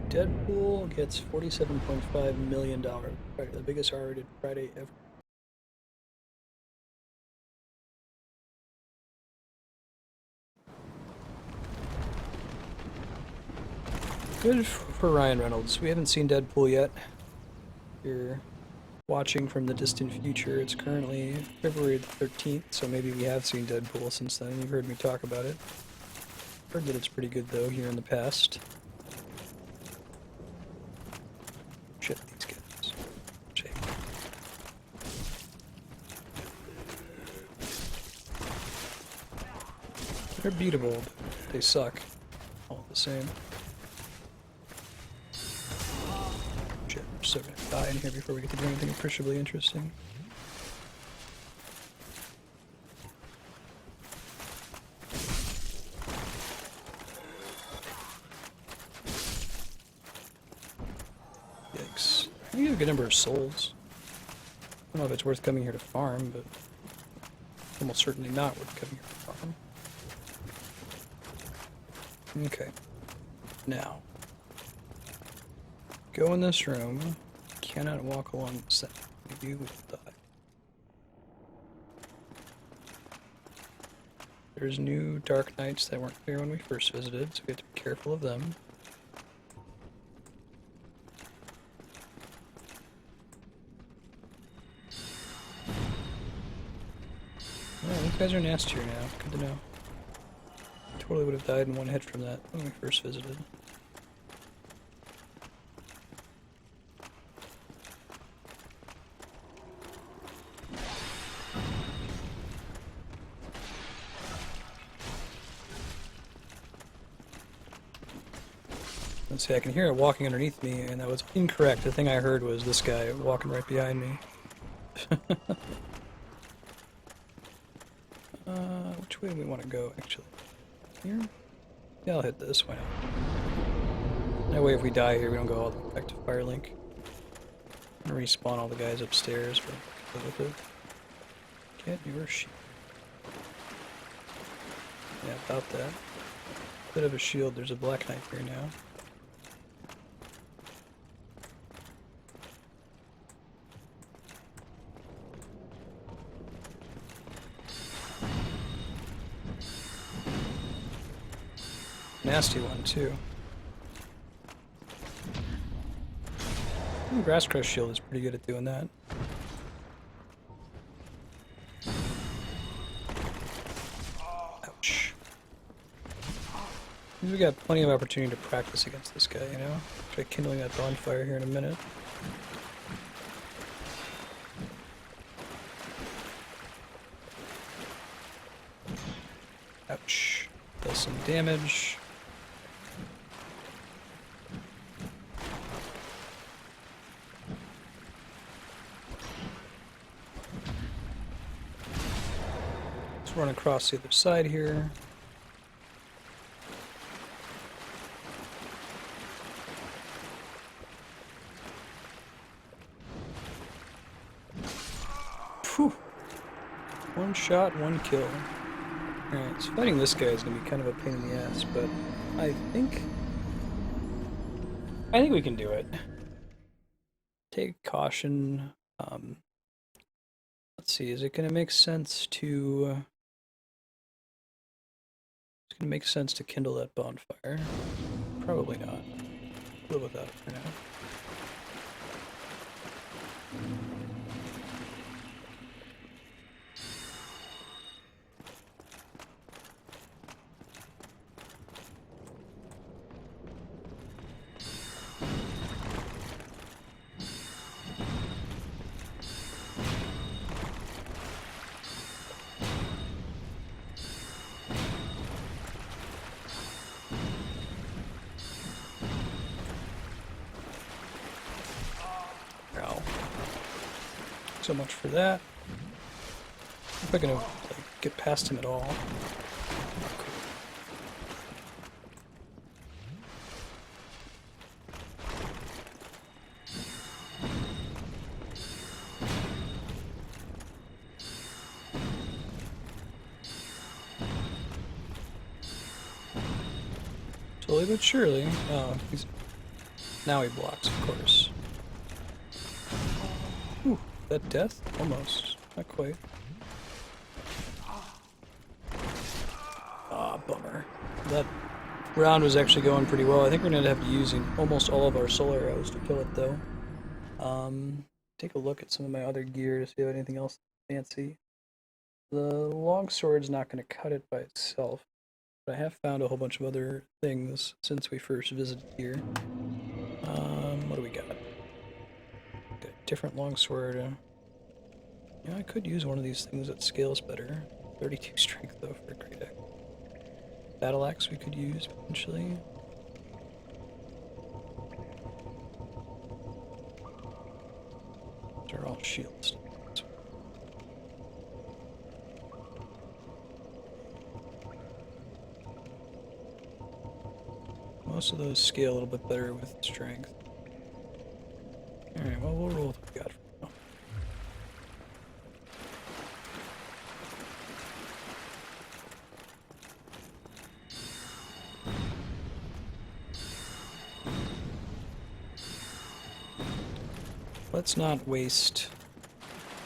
Deadpool gets $47.5 million. Friday, the biggest R-rated Friday ever. Good for Ryan Reynolds. We haven't seen Deadpool yet. You're watching from the distant future. It's currently February the 13th, so maybe we have seen Deadpool since then. You've heard me talk about it. Heard that it's pretty good though here in the past. Shit, these guys. Shit. They're beatable, but they suck. All the same. Shit, we're still gonna die in here before we get to do anything appreciably interesting. Yikes. We have a good number of souls. I don't know if it's worth coming here to farm, but it's almost certainly not worth coming here to farm. Okay. Now. Go in this room. Cannot walk along the set. You will die. There's new Dark Knights that weren't here when we first visited, so we have to be careful of them. Oh, these guys are nastier now. Good to know. Totally would have died in one hit from that when we first visited. Let's see, I can hear it walking underneath me, and that was incorrect. The thing I heard was this guy walking right behind me. Which way do we want to go, actually? Here? Yeah, I'll hit this. Why not? That way, if we die here, we don't go all the way back to Firelink. I'm gonna respawn all the guys upstairs, but I'll with it. Get your sheep. Yeah, about that. Bit of a shield. There's a Black Knight here now. Nasty one, too. Grass Crush Shield is pretty good at doing that. Ouch. We got plenty of opportunity to practice against this guy, you know? Try kindling that bonfire here in a minute. Ouch. Does some damage. Let's run across the other side here. Phew. One shot, one kill. Alright, so fighting this guy is going to be kind of a pain in the ass, but I think we can do it. Take caution. Let's see, is it going to make sense to... It's going to make sense to kindle that bonfire. Probably not. Live without it for now. Ow. So much for that. If I can like, get past him at all. Slowly but surely. Oh, now he blocks, of course. Ooh, that death? Almost. Not quite. Ah, bummer. That round was actually going pretty well. I think we're going to have to use almost all of our soul arrows to kill it, though. Take a look at some of my other gear to see if I have anything else fancy. The longsword's not going to cut it by itself, but I have found a whole bunch of other things since we first visited here. What do we got? Got a different longsword. Yeah, I could use one of these things that scales better. 32 strength though for a great axe. Battle axe we could use potentially. These are all shields. Most of those scale a little bit better with strength. Alright, well, we'll roll with what we got for now. Let's not waste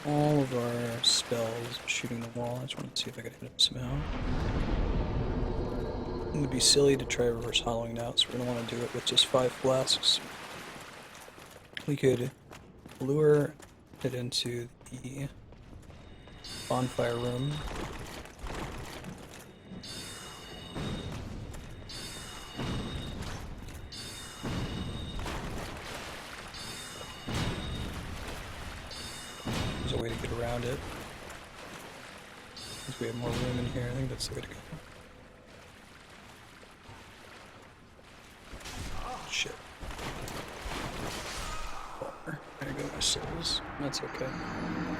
all of our spells shooting the wall. I just want to see if I can hit him somehow. It would be silly to try reverse hollowing now, so we're going to want to do it with just 5 flasks. We could lure it into the bonfire room. There's a way to get around it. Because we have more room in here, I think that's the way to go. Shit. Bummer. There go my souls. That's okay.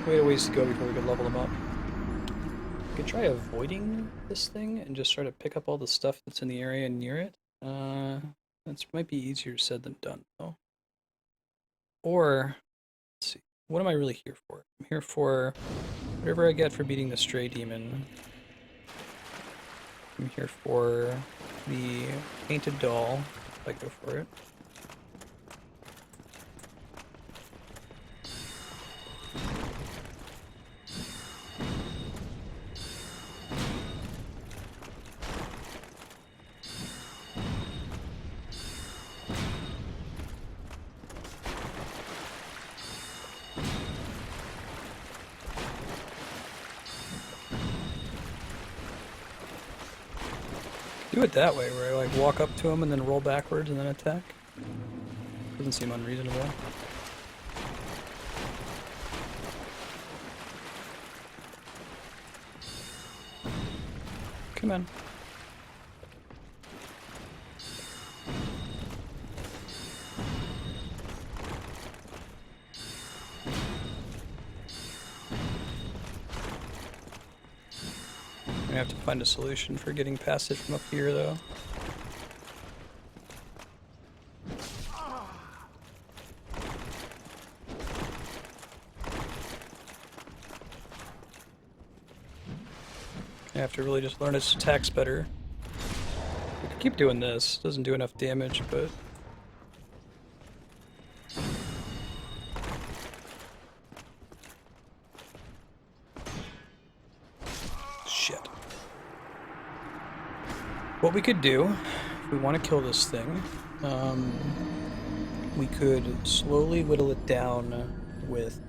We had a ways to go before we could level them up. We could try avoiding this thing and just try to pick up all the stuff that's in the area near it. That might be easier said than done, though. Or, let's see. What am I really here for? I'm here for whatever I get for beating the stray demon. I'm here for the painted doll. If I go for it. Do it that way, where I like walk up to him and then roll backwards and then attack. Doesn't seem unreasonable. Come on. I have to find a solution for getting past it from up here, though. I have to really just learn its attacks better. We could keep doing this. Doesn't do enough damage, but... Shit. What we could do, if we want to kill this thing, we could slowly whittle it down with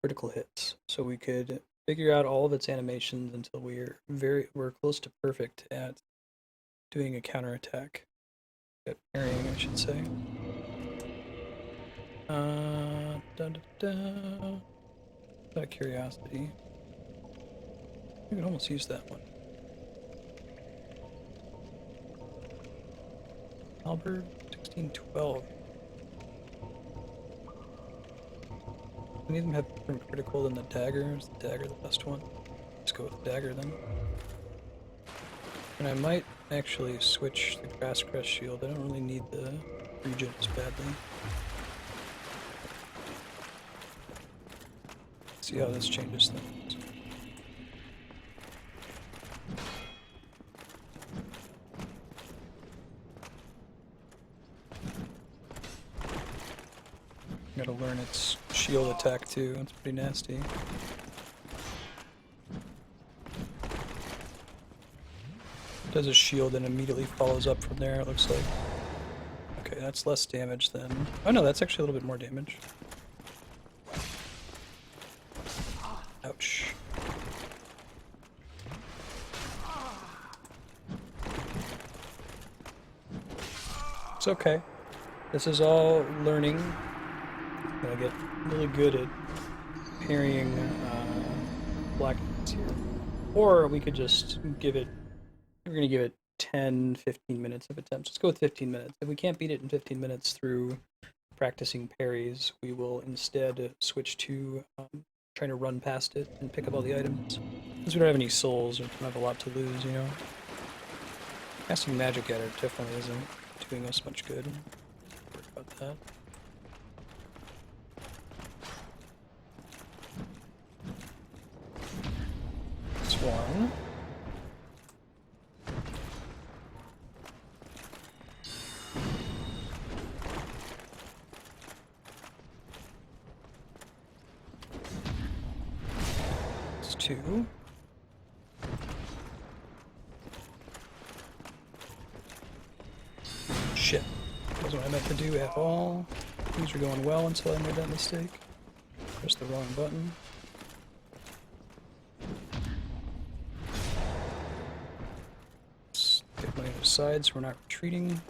critical hits. So we could figure out all of its animations until we're close to perfect at doing a counterattack. At parrying, I should say. Out of curiosity. We could almost use that one. Halberd, 1612. Any of them have different critical than the dagger? Is the dagger the best one? Let's go with the dagger then. And I might actually switch the Grass Crest shield. I don't really need the regents badly. See how this changes things. Gotta learn its shield attack too, it's pretty nasty. Does a shield and immediately follows up from there, it looks like. Okay, that's less damage than... Oh no, that's actually a little bit more damage. Ouch. It's okay. This is all learning. I'm gonna get really good at parrying blackness here. Or we could just give it, we're gonna give it 10, 15 minutes of attempts. Let's go with 15 minutes. If we can't beat it in 15 minutes through practicing parries, we will instead switch to trying to run past it and pick up all the items. Because we don't have any souls, we don't have a lot to lose, you know? Casting magic at it definitely isn't doing us much good. Worry about that. That's one. That's two. Shit. Wasn't what I meant to do at all. Things were going well until I made that mistake. Pressed the wrong button. Let's get my other side so we're not retreating.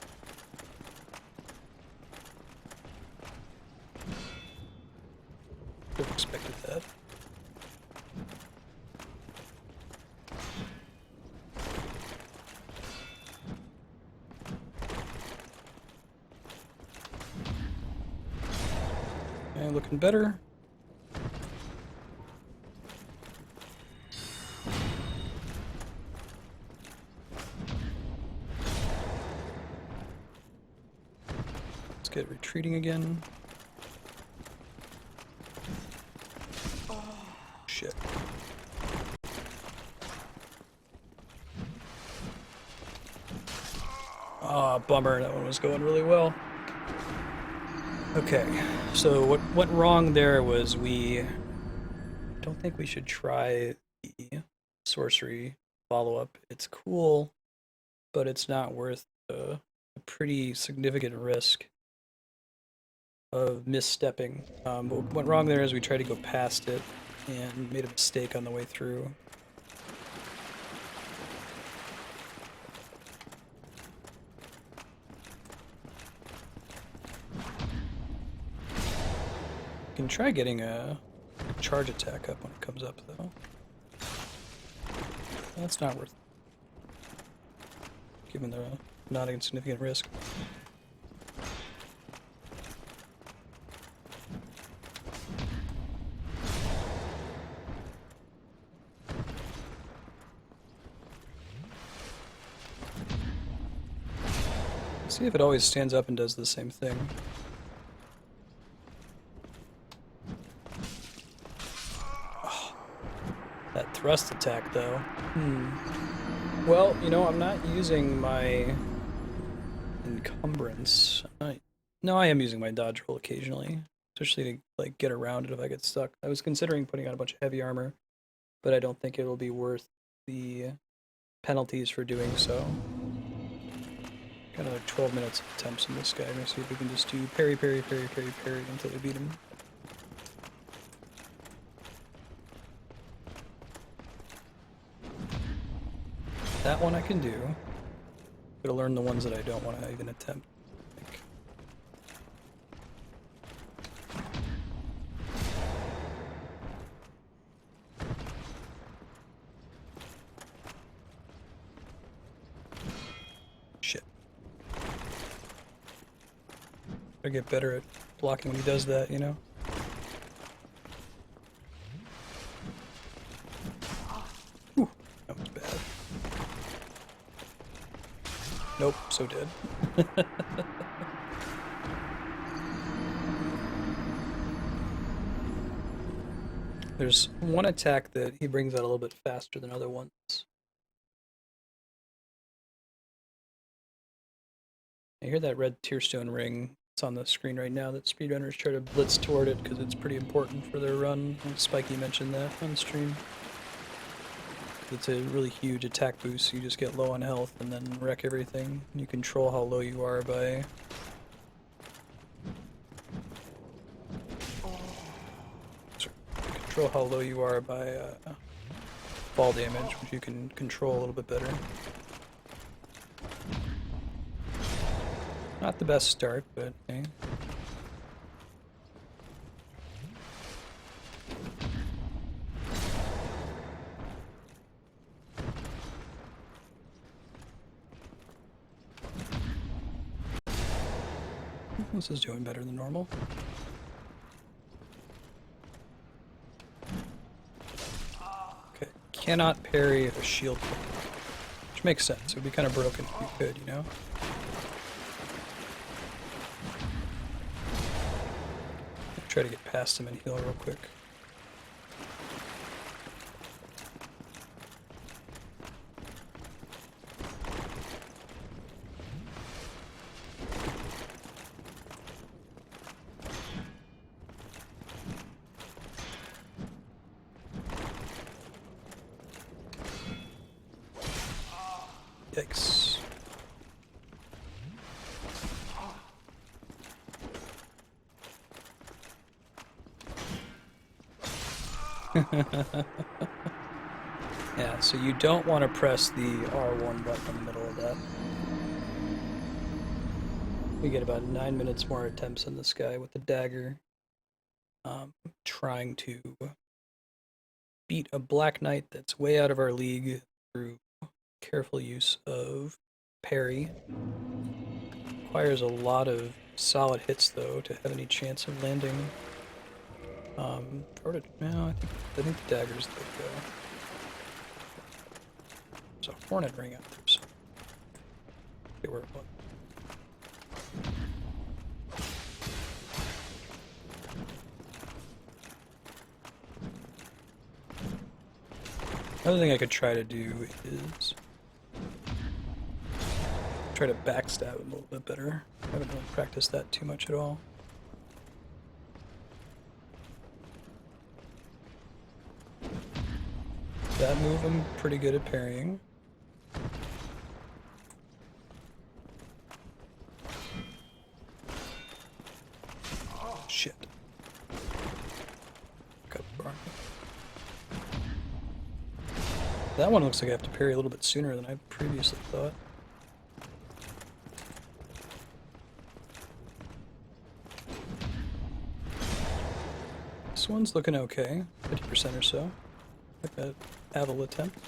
Could have expected that. And looking better. Let's get retreating again. Shit. Ah, bummer. That one was going really well. Okay, so what went wrong there was we don't think we should try the sorcery follow-up. It's cool, but it's not worth a pretty significant risk of misstepping. What went wrong there is we tried to go past it and made a mistake on the way through. You can try getting a charge attack up when it comes up, though. That's not worth it, given the not insignificant risk. See if it always stands up and does the same thing. Oh, that thrust attack, though. Well, you know, I'm not using my encumbrance. No, I am using my dodge roll occasionally, especially to like get around it if I get stuck. I was considering putting on a bunch of heavy armor, but I don't think it'll be worth the penalties for doing so. Got another 12 minutes of attempts in this guy. I'm gonna see if we can just do parry, parry, parry, parry, parry until we beat him. That one I can do. Gotta learn the ones that I don't want to even attempt. Shit. Gotta get better at blocking when he does that, you know? Whew, that was bad. Nope, so dead. There's one attack that he brings out a little bit faster than other ones. I hear that red tearstone ring. It's on the screen right now that speedrunners try to blitz toward it because it's pretty important for their run. Spiky mentioned that on stream. It's a really huge attack boost, so you just get low on health and then wreck everything. You control how low you are by fall damage, which you can control a little bit better. Not the best start, but hey. This is doing better than normal. Okay, cannot parry a shield, which makes sense. It would be kind of broken if you could, you know? Try to get past him and heal real quick. Yikes. Yeah, so you don't want to press the R1 button in the middle of that. We get about 9 minutes more attempts on this guy with the dagger. Trying to beat a Black Knight that's way out of our league through careful use of parry. Requires a lot of solid hits though to have any chance of landing. No, I think the dagger's the go. There's a hornet ring out there, so okay, where it was. Another thing I could try to do is try to backstab him a little bit better. I haven't really practiced that too much at all. That move I'm pretty good at parrying. Shit. That one looks like I have to parry a little bit sooner than I previously thought. This one's looking okay, 50% or so. Like that Avil attempt.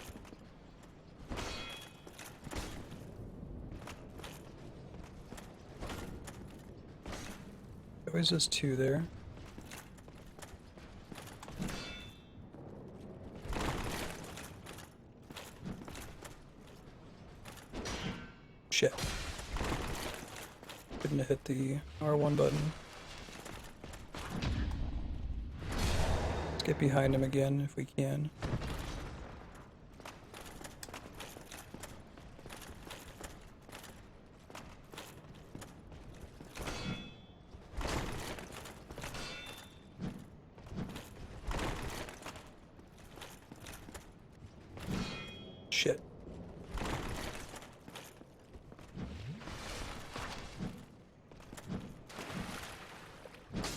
Always has 2 there. Shit. Couldn't have hit the R1 button. Let's get behind him again if we can. Shit.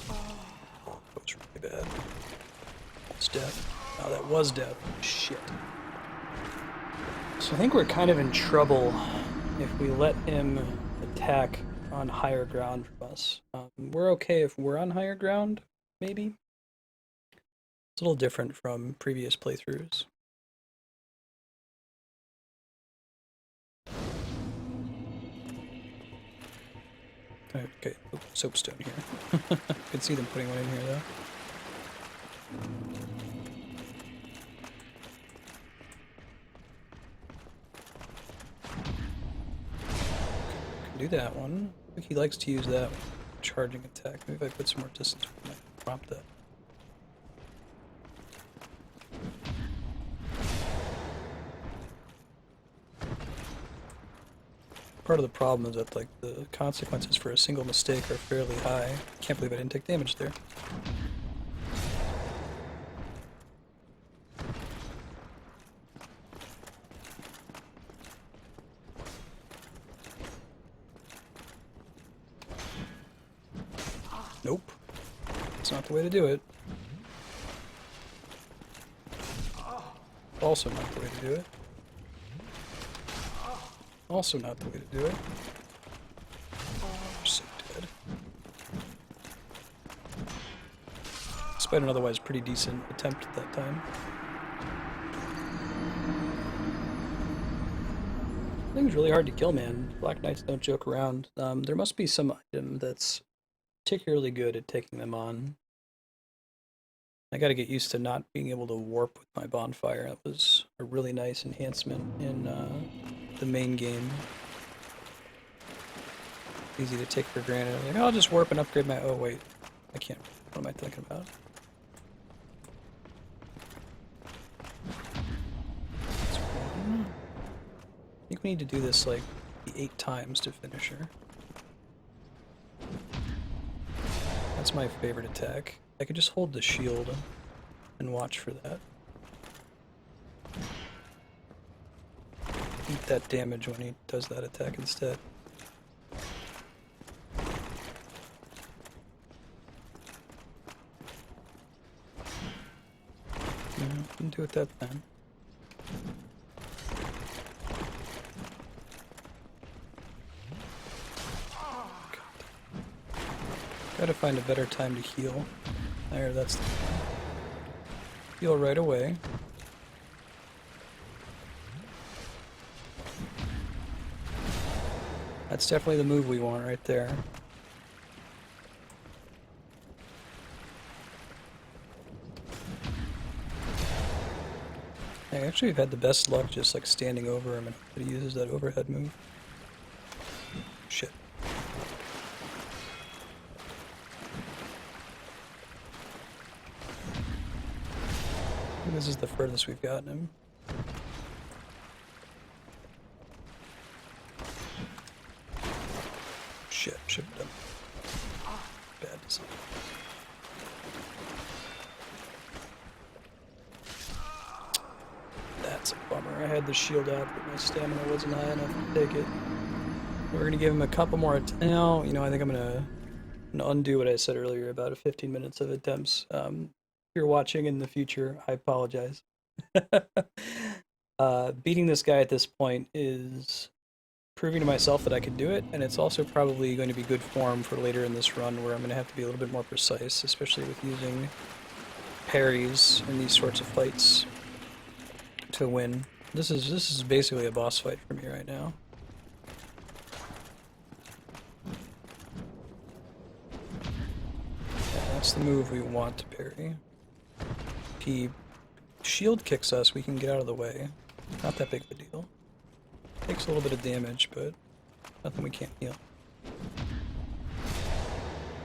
That was really bad. It's death. Oh, that was death. Shit. So I think we're kind of in trouble if we let him attack on higher ground from us. We're okay if we're on higher ground, maybe. It's a little different from previous playthroughs. Okay, oh, soapstone here. Could see them putting one in here though. Can do that one. I think he likes to use that charging attack. Maybe if I put some more distance, we might prompt that. Part of the problem is that like the consequences for a single mistake are fairly high. Can't believe I didn't take damage there. Nope. That's not the way to do it. Also not the way to do it. Also not the way to do it. We're so dead. Despite an otherwise pretty decent attempt at that time. I think it's really hard to kill, man. Black Knights don't joke around. There must be some item that's particularly good at taking them on. I gotta get used to not being able to warp with my bonfire. That was a really nice enhancement in the main game. Easy to take for granted. I'm like, oh, I'll just warp and upgrade my... Oh, wait. I can't. What am I thinking about? That's one. I think we need to do this, like, 8 times to finish her. That's my favorite attack. I could just hold the shield and watch for that. Eat that damage when he does that attack instead. No, didn't do it that time. Gotta find a better time to heal. There, that's the time. Heal right away. That's definitely the move we want right there. I actually have had the best luck just like standing over him and he uses that overhead move. Shit. This is the furthest we've gotten him. Shit, should have done. Bad design. That's a bummer. I had the shield out, but my stamina wasn't high enough to take it. We're gonna give him a couple more. No, you know, I think I'm gonna undo what I said earlier about 15 minutes of attempts. If you're watching in the future, I apologize. Beating this guy at this point is proving to myself that I can do it, and it's also probably going to be good form for later in this run where I'm going to have to be a little bit more precise, especially with using parries in these sorts of fights to win. This is basically a boss fight for me right now. Yeah, that's the move we want to parry. If he shield kicks us, we can get out of the way. Not that big of a deal. Takes a little bit of damage, but nothing we can't heal.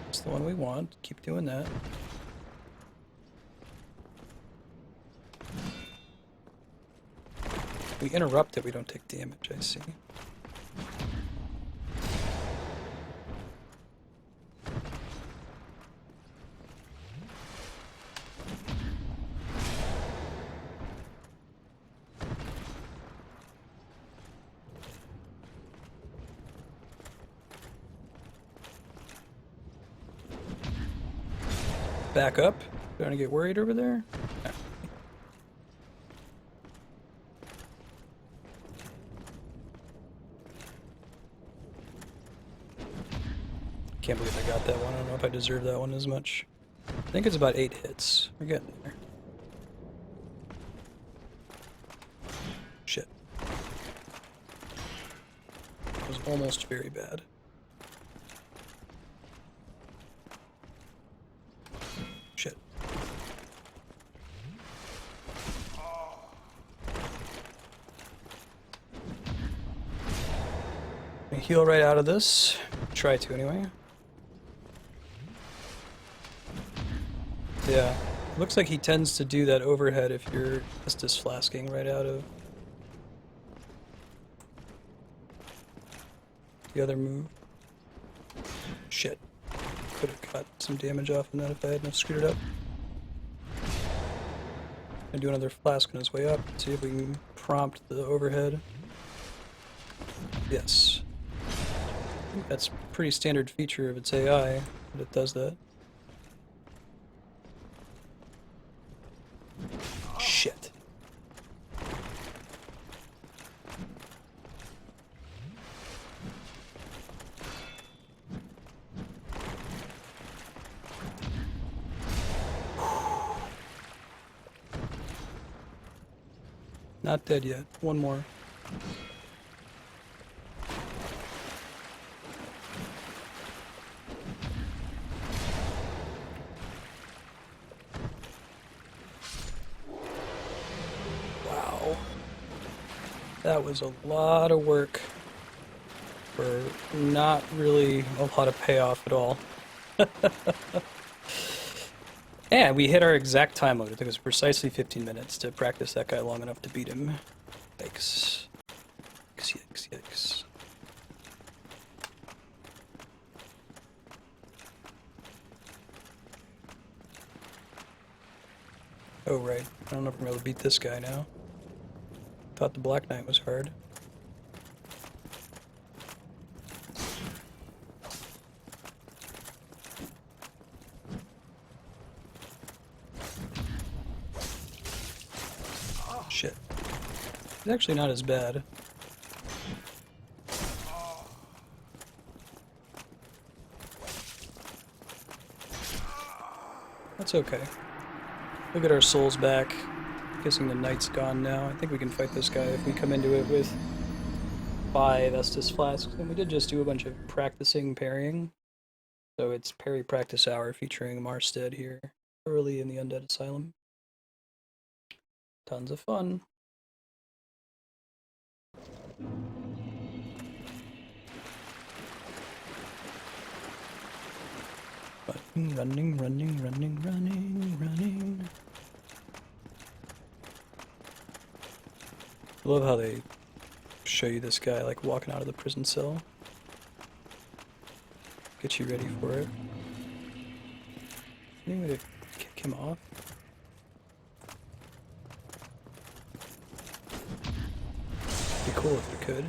It's the one we want. Keep doing that. We interrupt it, we don't take damage, I see. Back up. Trying to get worried over there? No. Can't believe I got that one. I don't know if I deserve that one as much. I think it's about 8 hits. We're getting there. Shit. That was almost very bad. Shit. I heal right out of this. Try to anyway. Yeah, looks like he tends to do that overhead if you're Estus flasking right out of the other move. Shit. Could have got some damage off on that if I hadn't screwed it up. Gonna do another flask on his way up, see if we can prompt the overhead. Yes. I think that's a pretty standard feature of its AI, that it does that. Shit. Not dead yet. One more. That was a lot of work for not really a lot of payoff at all. And we hit our exact time limit. It took us precisely 15 minutes to practice that guy long enough to beat him. Yikes. Yikes, yikes, yikes. Oh, right. I don't know if I'm able to beat this guy now. Thought the Black Knight was hard. Shit. It's actually not as bad. That's okay. We'll get our souls back. Guessing the knight's gone now. I think we can fight this guy if we come into it with 5 Estus flasks. And we did just do a bunch of practicing parrying. So it's parry practice hour featuring Marstead here early in the Undead Asylum. Tons of fun. Running, running, running, running, running. I love how they show you this guy like walking out of the prison cell. Get you ready for it. Any way to kick him off? Be cool if we could.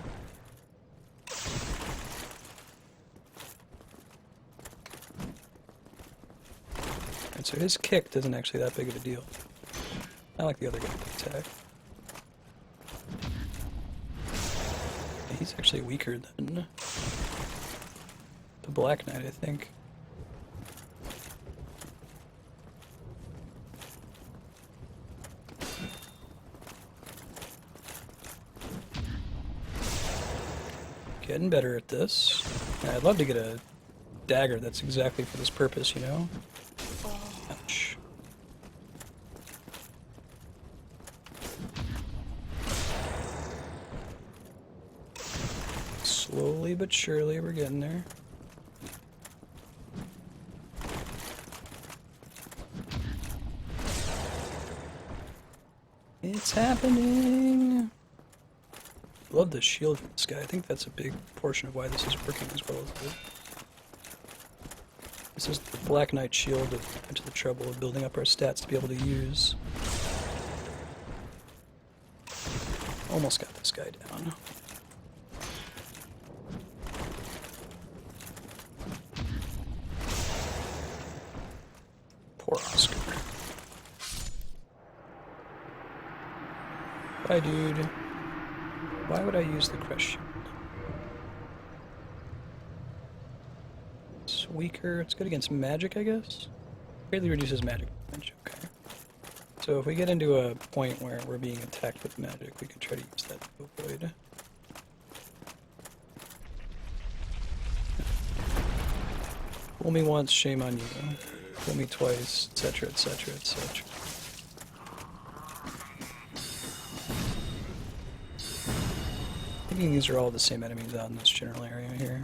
And so his kick isn't actually that big of a deal. Not like the other guy can attack. He's actually weaker than the Black Knight, I think. Getting better at this. I'd love to get a dagger that's exactly for this purpose, you know? Ouch. Slowly but surely we're getting there. It's happening! Love the shield from this guy. I think that's a big portion of why this is working as well as it is. This is the Black Knight shield that we went to the trouble of building up our stats to be able to use. Almost got this guy down. Poor Oscar. Bye, dude. Why would I use the crush shield? It's weaker. It's good against magic, I guess. Greatly reduces magic damage. Okay. So if we get into a point where we're being attacked with magic, we can try to use that to avoid. Fool me once, shame on you. Fool me twice, etc., etc., etc. I think these are all the same enemies out in this general area here.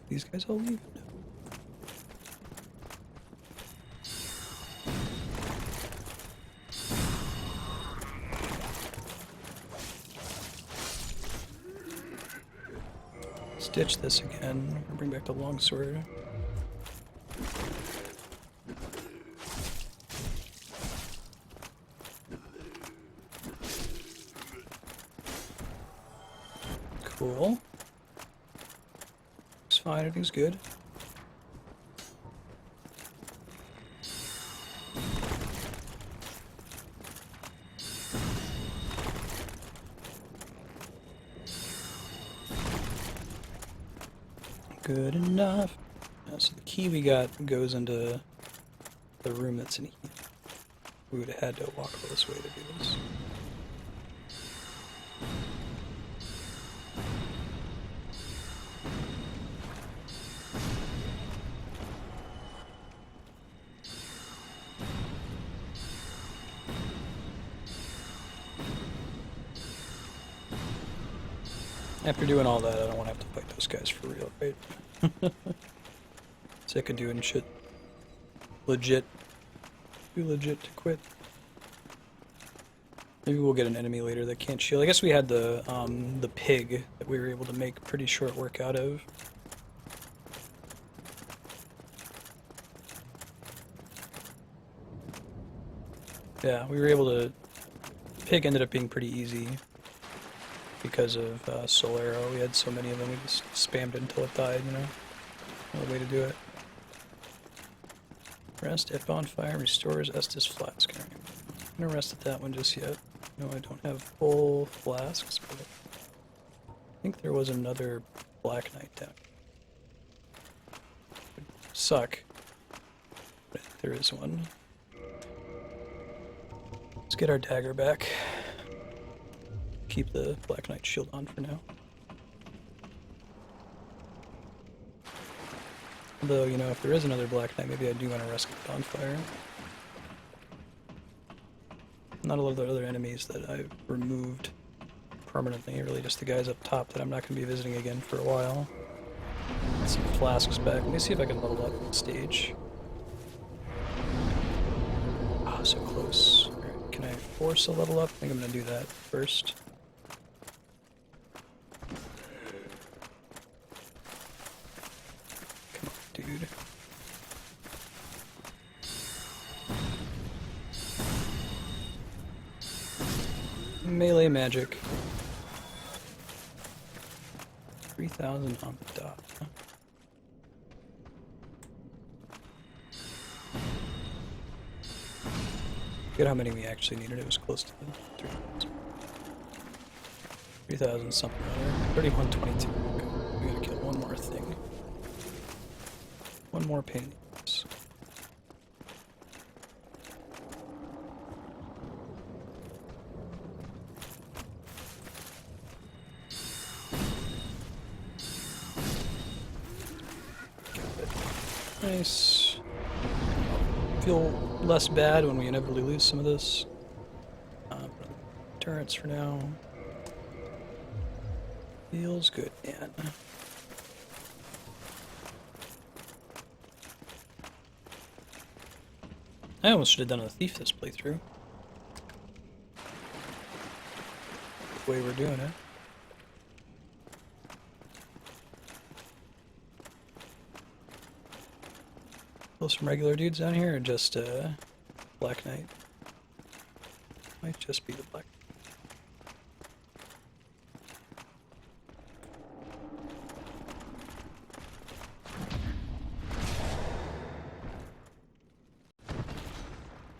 These guys all leave? No. Stitch this again. Bring back the longsword. Cool. Looks fine, everything's good. Good enough. So the key we got goes into the room that's in here. We would have had to walk all this way to do this. After doing all that, I don't want to have to fight those guys for real, right? Sick of doing shit. Legit. Too legit to quit. Maybe we'll get an enemy later that can't shield. I guess we had the pig that we were able to make pretty short work out of. Yeah, we were able to... Pig ended up being pretty easy. Because of Soul Arrow, we had so many of them, we just spammed it until it died, you know? No way to do it. Rest at bonfire restores Estus flask. I'm not gonna rest at that one just yet. No, I don't have full flasks, but I think there was another Black Knight down. Would suck, but there is one. Let's get our dagger back. Keep the Black Knight shield on for now. Although, you know, if there is another Black Knight, maybe I do want to rescue the bonfire. Not a lot of the other enemies that I've removed permanently, really just the guys up top that I'm not going to be visiting again for a while. Get some flasks back. Let me see if I can level up the stage. Ah, so close. Alright, can I force a level up? I think I'm going to do that first. Dude. Melee magic. 3,000 on the dot. Huh? Forget how many we actually needed. It was close to 3,000. 3,000 something or other. 3,122. Okay. We gotta kill one more thing. One more pain in the ass. Nice. Feel less bad when we inevitably lose some of this. Turrets for now. Feels good, man. I almost should have done a thief this playthrough. The way we're doing it. Kill some regular dudes down here, or just Black Knight? Might just be the Black.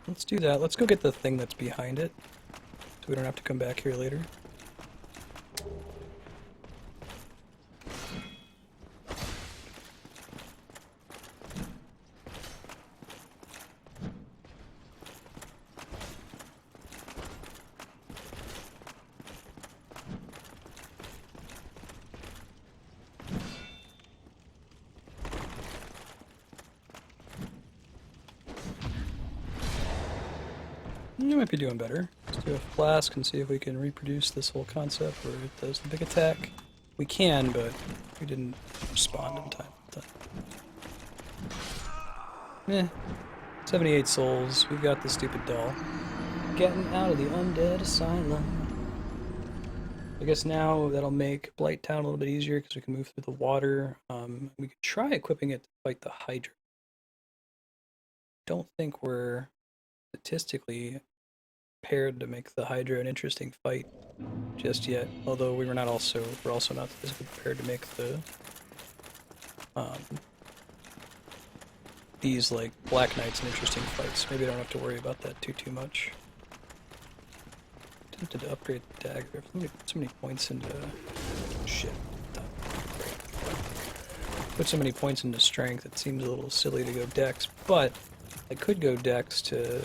Let's do that. Let's go get the thing that's behind it, so we don't have to come back here later. You might be doing better. Let's do a flask and see if we can reproduce this whole concept where it does the big attack. We can, but we didn't respond in time. 78 souls. We've got the stupid doll. Getting out of the undead asylum. I guess now that'll make Blight Town a little bit easier because we can move through the water. We could try equipping it to fight the Hydra. Don't think we're statistically prepared to make the Hydra an interesting fight just yet. Although we're also not statistically prepared to make the these like Black Knights an interesting fights. Maybe I don't have to worry about that too much. Tempted to upgrade the dagger. Let me put so many points into shit. Put so many points into strength. It seems a little silly to go dex, but I could go dex to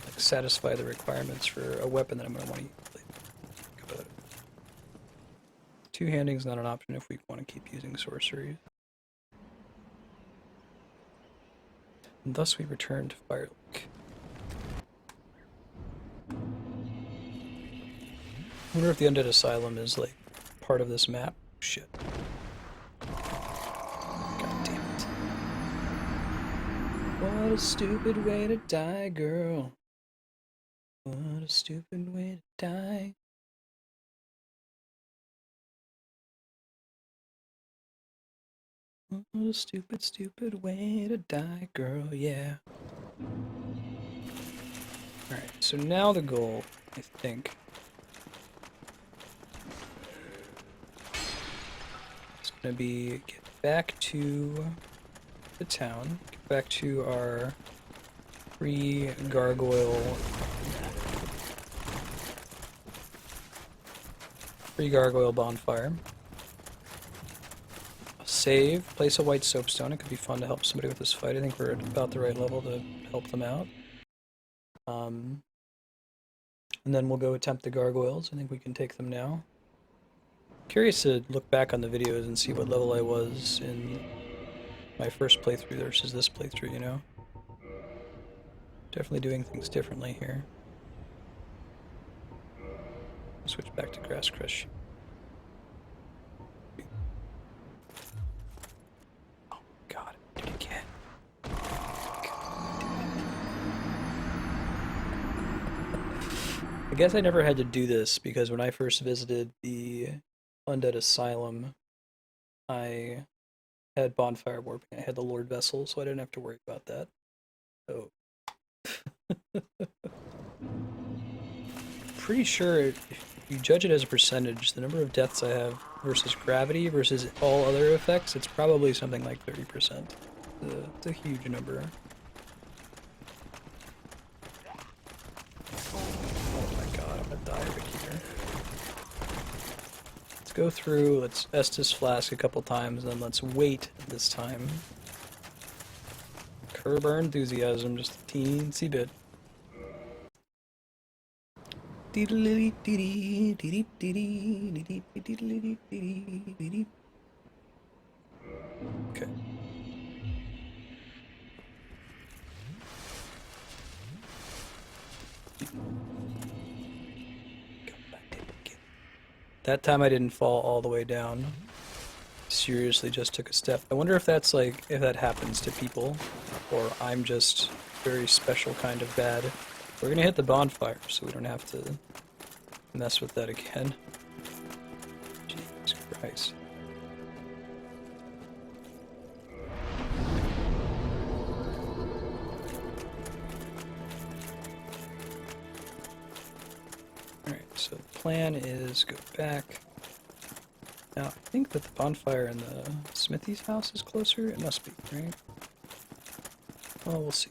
like, satisfy the requirements for a weapon that I'm going to want to use. Think about it. Two-handing is not an option if we want to keep using sorceries. And thus we return to Firelink. I wonder if the Undead Asylum is like part of this map. Shit. God damn it. What a stupid way to die, girl. What a stupid way to die. What a stupid, stupid way to die, girl, yeah. Alright, so now the goal, I think, is going to be get back to the town, get back to our pre-gargoyle bonfire. Save, place a white soapstone. It could be fun to help somebody with this fight. I think we're at about the right level to help them out. And then we'll go attempt the gargoyles. I think we can take them now. Curious to look back on the videos and see what level I was in my first playthrough versus this playthrough, you know? Definitely doing things differently here. Switch back to Grass Crush. I guess I never had to do this because when I first visited the Undead Asylum, I had Bonfire Warping. I had the Lord Vessel, so I didn't have to worry about that. So, pretty sure if you judge it as a percentage, the number of deaths I have versus gravity versus all other effects, it's probably something like 30%. It's a huge number. Go through, let's Estus Flask a couple times, and then let's wait this time. Curb our enthusiasm just a teensy bit. Okay. That time I didn't fall all the way down. Seriously just took a step. I wonder if that's like, if that happens to people, or I'm just very special kind of bad. We're gonna hit the bonfire, so we don't have to mess with that again. Jesus Christ. Alright, so the plan is go back. Now, I think that the bonfire in the Smithy's house is closer. It must be, right? Well, we'll see.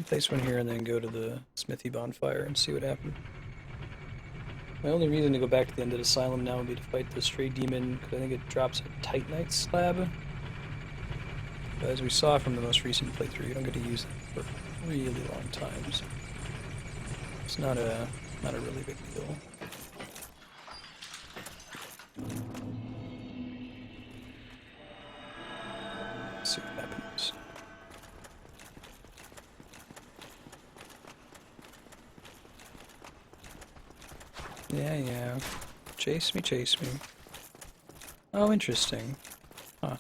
Place one here and then go to the Smithy bonfire and see what happens. My only reason to go back to the Undead Asylum now would be to fight the Stray Demon, because I think it drops a Titanite slab. But as we saw from the most recent playthrough, you don't get to use it for a really long time, so it's not a really big deal. Let's see what happens. Yeah. Chase me, chase me. Oh, interesting. Huh.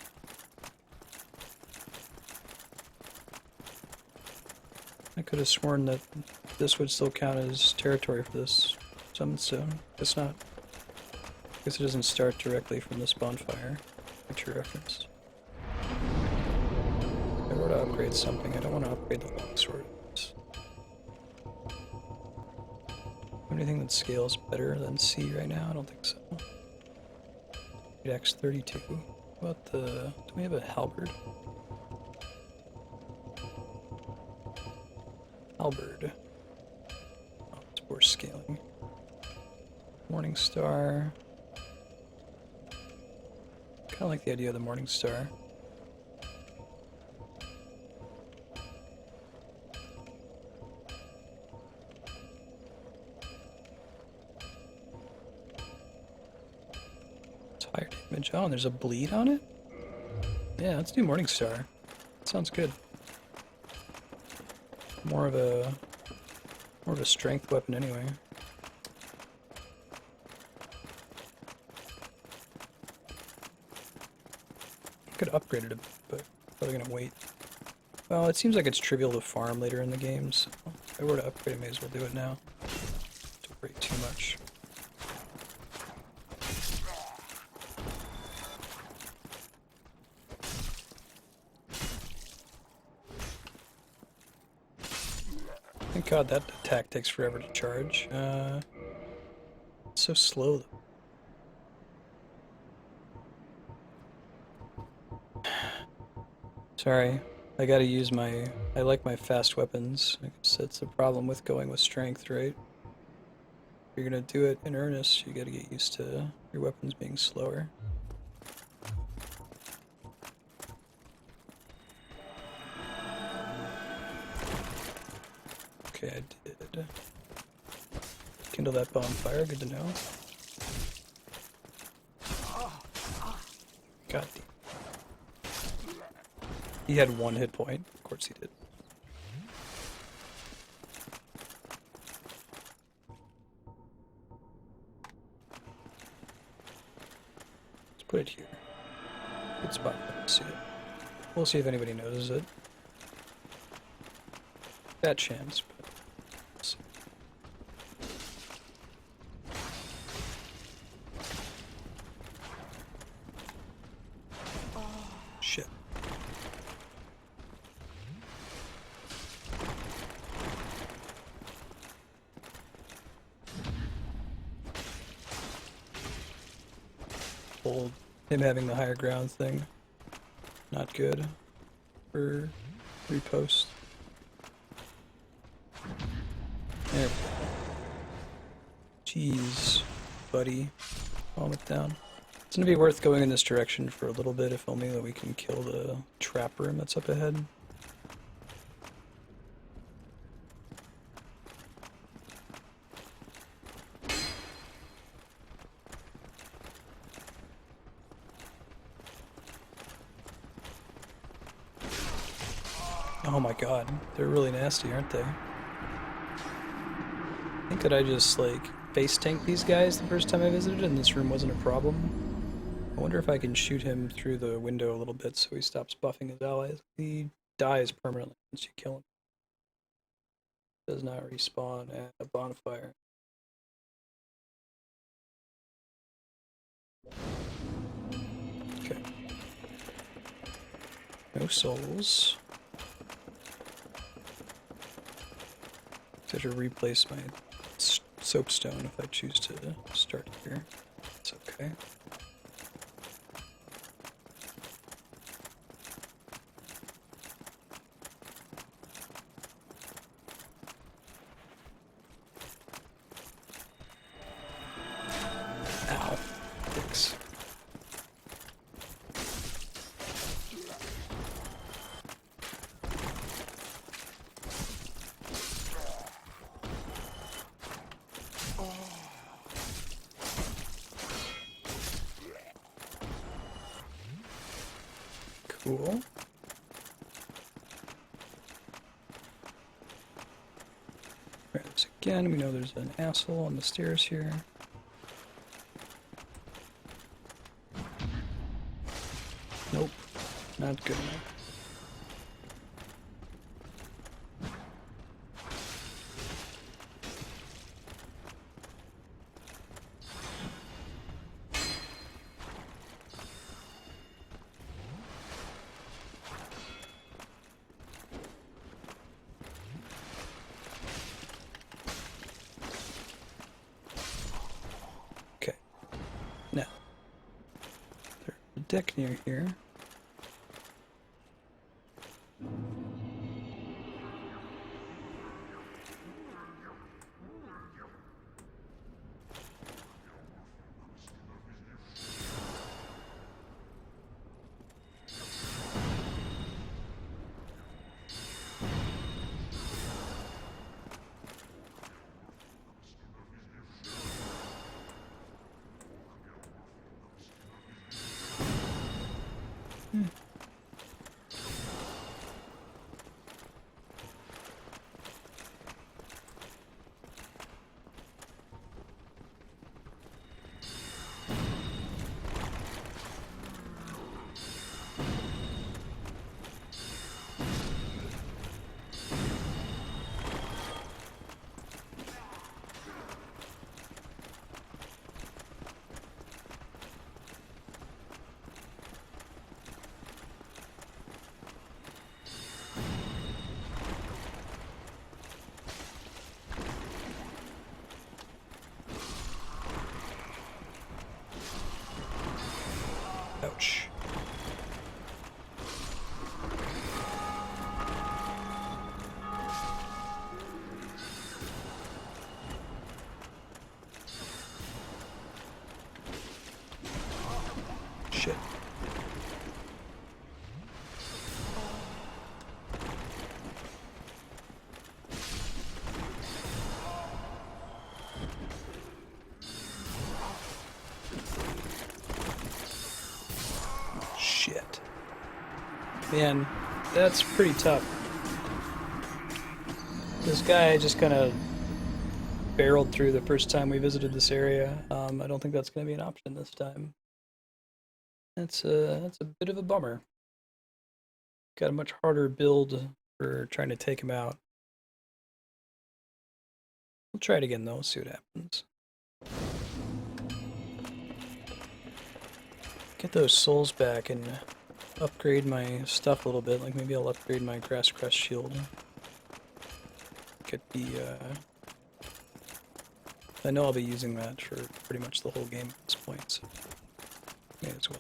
I could have sworn that this would still count as territory for this summon stone. It's not. I guess it doesn't start directly from this bonfire, which you referenced. If I were to upgrade something, I don't want to upgrade the longsword. Anything that scales better than C right now? I don't think so. X32. What about the... do we have a halberd? Halberd. Oh, it's poor scaling. Morning Star. Kinda like the idea of the Morning Star. Fire damage. Oh, and there's a bleed on it? Yeah, let's do Morning Star. That sounds good. More of a strength weapon anyway. I could upgrade it a bit, but probably gonna wait. Well, it seems like it's trivial to farm later in the game, so if I were to upgrade it, I may as well do it now. Don't worry too much. Thank God that attack takes forever to charge. It's so slow though. Sorry, I gotta use my... I like my fast weapons. I guess that's the problem with going with strength, right? If you're gonna do it in earnest, you gotta get used to your weapons being slower. Okay, I did. Kindle that bonfire, good to know. God damn. He had one hit point. Of course he did. Let's put it here. Good spot for them to see it. We'll see if anybody notices it. Bad chance, but we'll see. Shit. Old him having the higher ground thing. Not good for repost. There we go. Jeez, buddy. Calm it down. It's gonna be worth going in this direction for a little bit, if only that we can kill the trap room that's up ahead. Oh my god, they're really nasty, aren't they? think that I just like face tanked these guys the first time I visited and this room wasn't a problem. I wonder if I can shoot him through the window a little bit so he stops buffing his allies. He dies permanently once you kill him. Does not respawn at a bonfire. Okay. No souls. I should replace my soapstone if I choose to start here. It's okay. Ow. Thanks. Cool. Right, so again, we know there's an asshole on the stairs here. Nope, not good enough. Okay, now there's a deck near here. Ouch. Shit. Shit. Man, that's pretty tough. This guy just kind of barreled through the first time we visited this area. I don't think that's going to be an option this time. That's a bit of a bummer. Got a much harder build for trying to take him out. We'll try it again though, see what happens. Get those souls back and upgrade my stuff a little bit. Like maybe I'll upgrade my Grass Crest shield. Could be, I know I'll be using that for pretty much the whole game at this point, so may as well.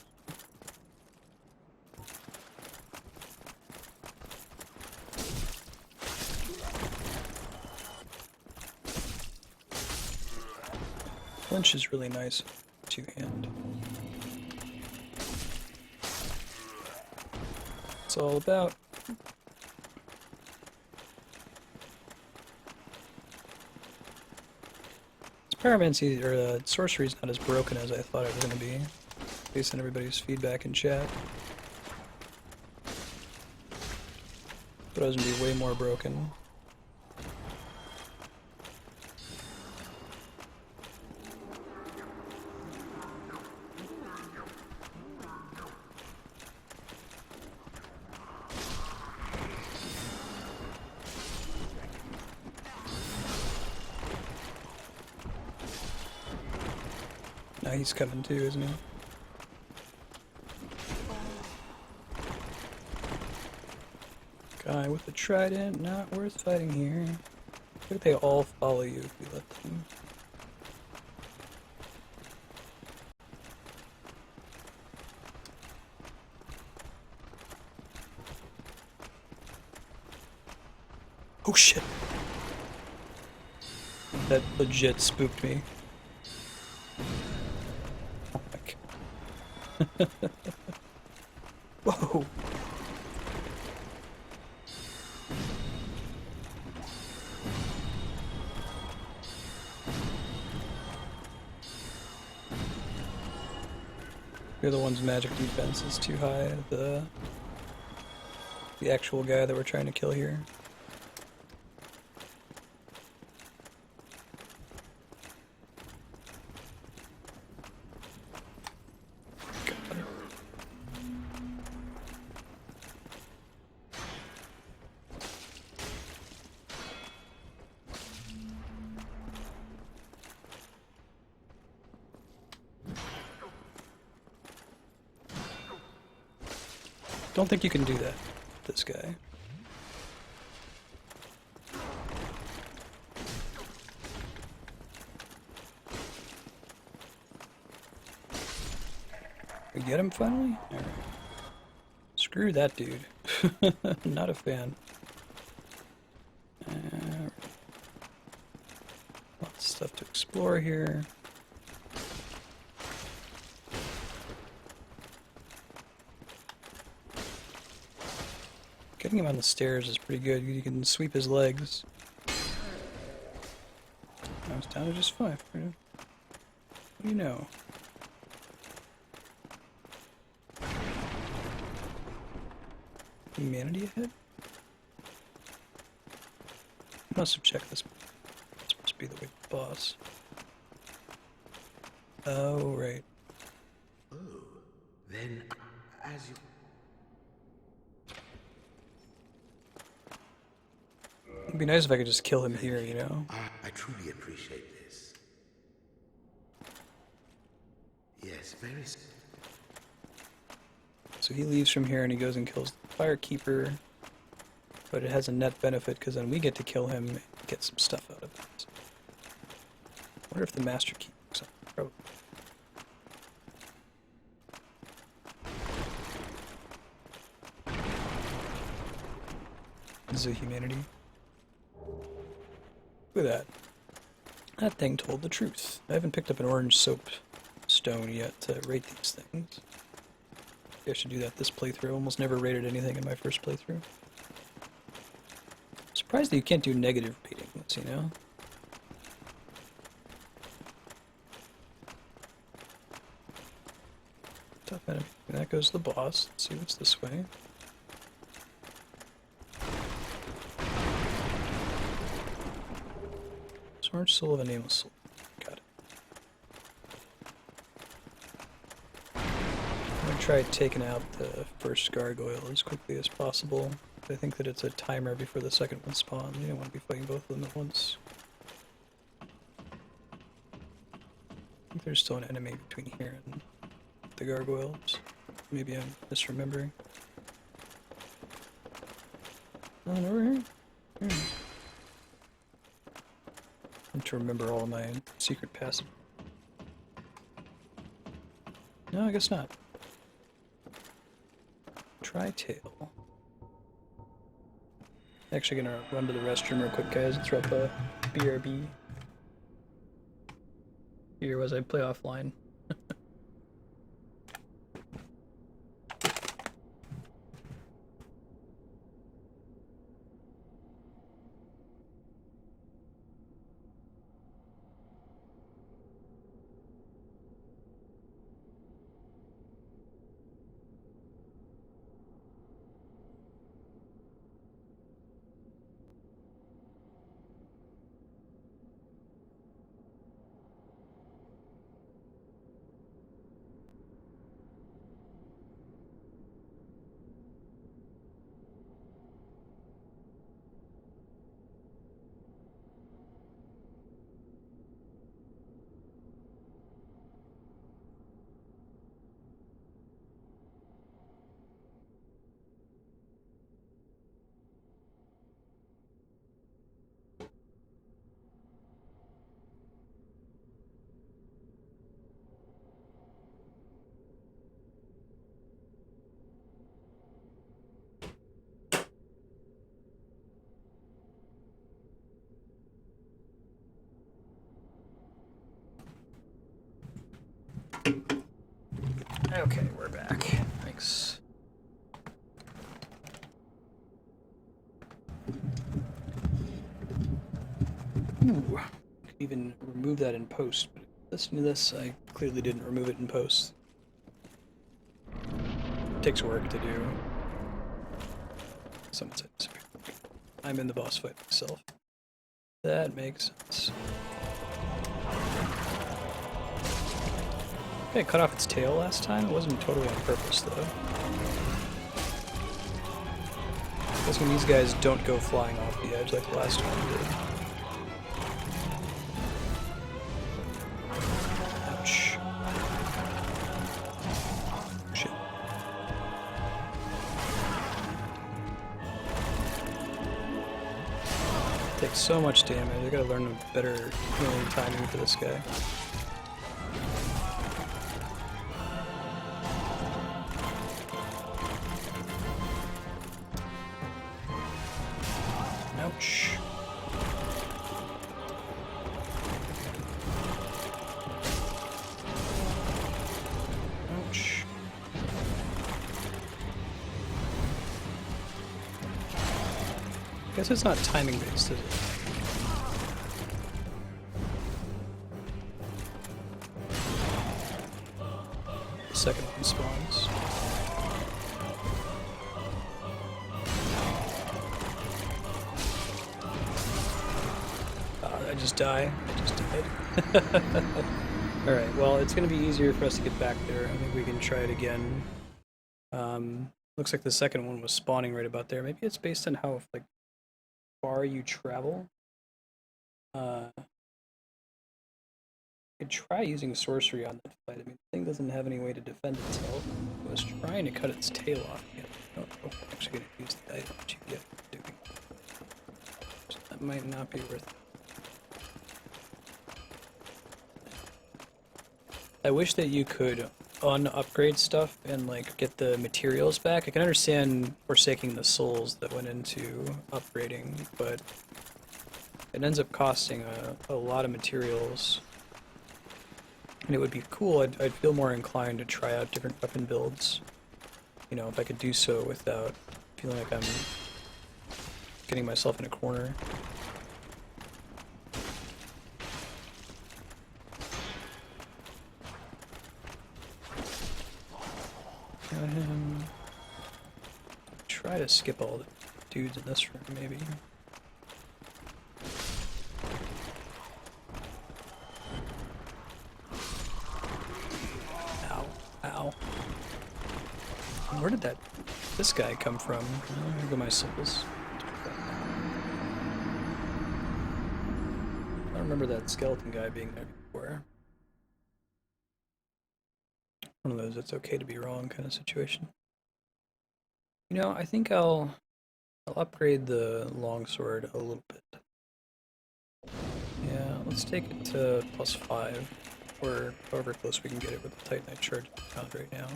Flinch is really nice two-hand. It's all about. Pyromancy, or sorcery, is not as broken as I thought it was going to be, based on everybody's feedback in chat. But it was going to be way more broken. Now he's coming too, isn't he? Guy with the trident, not worth fighting here. I think they all follow you if you let them. Oh shit! That legit spooked me. Oh my god. Whoa! You're the one's magic defense is too high. The actual guy that we're trying to kill here. Don't think you can do that, this guy. We get him finally? Alright. Screw that dude. Not a fan. Lots of stuff to explore here. Getting him on the stairs is pretty good. You can sweep his legs. I was down to just 5. What do you know? Humanity ahead? Must have checked this. This must be the way boss. Oh, right. Oh, then, as you... It'd be nice if I could just kill him here, you know? I truly appreciate this. Yes, very... So he leaves from here and he goes and kills the Firekeeper. But it has a net benefit because then we get to kill him and get some stuff out of it. I wonder if the Master Key works on it. Probably. This is a humanity. Look at that. That thing told the truth. I haven't picked up an orange soap stone yet to rate these things. Maybe I should do that this playthrough. Almost never rated anything in my first playthrough. Surprised that you can't do negative ratings, you know? Tough enemy. And that goes to the boss. Let's see what's this way. Orange Soul of a Nameless Soul. Got it. I'm gonna try taking out the first gargoyle as quickly as possible. I think that it's a timer before the second one spawns. You don't want to be fighting both of them at once. I think there's still an enemy between here and the gargoyles. Maybe I'm misremembering. Nothing over here? To remember all my secret passage. No, I guess not. Tri-tail. Actually gonna run to the restroom real quick, guys, and throw up a BRB. Here as I play offline. Okay, we're back. Thanks. Ooh, I could even remove that in post, but listen to this, I clearly didn't remove it in post. Takes work to do. Someone said this. I'm in the boss fight myself. That makes sense. Okay, cut off its tail last time. It wasn't totally on purpose, though. Guess when these guys don't go flying off the edge like the last one did. Ouch. Shit. Takes so much damage. I gotta learn a better healing timing for this guy. Ouch. Ouch. Guess it's not timing based, is it? The second one spawns. I just die. I just died. Alright, well, it's going to be easier for us to get back there. I think we can try it again. Looks like the second one was spawning right about there. Maybe it's based on how like far you travel. I could try using sorcery on that fight. I mean, the thing doesn't have any way to defend itself. I was trying to cut its tail off. Yeah, I don't know if I'm actually going to use the item that you get for doing. So that might not be worth it. I wish that you could un-upgrade stuff and like get the materials back. I can understand forsaking the souls that went into upgrading, but it ends up costing a lot of materials. And it would be cool, I'd feel more inclined to try out different weapon builds. You know, if I could do so without feeling like I'm getting myself in a corner. Try to skip all the dudes in this room, maybe. Ow, ow. Where did this guy come from? Oh, here go my souls. I don't remember that skeleton guy being there before. One of those it's okay to be wrong kind of situation. You know, I think I'll upgrade the longsword a little bit. Yeah, let's take it to +5, or however close we can get it with the Titanite charge count right now.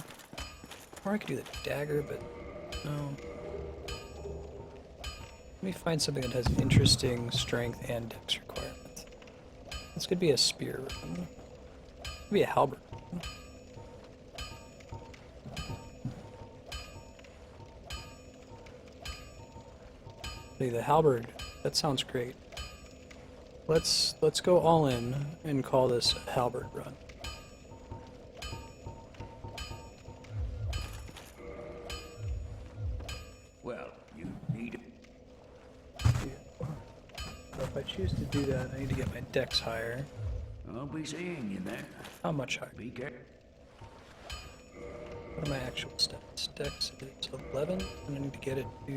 Or I could do the dagger, but no. Let me find something that has interesting strength and dex requirements. This could be a spear rune. Could be a halberd. The halberd, that sounds great. Let's go all in and call this a halberd run. Well, you need it. Yeah. So if I choose to do that, I need to get my dex higher. I'll be seeing you there. How much higher? Be careful. What are my actual stats? Dex is 11, and I need to get it to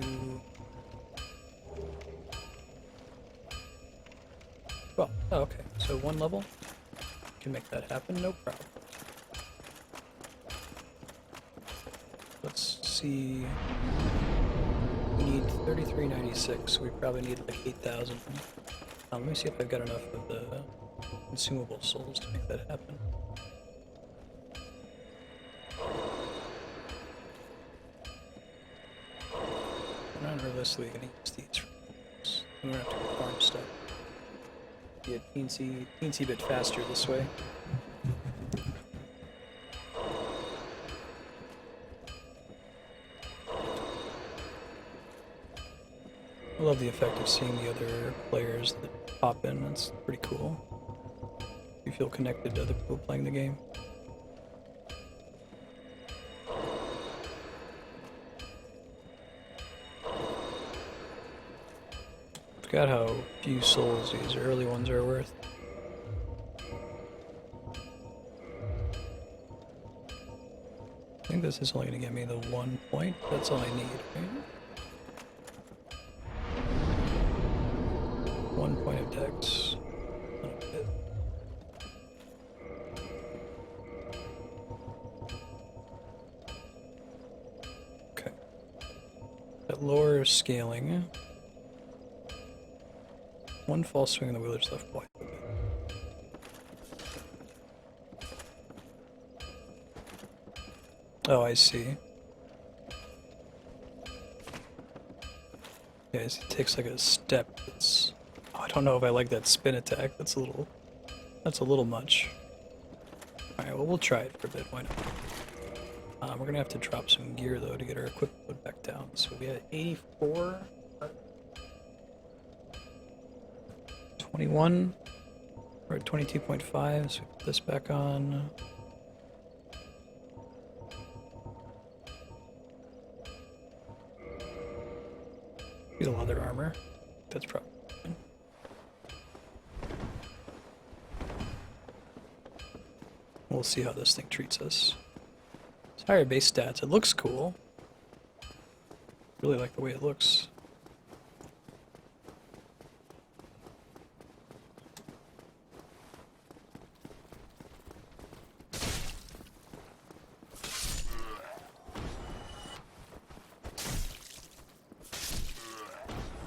12. Oh, okay. So 1 level. Can make that happen, no problem. Let's see. We need 3396, so we probably need like 8,000. Let me see if I've got enough of the consumable souls to make that happen. I'm not realistically going to use these for this. I'm going to have to farm stuff. Be a teensy bit faster this way. love the effect of seeing the other players that pop in. That's pretty cool. You feel connected to other people playing the game. Forgot how few souls these early ones are worth. I think this is only going to get me the 1 point. That's all I need, right? 1 point of dex. Not a bit. Okay. That lower scaling. One false swing and the wheeler's left wide open. Oh, I see. Yeah, it takes like a step. It's. Oh, I don't know if I like that spin attack. That's a little much. All right, well we'll try it for a bit. Why not? We're gonna have to drop some gear though to get our equipment back down. So we had 84. 21, we're at 22.5, so we put this back on. Get a leather armor. That's probably fine. We'll see how this thing treats us. It's higher base stats. It looks cool. Really like the way it looks.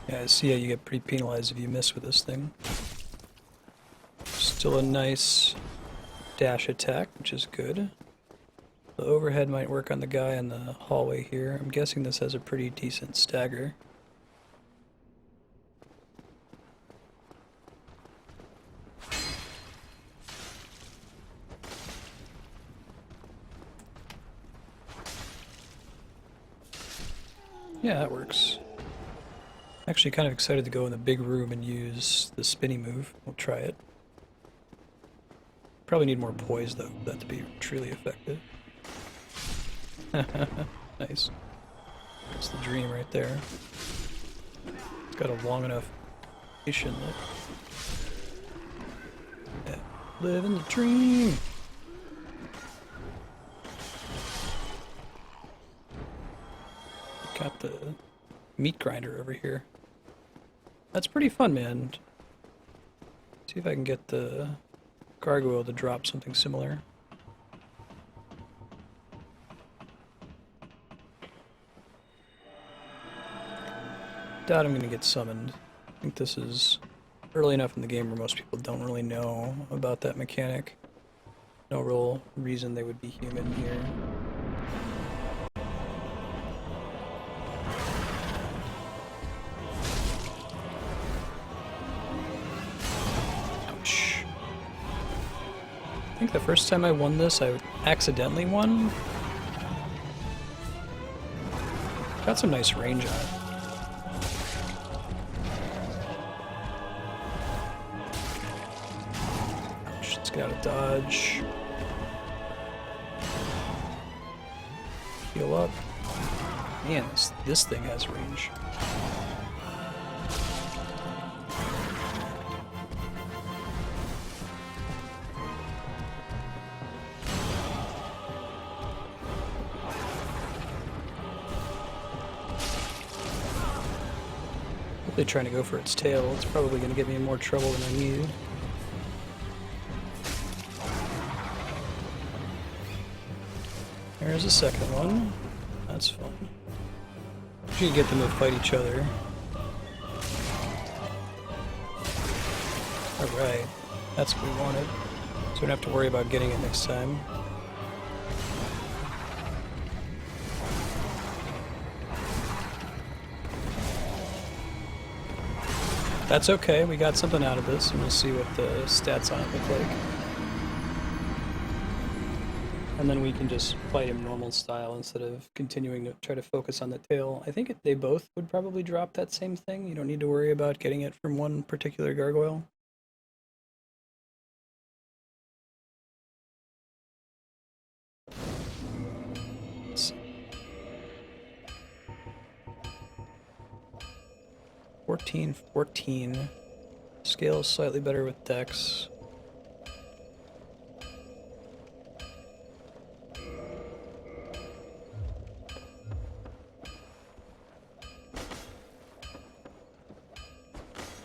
Yeah, I see how you get pretty penalized if you miss with this thing. Still a nice dash attack, which is good. The overhead might work on the guy in the hallway here. I'm guessing this has a pretty decent stagger. Yeah, that works. Actually kind of excited to go in the big room and use the spinny move. We'll try it. Probably need more poise though for that to be truly effective. Nice. That's the dream right there. It's got a long enough duration that... Yeah. Living the dream! Got the meat grinder over here. That's pretty fun, man. See if I can get the gargoyle to drop something similar. Doubt I'm gonna get summoned. I think this is early enough in the game where most people don't really know about that mechanic. No real reason they would be human here. I think the first time I won this, I accidentally won. Got some nice range on it. Ouch, let's get out of dodge. Heal up. Man, this thing has range. They're trying to go for its tail. It's probably going to get me in more trouble than I need. There's a second one. That's fun. You can get them to fight each other. Alright. That's what we wanted. So we don't have to worry about getting it next time. That's okay, we got something out of this, and we'll see what the stats on it look like. And then we can just fight him normal style instead of continuing to try to focus on the tail. I think they both would probably drop that same thing. You don't need to worry about getting it from one particular gargoyle. Let's see. 14. Scale is slightly better with Dex.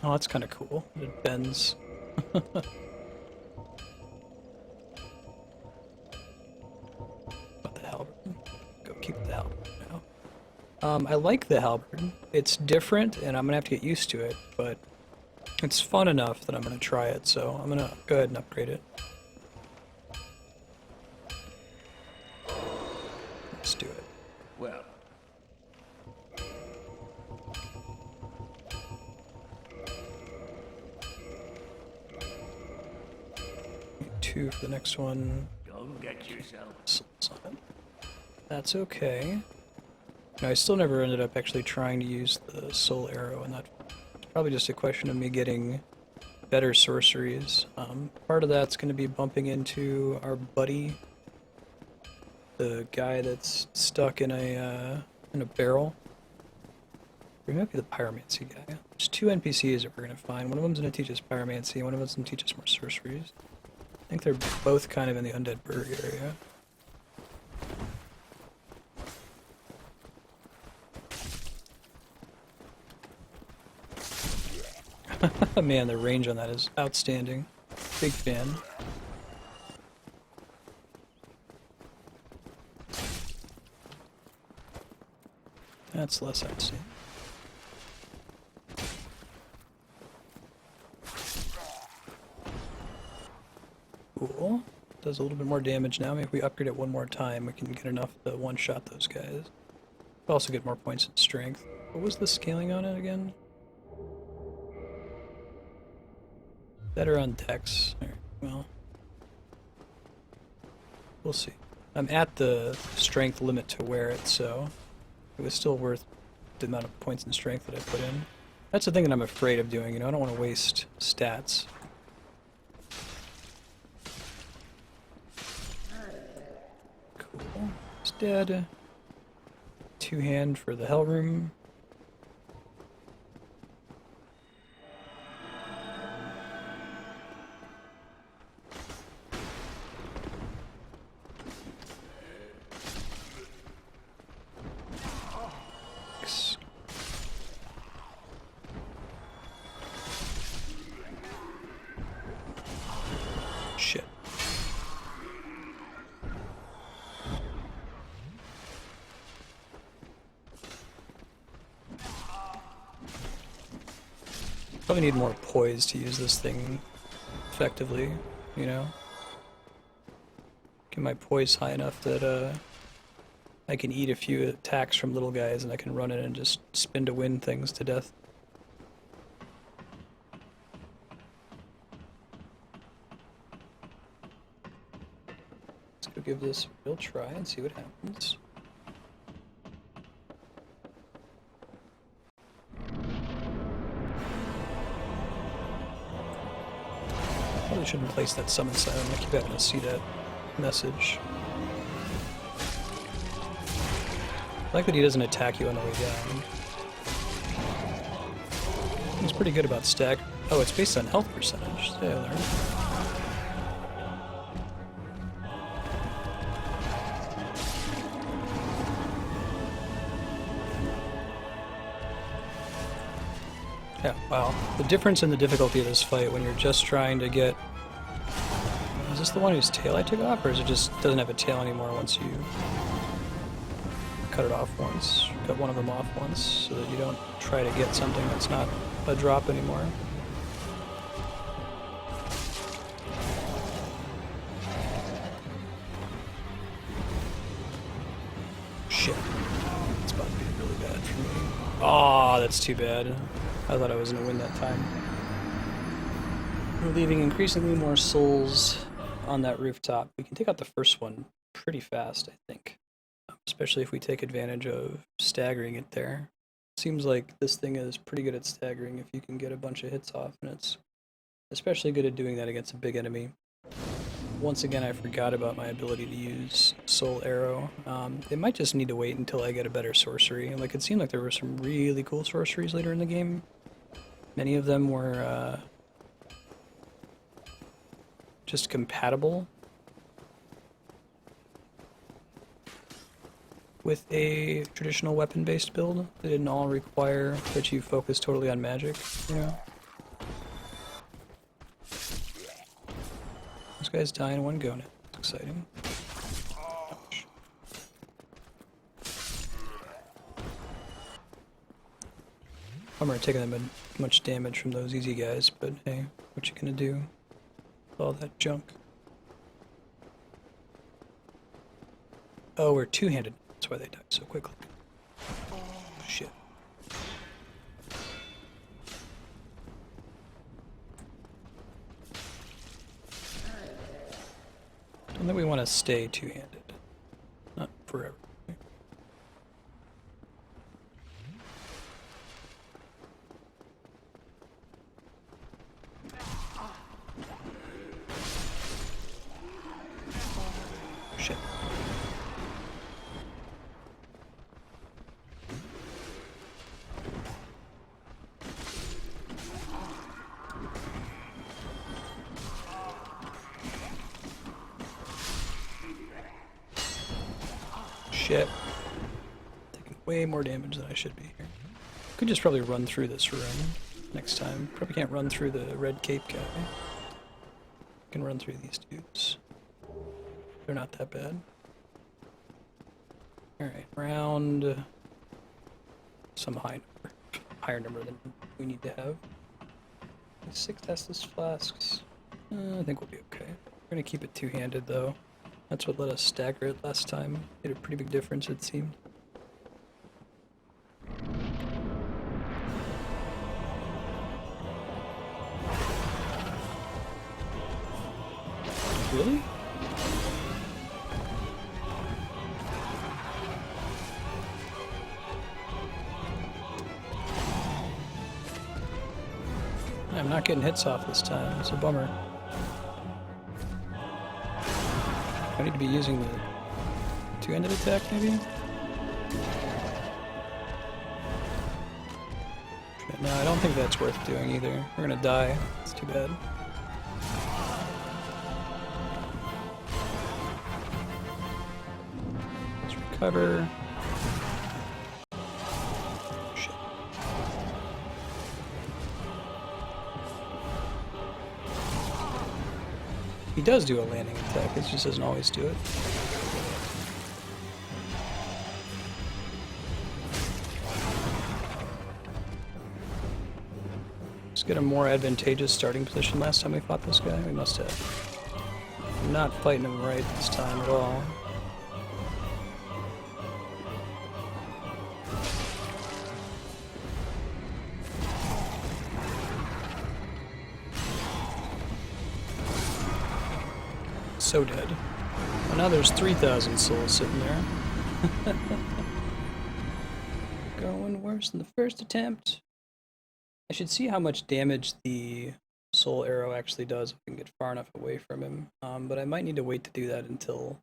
Oh, that's kind of cool. It bends. What the halberd? Go keep the halberd now. I like the halberd. It's different, and I'm gonna have to get used to it, but it's fun enough that I'm gonna try it, so I'm gonna go ahead and upgrade it. Let's do it. Well, 2 for the next one. go get yourself. Souls on it. That's okay. No, I still never ended up actually trying to use the soul arrow, and that's probably just a question of me getting better sorceries. Part of that's going to be bumping into our buddy, the guy that's stuck in a barrel. Or he might be the pyromancy guy. There's 2 NPCs that we're going to find. One of them's going to teach us pyromancy, and one of them's going to teach us more sorceries. I think they're both kind of in the Undead Burg area. Man, the range on that is outstanding. Big fan. That's less outstanding. Cool. Does a little bit more damage now. Maybe if we upgrade it one more time, we can get enough to one-shot those guys. We'll also get more points in strength. What was the scaling on it again? Better on Dex. Well, we'll see. I'm at the strength limit to wear it, so it was still worth the amount of points in strength that I put in. That's the thing that I'm afraid of doing, you know, I don't want to waste stats. Cool. It's dead. 2-hand for the Hell Room. Shit. Probably need more poise to use this thing effectively, you know? Get my poise high enough that I can eat a few attacks from little guys and I can run in and just spin to win things to death. Let's go give this a real try and see what happens. Probably shouldn't place that summon sign. I keep having to see that message. I like that he doesn't attack you on the way down. He's pretty good about stack. Oh, it's based on health percentage. Yeah, I learned. Yeah, wow. The difference in the difficulty of this fight when you're just trying to get... Is this the one whose tail I took off, or is it just doesn't have a tail anymore once you cut it off once? Cut one of them off once, so that you don't try to get something that's not a drop anymore. Shit. It's about to be really bad for me. Oh, that's too bad. I thought I was going to win that time. We're leaving increasingly more souls on that rooftop. We can take out the first one pretty fast, I think. Especially if we take advantage of staggering it there. Seems like this thing is pretty good at staggering if you can get a bunch of hits off, and it's especially good at doing that against a big enemy. Once again, I forgot about my ability to use Soul Arrow. It might just need to wait until I get a better sorcery. Like, it seemed like there were some really cool sorceries later in the game. Many of them were just compatible with a traditional weapon-based build. They didn't all require that you focus totally on magic, you know? This guy's dying one go now. It's exciting. Ouch. I'm already taking that much damage from those easy guys, but hey, what you gonna do with all that junk? Oh, we're two-handed. That's why they died so quickly. Shit. And then we want to stay two-handed. Not forever. Shit. Shit. Taking way more damage than I should be here. Could just probably run through this room next time. Probably can't run through the red cape guy. Can run through these dudes. They're not that bad. Alright, round some higher number than we need to have. 6 Estus flasks. I think we'll be okay. We're gonna keep it two-handed though. That's what let us stagger it last time. Made a pretty big difference, it seemed. Really? I'm not getting hits off this time. It's a bummer. I need to be using the two-handed attack, maybe? No, I don't think that's worth doing either. We're gonna die. It's too bad. Let's recover. Shit. He does do a landing attack, it just doesn't always do it. Let's get a more advantageous starting position. Last time we fought this guy, we must have. I'm not fighting him right this time at all. So dead. Well, now there's 3,000 souls sitting there. Going worse than the first attempt. I should see how much damage the soul arrow actually does if we can get far enough away from him. But I might need to wait to do that until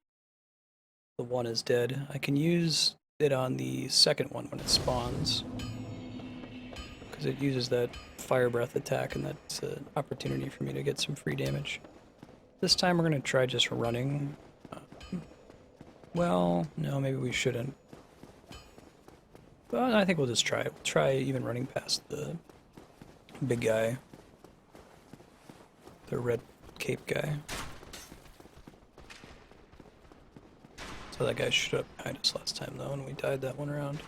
the one is dead. I can use it on the second one when it spawns, because it uses that fire breath attack, and that's an opportunity for me to get some free damage. This time we're going to try just running. Well, no, maybe we shouldn't. But I think we'll just try it. We'll try even running past the big guy. The red cape guy. So that guy showed up behind us last time though, and we died that one round.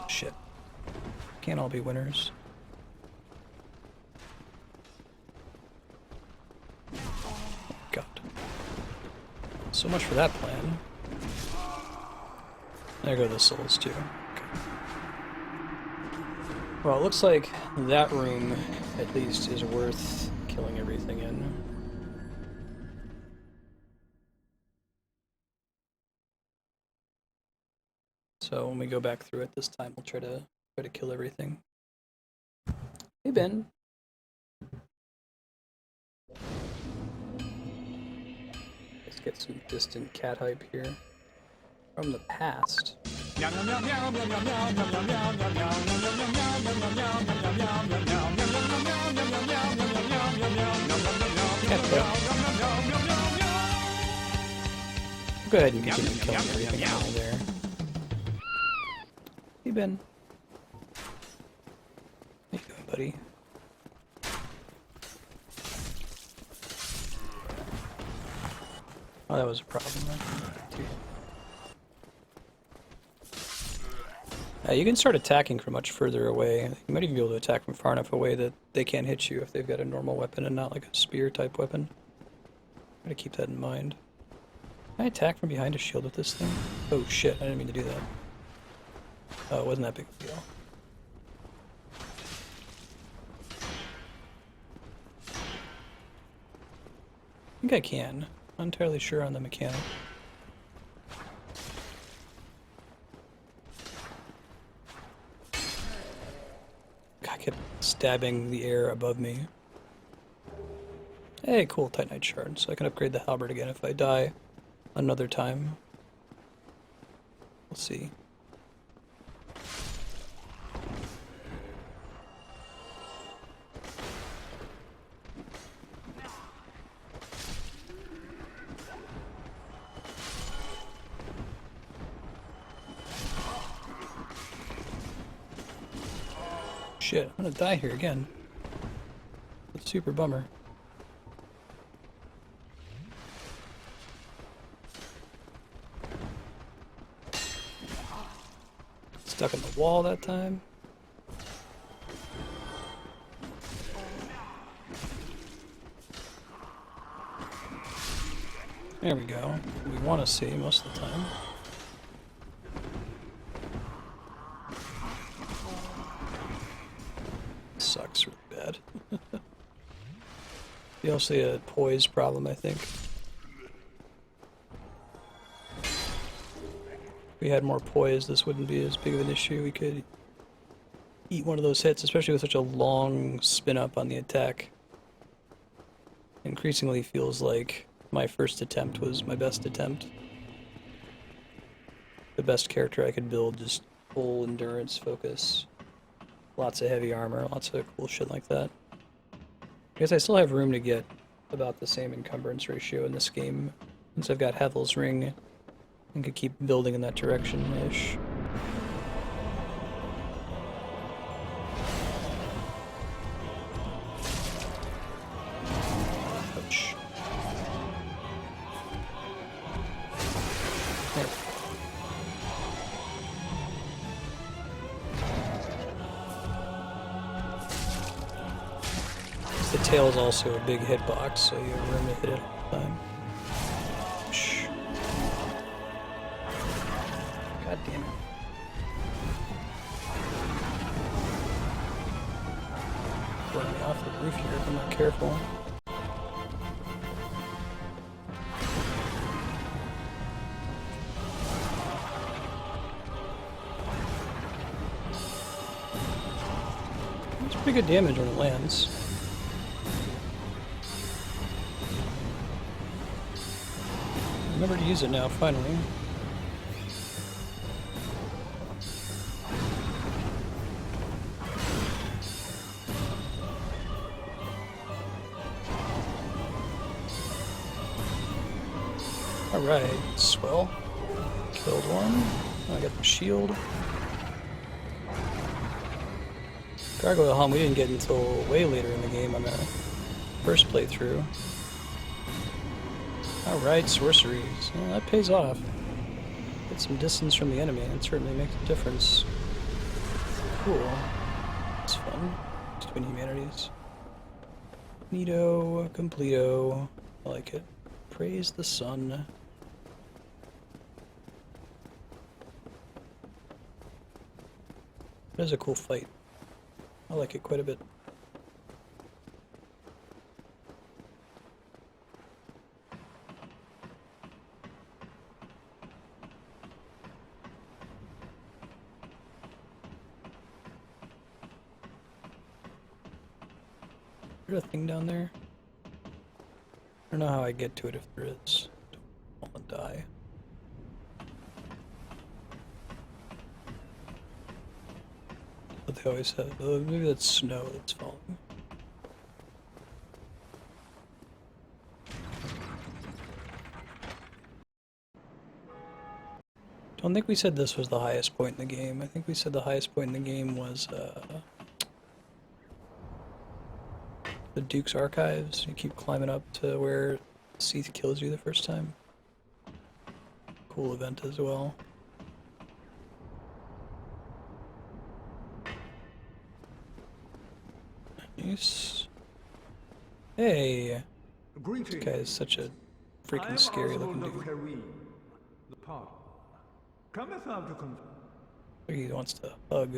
Shit. Can't all be winners. God. So much for that plan. There go the souls too. Okay. Well, it looks like that room, at least, is worth killing everything in. So when we go back through it this time, we'll try to kill everything. Hey Ben. Let's get some distant cat hype here from the past. Cat pet. Go ahead and continue killing everything over there. Hey Ben. How you doing, buddy? Oh, that was a problem. You can start attacking from much further away. You might even be able to attack from far enough away that they can't hit you if they've got a normal weapon and not like a spear type weapon. Gotta keep that in mind. Can I attack from behind a shield with this thing? Oh shit, I didn't mean to do that. Oh, it wasn't that big of a deal. I think I can. Not entirely sure on the mechanic. God, I kept stabbing the air above me. Hey, cool, Titanite shard, so I can upgrade the halberd again if I die another time. We'll see. Shit, I'm gonna die here again. That's super bummer. Stuck in the wall that time. There we go. We want to see most of the time. Sucks really bad. You also see a poise problem, I think. If we had more poise, this wouldn't be as big of an issue. We could eat one of those hits, especially with such a long spin up on the attack. Increasingly feels like my first attempt was my best attempt. The best character I could build, just full endurance focus. Lots of heavy armor, lots of cool shit like that. I guess I still have room to get about the same encumbrance ratio in this game, since I've got Havel's Ring and could keep building in that direction-ish. Ouch. There. The tail is also a big hitbox, so you have room to hit it all the time. Shh. God damn it. Blowing me off the roof here if I'm not careful. It's pretty good damage when it lands. Remember to use it now, finally. Alright, swell. Killed one. I got the shield. Gargoyle Helm we didn't get until way later in the game on the first playthrough. Alright, sorceries. Well, that pays off. Get some distance from the enemy, that certainly makes a difference. Cool. It's fun. Between humanities. Neato, completo. I like it. Praise the sun. That is a cool fight. I like it quite a bit. there a thing down there? I don't know how I get to it if there is. Don't want to die. But they always have. Maybe that's snow that's falling. Don't think we said this was the highest point in the game. I think we said the highest point in the game was the Duke's Archives. You keep climbing up to where Seath kills you the first time. Cool event as well. Nice. Hey! This guy is such a freaking scary looking dude. The part cometh out to confess. He wants to hug.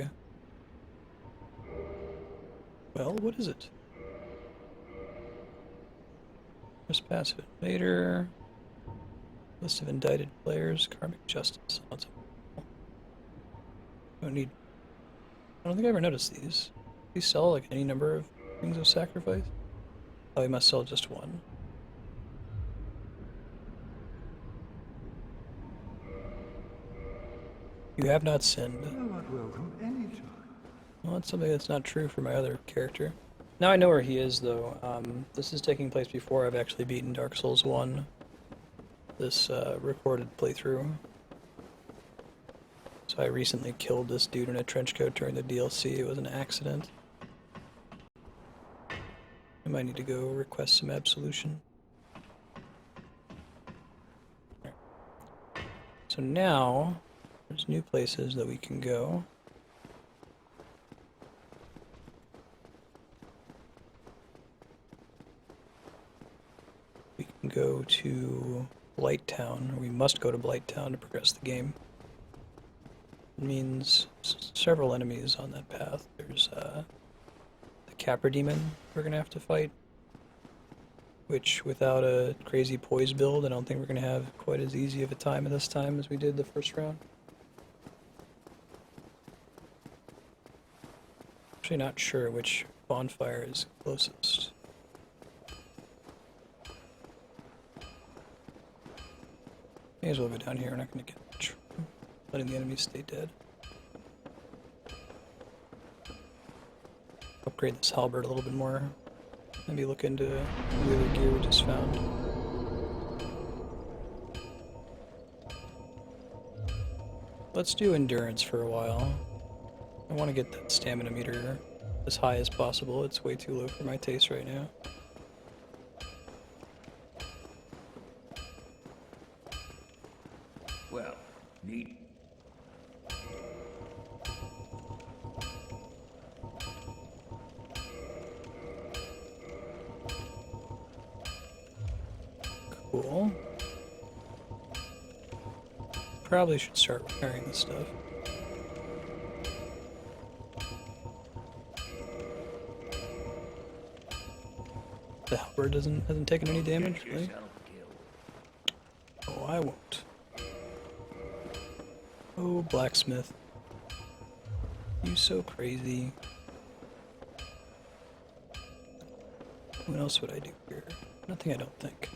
Well, what is it? Trespass invader. List of indicted players. Karmic justice. Don't need. I don't think I ever noticed these. These sell like any number of things of sacrifice. Oh, he must sell just one. You have not sinned. Welcome anytime. Well, that's something that's not true for my other character. Now I know where he is, though. This is taking place before I've actually beaten Dark Souls 1. This recorded playthrough. So I recently killed this dude in a trench coat during the DLC. It was an accident. I might need to go request some absolution. So now, there's new places that we can go. We can go to Blighttown, or we must go to Blighttown to progress the game. It means several enemies on that path. There's the Capra Demon we're gonna have to fight, which without a crazy poise build, I don't think we're gonna have quite as easy of a time at this time as we did the first round. Actually not sure which bonfire is closest. May as well go down here, we're not gonna get much. Letting the enemies stay dead. Upgrade this halberd a little bit more. Maybe look into the other gear we just found. Let's do endurance for a while. I want to get that stamina meter as high as possible. It's way too low for my taste right now. Well, neat. Cool. Probably should start repairing this stuff. The halberd hasn't taken any damage, Get really? yourself killed. Oh, I won't. Oh, blacksmith. You so crazy. What else would I do here? Nothing, I don't think.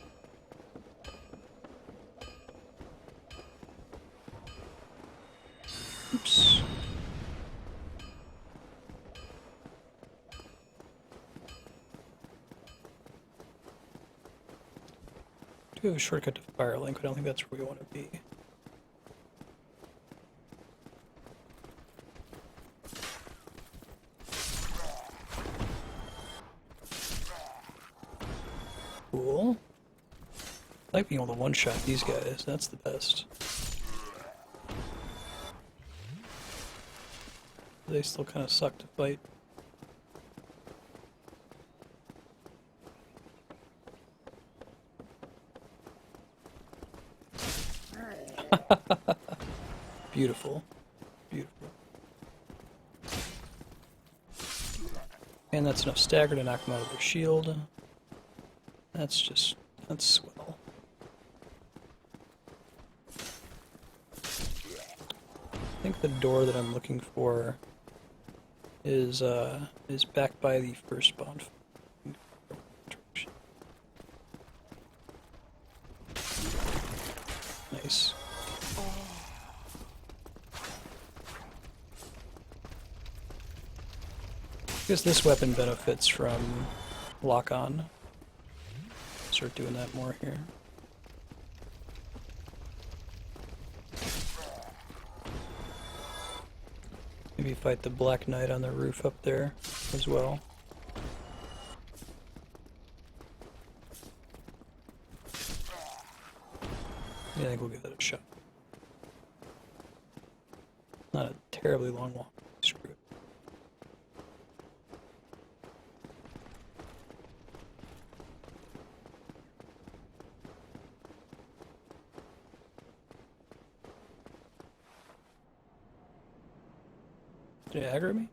Oops. I do have a shortcut to Firelink, but I don't think that's where we want to be. Cool. I like being able to one-shot these guys, that's the best. They still kind of suck to fight. Beautiful. Beautiful. And that's enough stagger to knock them out of their shield. That's swell. I think the door that I'm looking for is back by the first bonfire. Nice. I guess this weapon benefits from lock-on. Start doing that more here. Maybe fight the Black Knight on the roof up there as well. Yeah, I think we'll give that a shot. Not a terribly long walk. Screw it. Did it aggro me?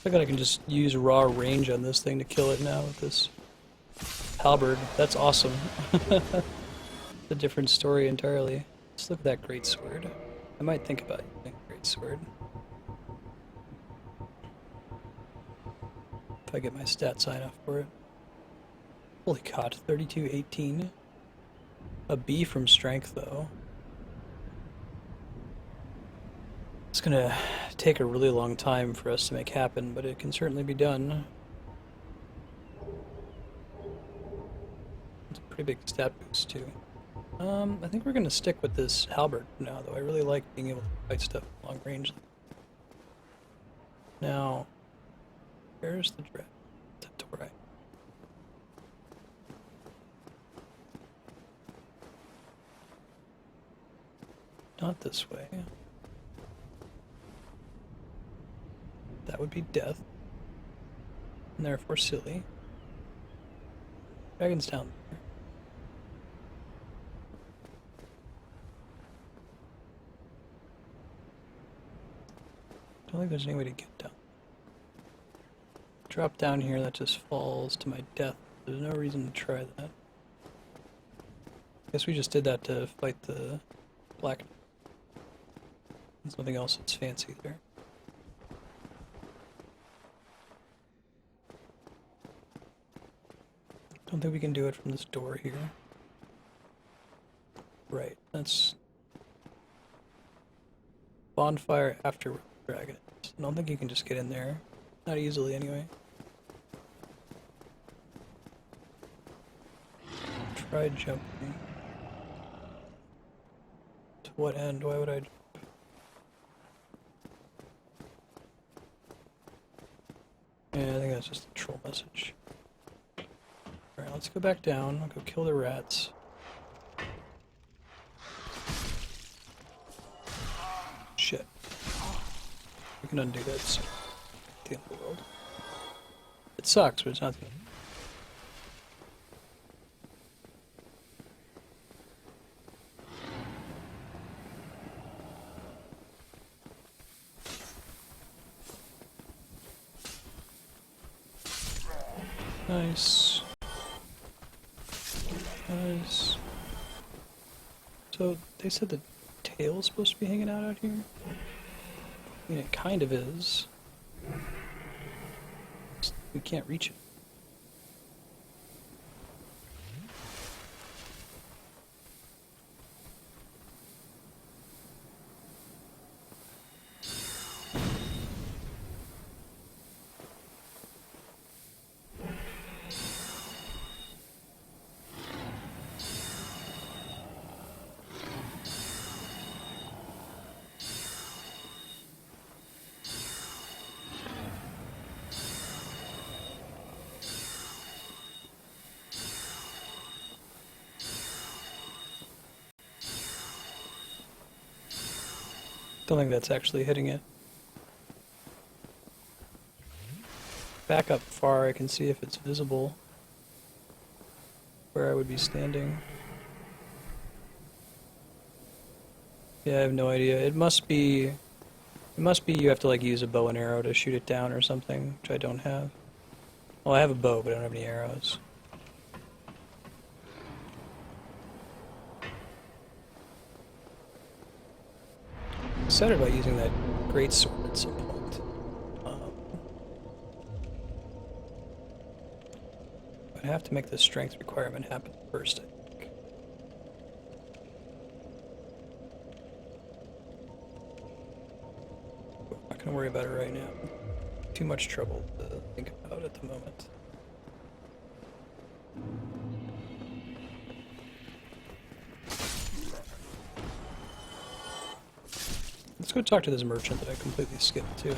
I think I can just use raw range on this thing to kill it now with this halberd. That's awesome. A different story entirely. Let's look at that great sword. I might think about using a great sword. If I get my stat sign off for it. Holy god, 3218. A B from strength though. It's gonna take a really long time for us to make happen, but it can certainly be done. It's a pretty big stat boost too. I think we're gonna stick with this halberd for now, though. I really like being able to fight stuff at long range. Now, where's the draft? Tatori. Not this way. That would be death. And therefore silly. Dragon's down there. Don't think there's any way to get down. Drop down here, that just falls to my death. There's no reason to try that. Guess we just did that to fight the black. There's nothing else that's fancy there. Don't think we can do it from this door here. Right, that's bonfire after dragon. I don't think you can just get in there. Not easily anyway. Try jumping. To what end? Why would I jump? Yeah, I think that's just a troll message. Alright, let's go back down. I'll go kill the rats. Shit. We can undo that. It's the end of the world. It sucks, but it's not the end. Nice. Nice. So, they said the tail's supposed to be hanging out here? I mean, it kind of is. Just, we can't reach it. Don't think that's actually hitting it. Back up far, I can see if it's visible where I would be standing. Yeah, I have no idea. It must be It must be you have to like use a bow and arrow to shoot it down or something, which I don't have. Well, I have a bow, but I don't have any arrows. Excited about using that great sword at some point. I'd have to make the strength requirement happen first, I think. I'm not gonna worry about it right now. Too much trouble to think about at the moment. Let's go talk to this merchant that I completely skipped too.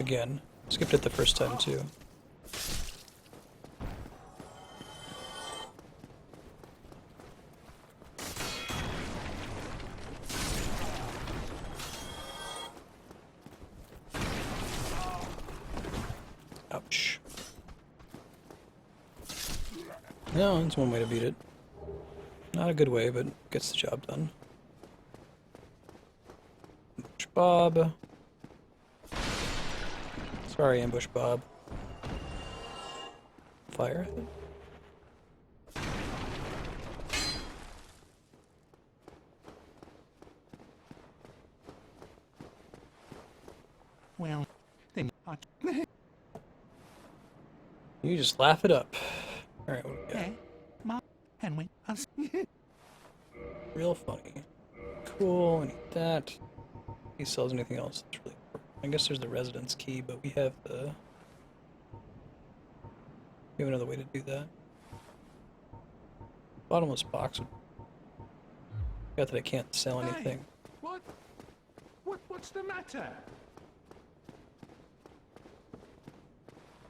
Again, skipped it the first time too. Ouch. No, that's one way to beat it. Not a good way, but gets the job done. Ambush Bob. Sorry, Ambush Bob. Fire, I think. Well, then You just laugh it up. Alright, what do we got? okay, Ma, and we us. Real funny. Cool, I need that. He sells anything else that's really important. I guess there's the residence key, but we have the... We have another way to do that. Bottomless box would... Got that I can't sell anything. What? What's the matter?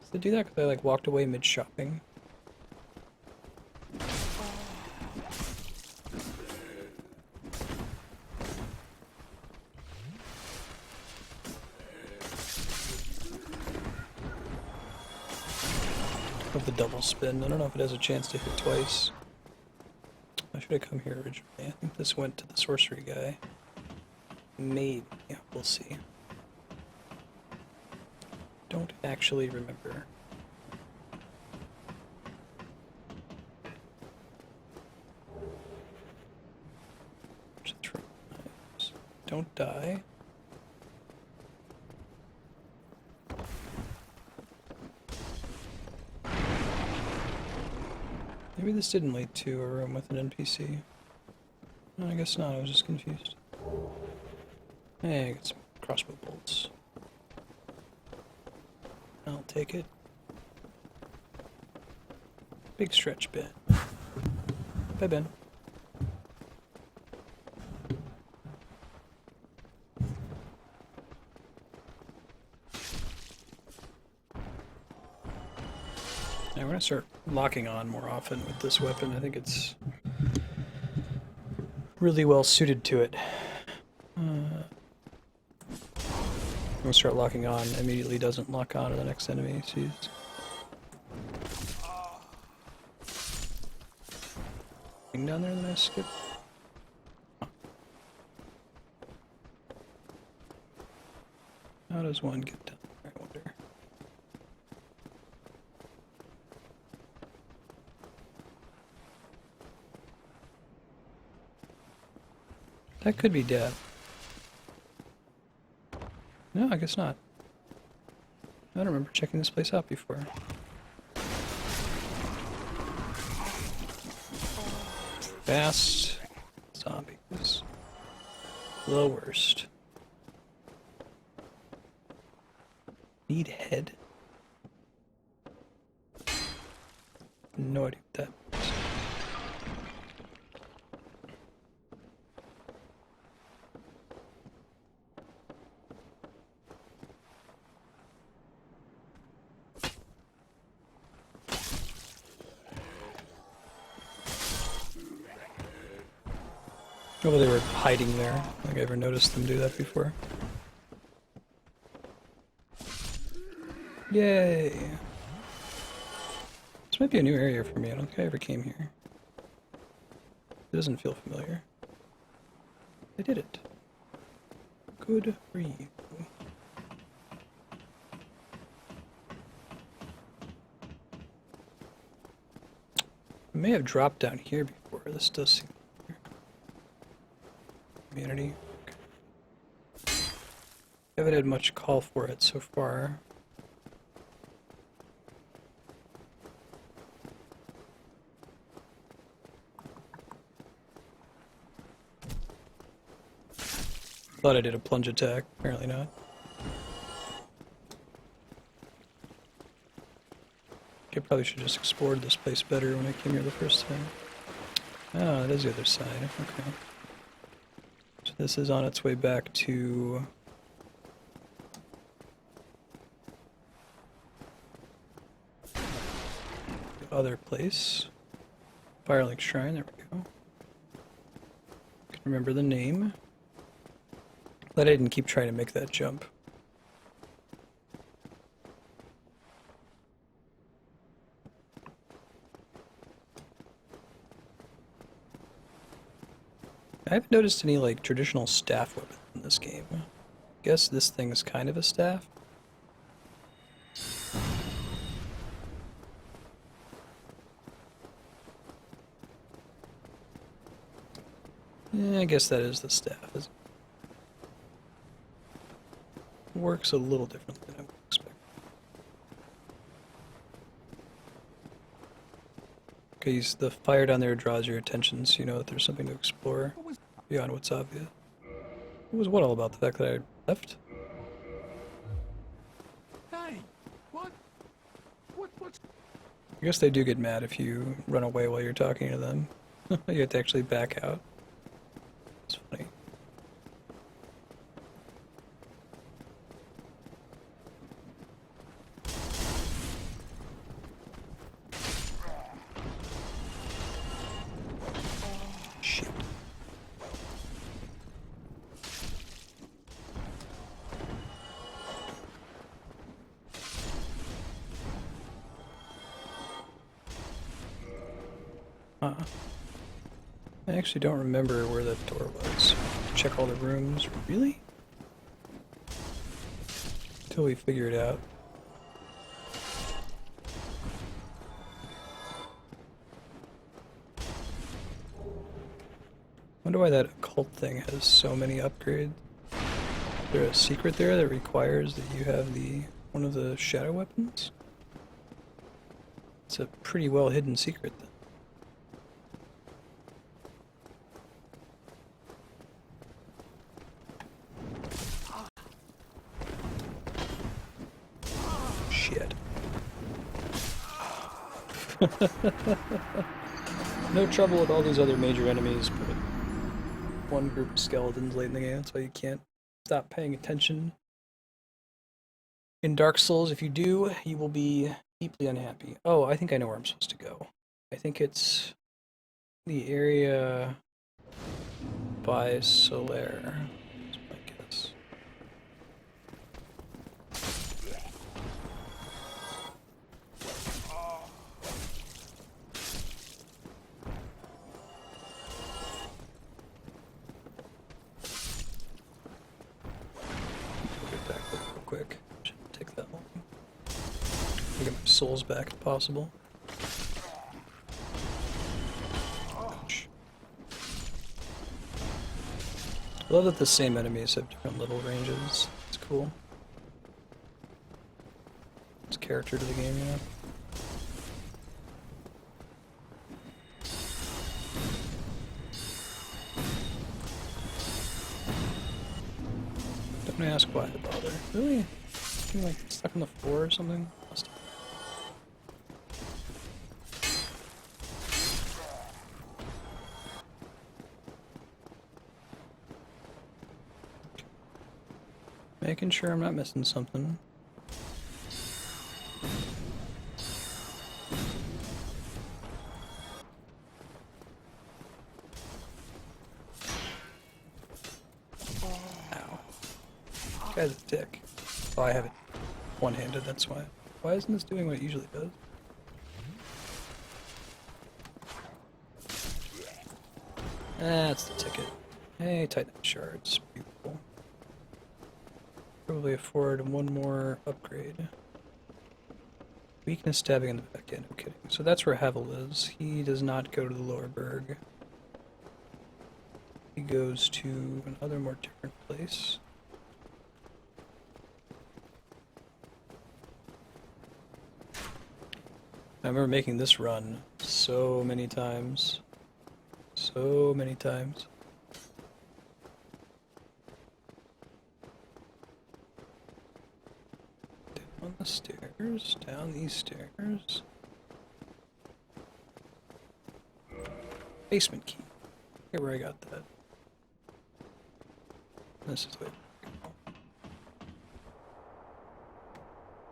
Does it do that because I like walked away mid-shopping? Of the double spin. I don't know if it has a chance to hit twice. I should have come here originally. I think this went to the sorcery guy. Maybe. Yeah, we'll see. Don't actually remember. Don't die. Maybe this didn't lead to a room with an NPC. No, I guess not. I was just confused. Hey, I got some crossbow bolts. I'll take it. Big stretch, Ben. Bye, Ben. Yeah, we're gonna start locking on more often with this weapon. I think it's really well suited to it. I'm gonna start locking on. Immediately doesn't lock on to the next enemy. Jeez. Thing down there that I skipped. How does one get down there, I wonder? That could be death. No, I guess not. I don't remember checking this place out before. Fast zombies. The worst. Need head? No idea what that means. Oh, they were hiding there. Like I ever noticed them do that before. Yay! This might be a new area for me. I don't think I ever came here. It doesn't feel familiar. I did it. Good for you. I may have dropped down here before. This does seem community. Okay. Haven't had much call for it so far. Thought I did a plunge attack, apparently not. I probably should have just explored this place better when I came here the first time. Oh, that is the other side, okay. So this is on its way back to... the other place. Firelink Shrine, there we go. Can remember the name. Glad I didn't keep trying to make that jump. I haven't noticed any like traditional staff weapons in this game. I guess this thing is kind of a staff. Yeah, I guess that is the staff. Works a little differently than I would expect. Okay, the fire down there draws your attention, so you know that there's something to explore beyond what's obvious. What was what all about? The fact that I left? Hey, what? What's... I guess they do get mad if you run away while you're talking to them. You have to actually back out. It's funny. Shit. I actually don't remember where that door was. Check all the rooms. Really? Until we figure it out. Wonder why that occult thing has so many upgrades. Is there a secret there that requires that you have one of the shadow weapons? It's a pretty well hidden secret then. Shit. No trouble with all these other major enemies, but one group of skeletons late in the game, that's why you can't stop paying attention. In Dark Souls, if you do, you will be deeply unhappy. Oh, I think I know where I'm supposed to go. I think it's the area by Solaire. That's my guess. Get back real quick. Shouldn't take that long. I'll get my souls back if possible. Ouch. I love that the same enemies have different little ranges. It's cool. It's character to the game, you know? Don't ask why I bother. Really? You like stuck on the floor or something? Must have. Making sure I'm not missing something. Ow. This guy's a dick. Oh, I have it one-handed, that's why. Why isn't this doing what it usually does? That's the ticket. Hey, Titan shards. Beautiful. Probably afford one more upgrade. Weakness stabbing in the back. Yeah, no kidding. So that's where Havel is. He does not go to the lower berg. He goes to another more different place. I remember making this run so many times. So many times. Down the stairs, down these stairs. Basement key. Okay, where I got that. This is the way.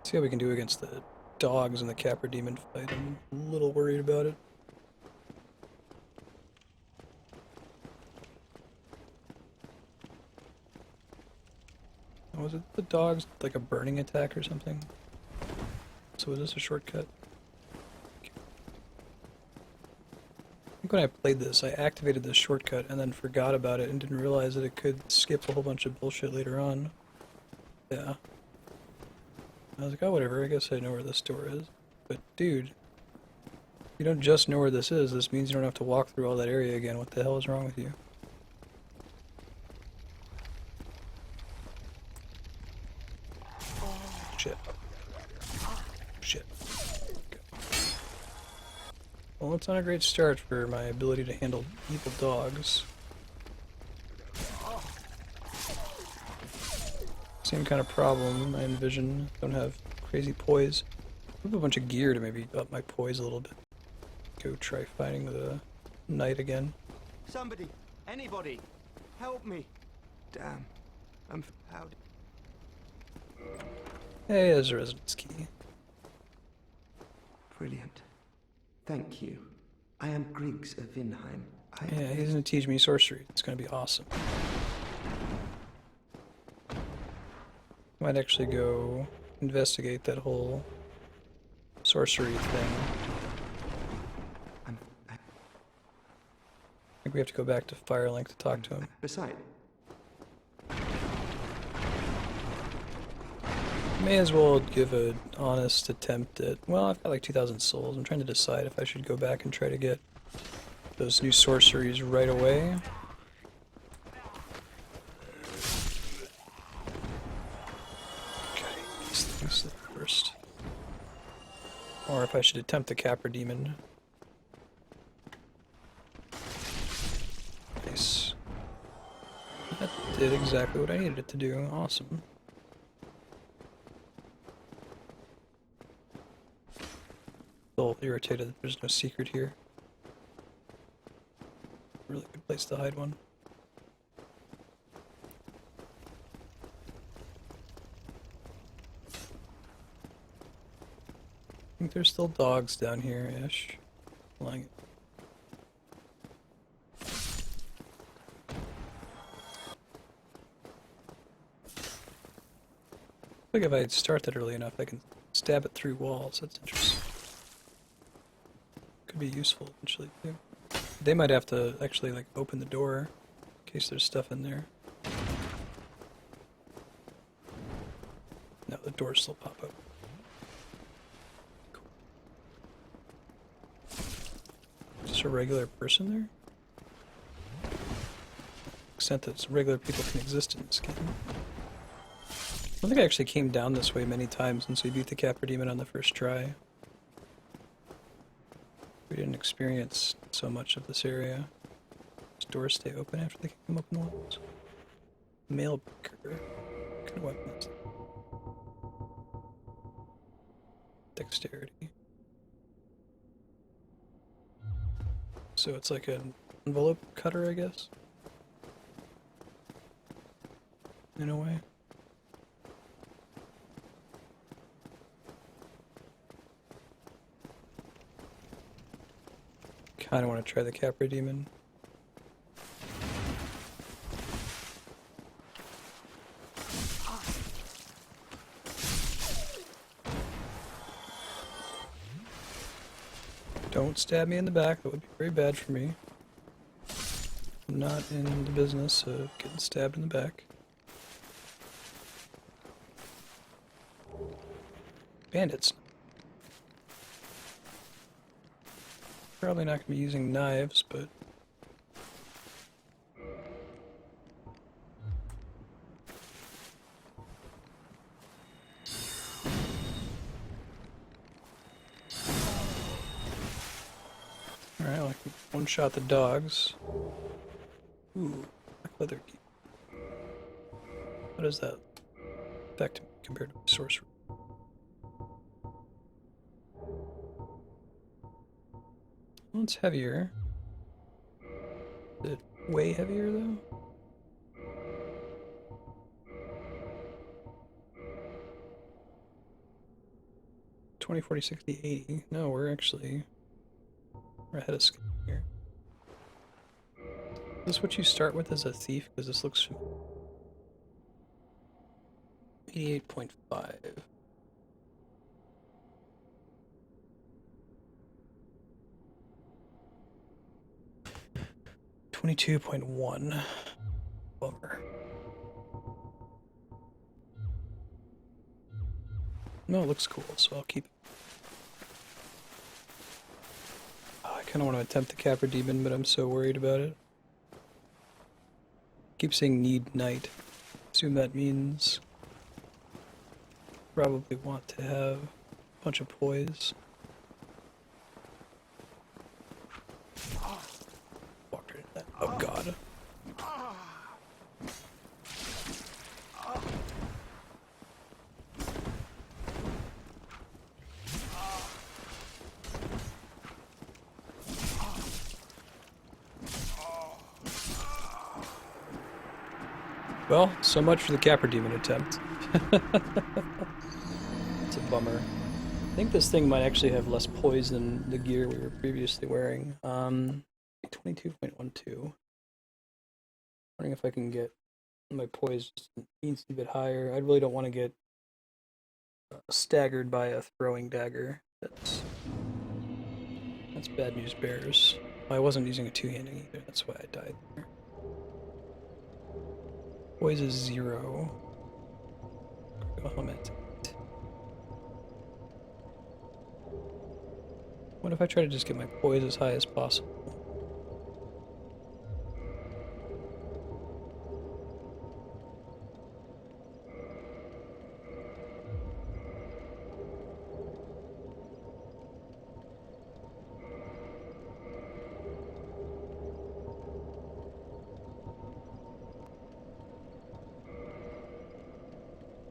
See how we can do against the dogs in the Capra Demon fight. I'm a little worried about it. Was it the dogs like a burning attack or something? So was this a shortcut? Okay. I think when I played this, I activated this shortcut and then forgot about it and didn't realize that it could skip a whole bunch of bullshit later on. Yeah. I was like, oh, whatever, I guess I know where this door is. But, dude, you don't just know where this is, this means you don't have to walk through all that area again. What the hell is wrong with you? Shit. Shit. Okay. Well, it's not a great start for my ability to handle evil dogs. Same kind of problem I envision. Don't have crazy poise. I have a bunch of gear to maybe up my poise a little bit. Go try fighting the knight again. Somebody, anybody, help me. Damn, I'm out. Hey, there's a residence key. Brilliant. Thank you. I am Griggs of Vinheim. Yeah, he's gonna teach me sorcery. It's gonna be awesome. Might actually go investigate that whole sorcery thing. I think we have to go back to Firelink to talk to him. Besides, May as well give an honest attempt at... Well, I've got like 2,000 souls. I'm trying to decide if I should go back and try to get those new sorceries right away. Okay, these things first. Or if I should attempt the Capra Demon. Nice. That did exactly what I needed it to do. Awesome. Still irritated that there's no secret here. Really good place to hide one. I think there's still dogs down here-ish. Lying. I think if I start that early enough, I can stab it through walls. That's interesting. Could be useful eventually too. They might have to actually like open the door in case there's stuff in there. No, the doors still pop up. Cool. Just a regular person there? Extent that regular people can exist in this game. I think I actually came down this way many times since we beat the Capra Demon on the first try. We didn't experience so much of this area. Does doors stay open after they come open walls? Mail breaker. What kind of weapon is that? Dexterity. So it's like an envelope cutter, I guess? In a way. Kinda want to try the Capra Demon. Don't stab me in the back, that would be very bad for me. I'm not in the business of getting stabbed in the back. Bandits. Probably not going to be using knives, but... Alright, well, I can one-shot the dogs. Ooh, black leather key. What does that affect compared to sorcery? Well, it's heavier. Is it way heavier, though? $20, $40, $60, $80. No, we're ahead of schedule here. Is this what you start with as a thief? Because this looks 88.5. $22.1. Bummer. No, it looks cool, so I'll keep it. Oh, I kind of want to attempt the Capra Demon, but I'm so worried about it. Keep saying need knight. Assume that means probably want to have a bunch of poise. Walked right into that. Oh god. Well, so much for the Capra Demon attempt. It's a bummer. I think this thing might actually have less poise than the gear we were previously wearing. 22.12. Wondering if I can get my poise just an instant bit higher. I really don't want to get staggered by a throwing dagger. That's bad news bears. I wasn't using a two-handing either, that's why I died there. Poise is 0. Helmet. What if I try to just get my poise as high as possible?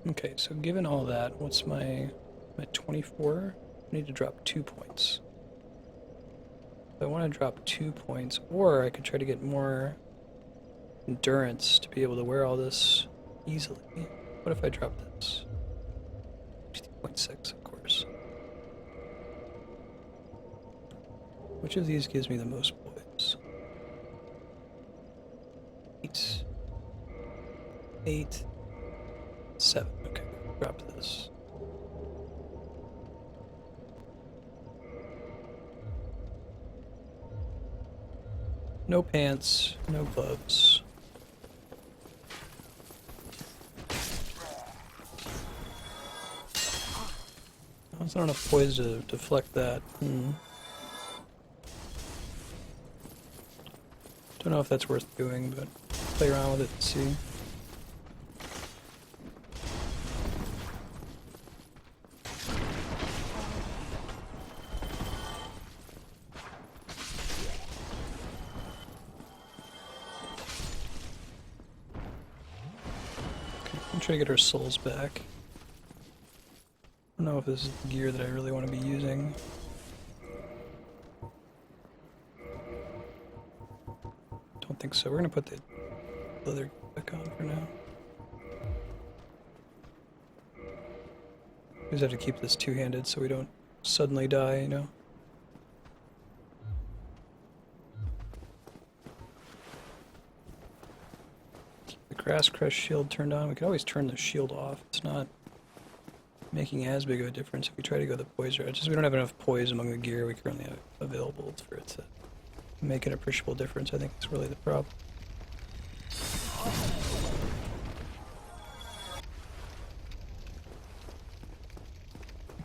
Okay, so given all that, what's my 24? I need to drop 2 points. I want to drop 2 points, or I could try to get more endurance to be able to wear all this easily. What if I drop this? 50.6, of course. Which of these gives me the most points? 8. 8. 7. Okay, drop this. No pants, no gloves. There's not enough poise to deflect that. Don't know if that's worth doing, but play around with it and see. Try to get our souls back. I don't know if this is the gear that I really want to be using. Don't think so. We're gonna put the leather back on for now. We just have to keep this two-handed so we don't suddenly die, you know? Grass Crest shield turned on. We could always turn the shield off. It's not making as big of a difference if we try to go the poise route. It's just we don't have enough poise among the gear we currently have available for it to make an appreciable difference, I think is really the problem.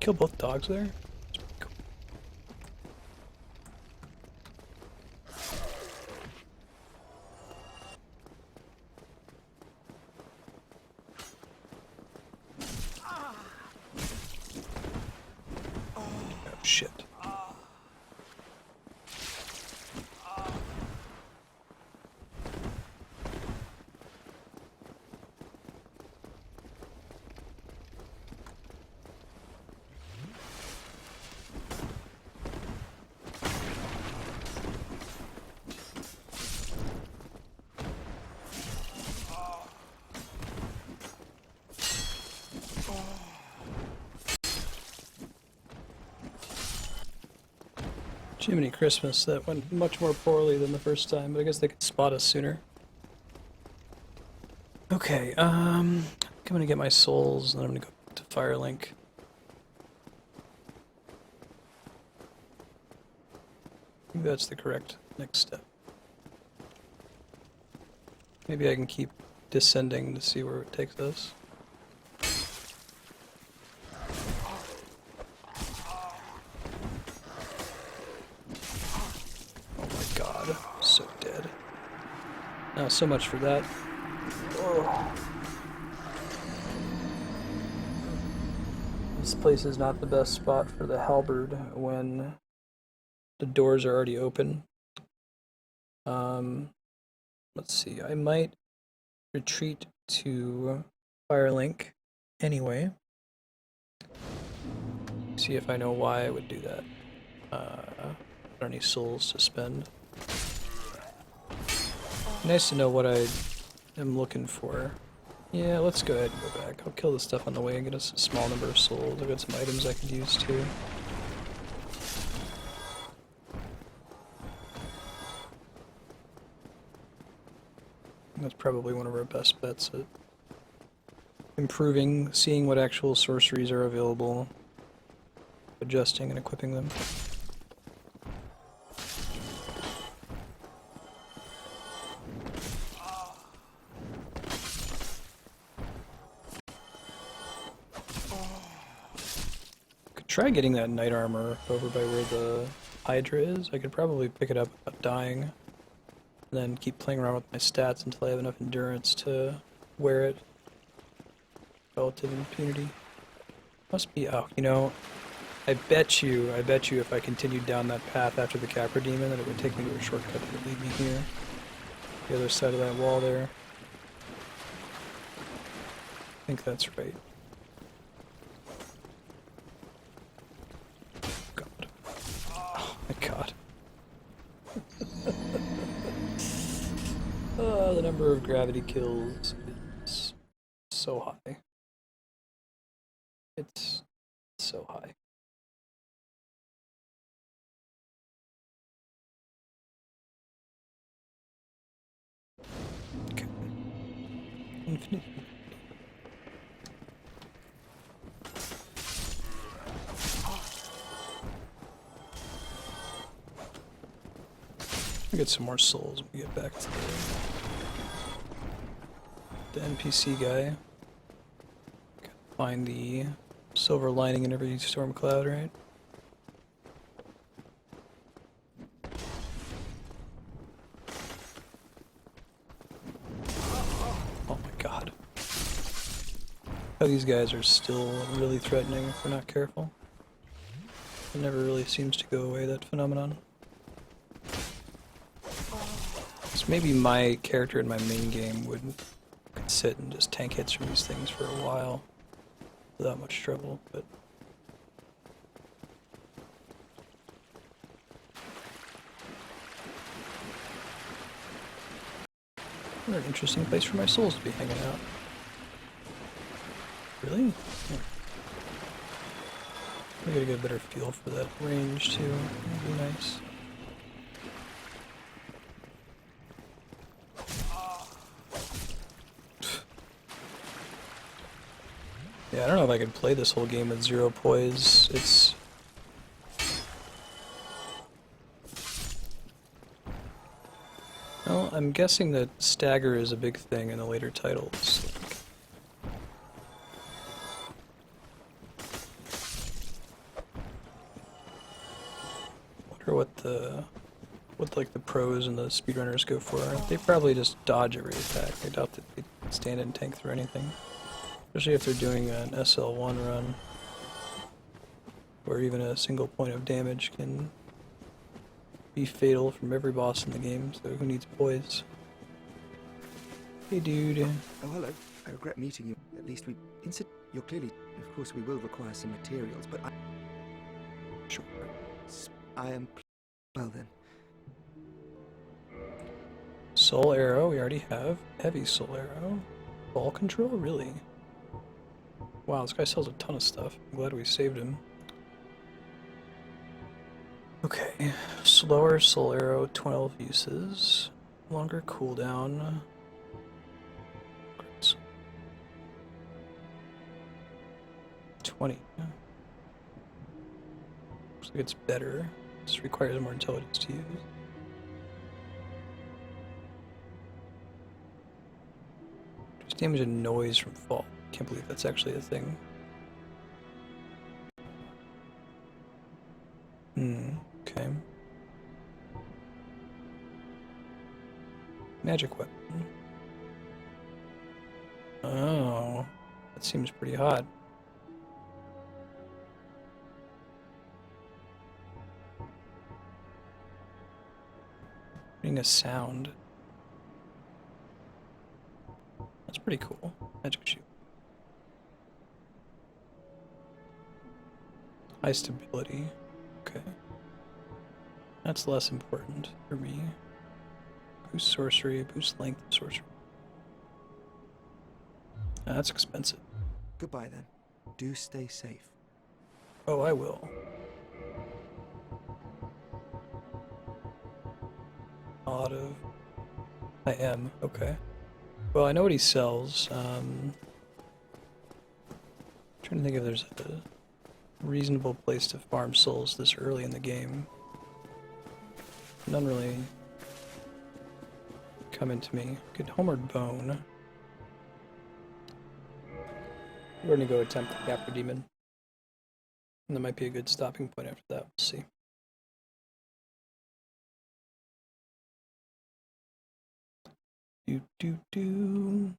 Kill both dogs there? Cool. Oh shit. Jiminy Christmas, that went much more poorly than the first time, but I guess they could spot us sooner. Okay, I'm gonna get my souls, and then I'm gonna go to Firelink. I think that's the correct next step. Maybe I can keep descending to see where it takes us. So dead. Now, so much for that. Oh. This place is not the best spot for the halberd when the doors are already open. Let's see, I might retreat to Firelink anyway. See if I know why I would do that. Any souls to spend. Nice to know what I am looking for. Yeah, let's go ahead and go back. I'll kill the stuff on the way and get us a small number of souls. I've got some items I could use too. That's probably one of our best bets at improving, seeing what actual sorceries are available, adjusting and equipping them. Try getting that knight armor over by where the Hydra is. I could probably pick it up without dying, and then keep playing around with my stats until I have enough endurance to wear it. Relative impunity. Must be, oh, you know, I bet you if I continued down that path after the Capra Demon that it would take me to a shortcut that would lead me here. The other side of that wall there. I think that's right. God. The number of gravity kills is so high. It's so high. Okay. Infinite. I'll get some more souls when we get back to the NPC guy. Find the silver lining in every storm cloud, right? Oh my god. Oh, these guys are still really threatening if we're not careful. It never really seems to go away, that phenomenon. So maybe my character in my main game could sit and just tank hits from these things for a while without much trouble, but what an interesting place for my souls to be hanging out. Really? Yeah. I gotta get a better feel for that range too. That'd be nice. Yeah, I don't know if I could play this whole game with 0 poise. It's Well, I'm guessing that stagger is a big thing in the later titles. Wonder what like the pros and the speedrunners go for. They probably just dodge every attack. I doubt that they stand and tank through anything. Especially if they're doing an SL1 run, where even a single point of damage can be fatal from every boss in the game, so who needs poise? Hey dude. Oh, hello. I regret meeting you. At least we... You're clearly... Of course, we will require some materials, but I... Sure. I am... Well then. Soul Arrow, we already have. Heavy Soul Arrow. Ball Control, really? Wow, this guy sells a ton of stuff. I'm glad we saved him. Okay, slower Soul Arrow, 12 uses. Longer cooldown. 20. Yeah. Looks like it's better. This requires more intelligence to use. There's damage and noise from fall. Can't believe that's actually a thing. Okay. Magic weapon. Oh, that seems pretty hot. Putting a sound. That's pretty cool. Magic shoot. High stability. Okay. That's less important for me. Boost sorcery, boost length of sorcery. That's expensive. Goodbye then. Do stay safe. Oh, I will. I am, okay. Well, I know what he sells. Trying to think if there's a reasonable place to farm souls this early in the game. None really come into me. Good Homeward Bone. We're gonna go attempt the Capra Demon. And that might be a good stopping point after that, we'll see. Do.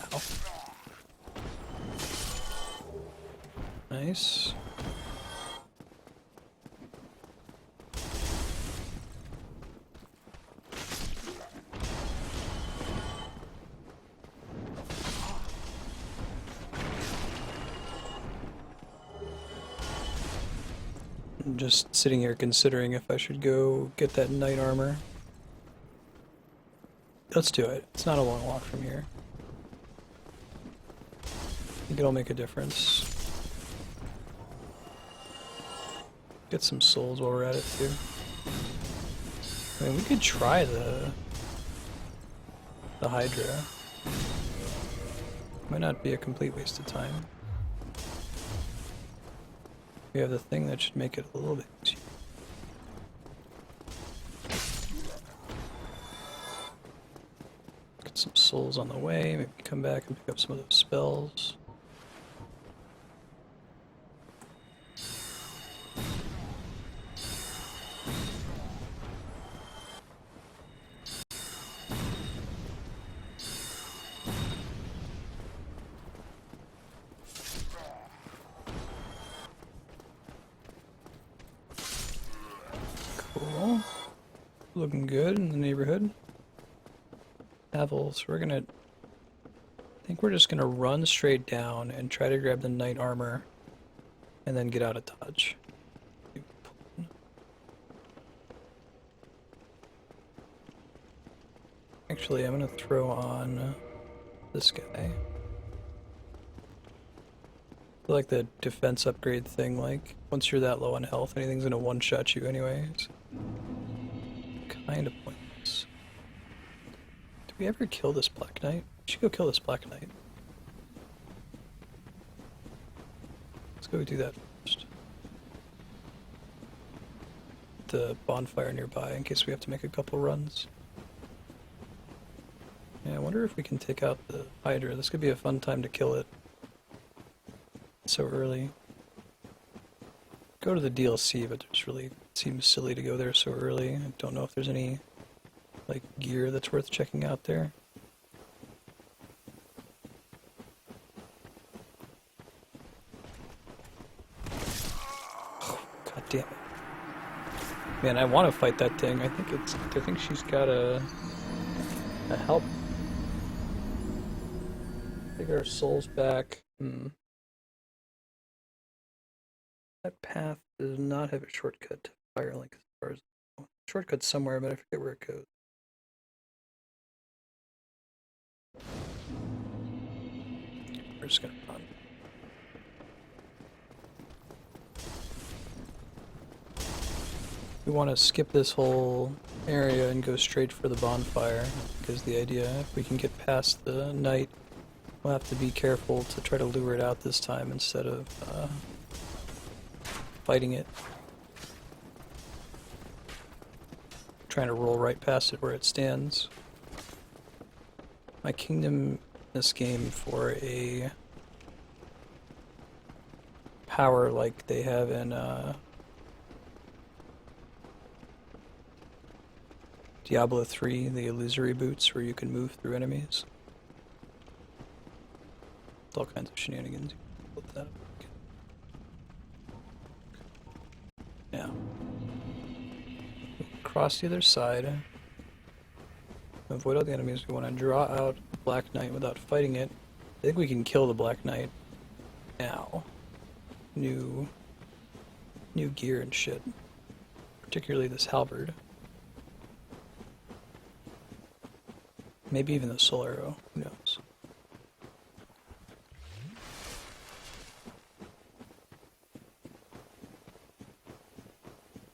Ow. Nice. I'm just sitting here considering if I should go get that knight armor. Let's do it. It's not a long walk from here. I think it'll make a difference. Get some souls while we're at it too. I mean, we could try the Hydra. Might not be a complete waste of time. We have the thing that should make it a little bit easier. Get some souls on the way, maybe come back and pick up some of those spells. Cool. Looking good in the neighborhood. Havel, so we're gonna... I think we're just gonna run straight down and try to grab the knight armor and then get out of dodge. Actually, I'm gonna throw on this guy. I feel like the defense upgrade thing, like, once you're that low on health, anything's gonna one-shot you anyways. Kind of pointless. Did we ever kill this Black Knight? We should go kill this Black Knight. This go do that first. The bonfire nearby in case we have to make a couple runs. Yeah, I wonder if we can take out the Hydra. This could be a fun time to kill it. So early. Go to the DLC, but it really seems silly to go there so early. I don't know if there's any like gear that's worth checking out there. Oh, God damn it. Man, I want to fight that thing. I think she's got a help. Take our souls back. That path does not have a shortcut to Firelink as far as I know. Shortcut's somewhere, but I forget where it goes. We're just gonna run. We want to skip this whole area and go straight for the bonfire, because the idea, if we can get past the night, we'll have to be careful to try to lure it out this time instead of fighting it. Trying to roll right past it where it stands. My kingdom in this game for a power like they have in Diablo 3, the illusory boots where you can move through enemies. All kinds of shenanigans. Flip that up. Now, cross the other side. Avoid all the enemies. We want to draw out Black Knight without fighting it. I think we can kill the Black Knight now. New gear and shit. Particularly this halberd. Maybe even the soul arrow. Who knows?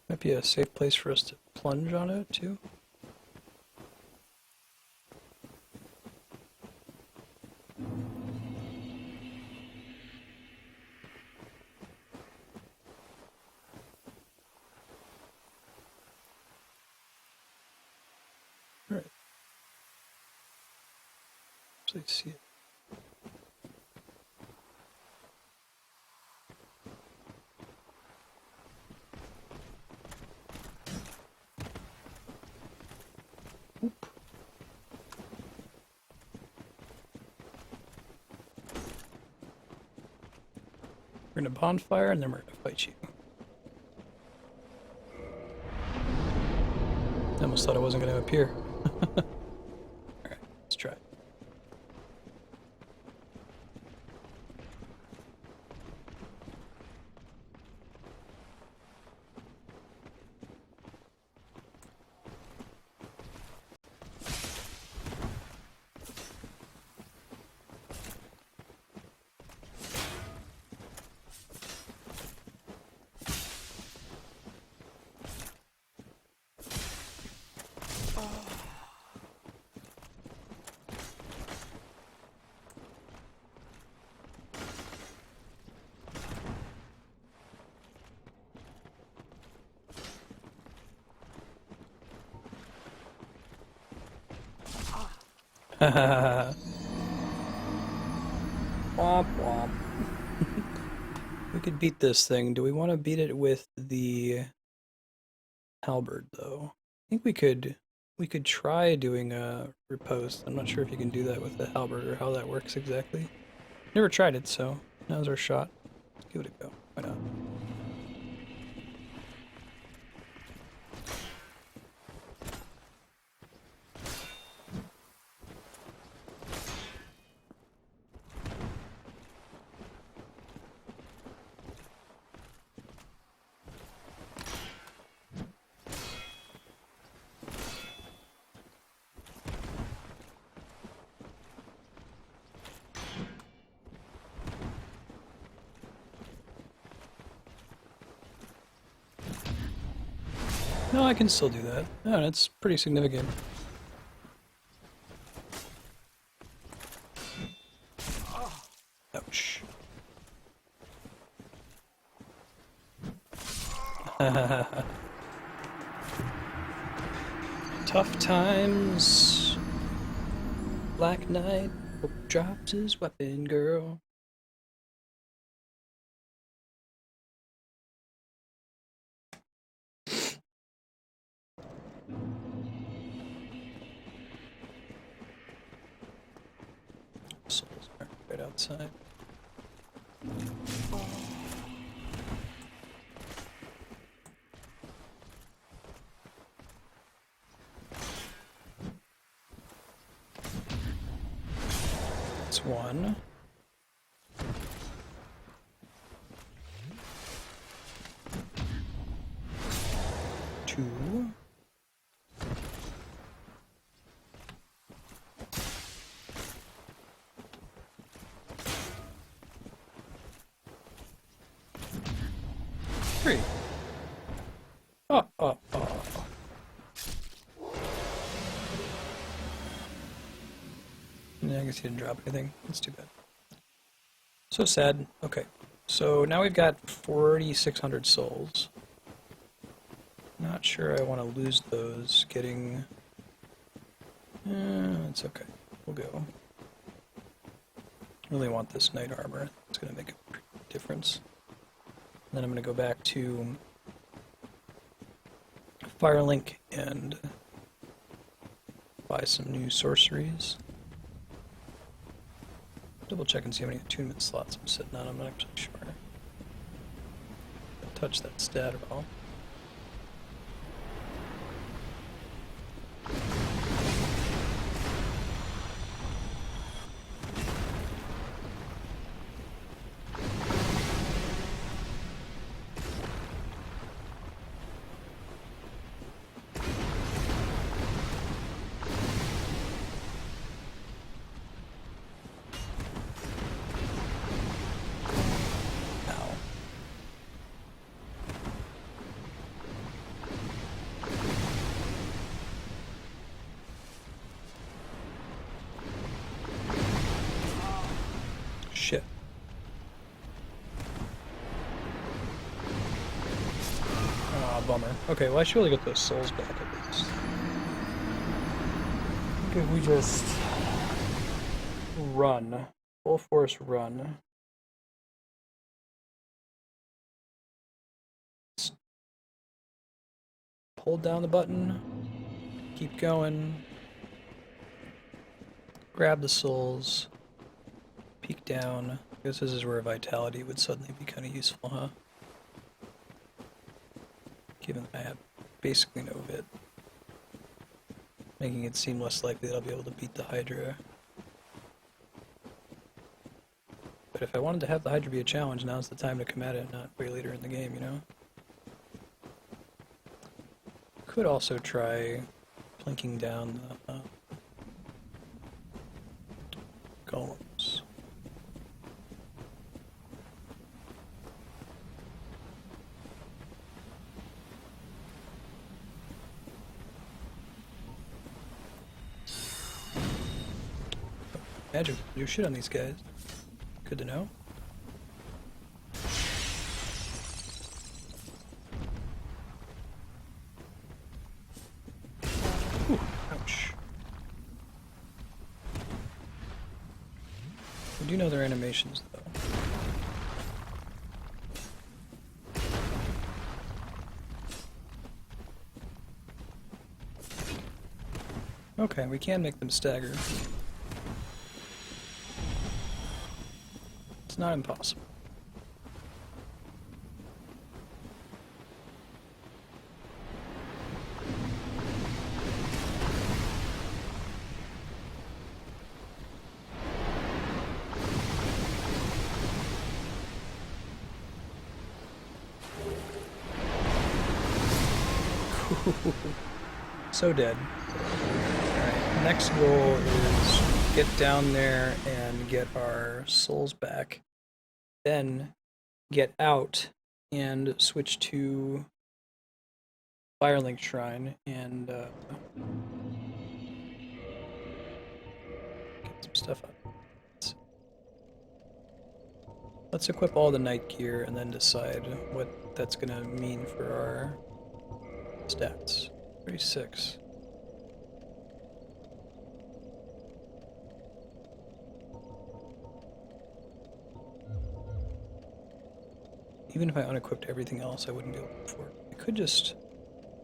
Might be a safe place for us to plunge on it too. All right. Actually see it. We're in a bonfire and then we're gonna fight you. I almost thought I wasn't gonna appear. Alright, let's try. Womp womp. We could beat this thing. Do we want to beat it with the halberd though? I think we could try doing a riposte. I'm not sure if you can do that with the halberd or how that works exactly. Never tried it, so now's our shot. Let's give it a go. Why not? No, I can still do that. No, that's pretty significant. Ouch. Tough times. Black Knight drops his weapon, girl. Souls are right outside. That's one. Two. Three. Oh. Yeah, I guess he didn't drop anything. That's too bad. So sad. Okay. So now we've got 4,600 souls. Not sure I want to lose those getting... it's okay. We'll go. Really want this knight armor. It's going to make a difference. And then I'm going to go back to Firelink and buy some new sorceries. Double check and see how many attunement slots I'm sitting on. I'm not actually sure. Don't touch that stat at all. Shit. Ah, bummer. Okay, well I should really get those souls back at least. Okay, if we just run. Full force run. Just hold down the button. Keep going. Grab the souls. Peek down. I guess this is where vitality would suddenly be kind of useful, huh? Given that I have basically no vit. Making it seem less likely that I'll be able to beat the Hydra. But if I wanted to have the Hydra be a challenge, now's the time to come at it, not way later in the game, you know? Could also try plinking down the golems. Magic, do shit on these guys. Good to know. Ooh, ouch. I do know their animations, though. Okay, we can make them stagger. It's not impossible. So dead. Alright, next goal is get down there and get our souls back. Then get out and switch to Firelink Shrine and get some stuff up. let's equip all the knight gear and then decide what that's gonna mean for our stats. 36. Even if I unequipped everything else, I wouldn't be able to afford it. I could just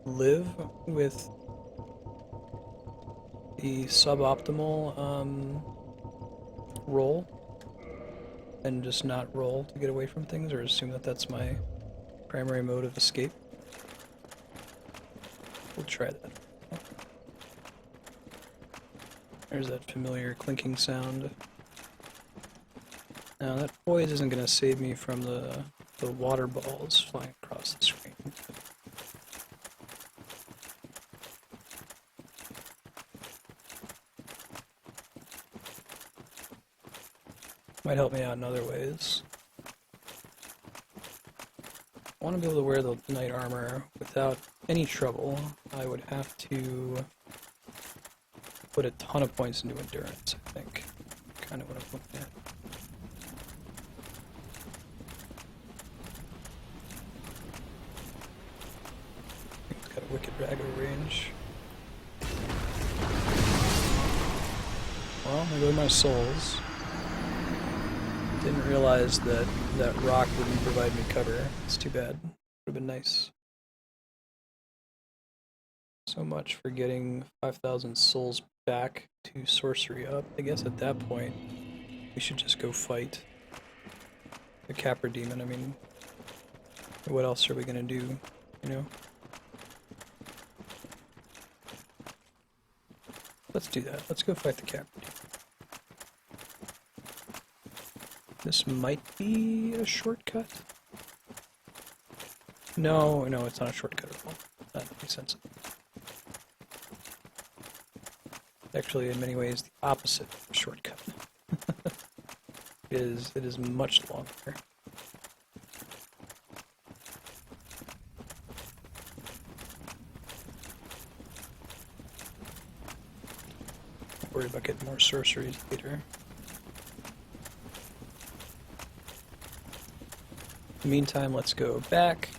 live with the suboptimal roll and just not roll to get away from things, or assume that that's my primary mode of escape. We'll try that. There's that familiar clinking sound. Now that poise isn't going to save me from the water balls flying across the screen. Might help me out in other ways. I want to be able to wear the knight armor without any trouble. I would have to put a ton of points into endurance, I think. Kind of what I'm looking at. It's got a wicked Rago range. Well, there go my souls. Didn't realize that that rock wouldn't provide me cover. It's too bad. Would have been nice. So much for getting 5,000 souls back to sorcery up. I guess at that point, we should just go fight the Capra Demon. I mean, what else are we gonna do, you know? Let's do that. Let's go fight the Capra Demon. This might be a shortcut. No, it's not a shortcut at all. That makes sense. Actually, in many ways, the opposite of a shortcut. It is much longer. Don't worry about getting more sorceries later. In the meantime, let's go back.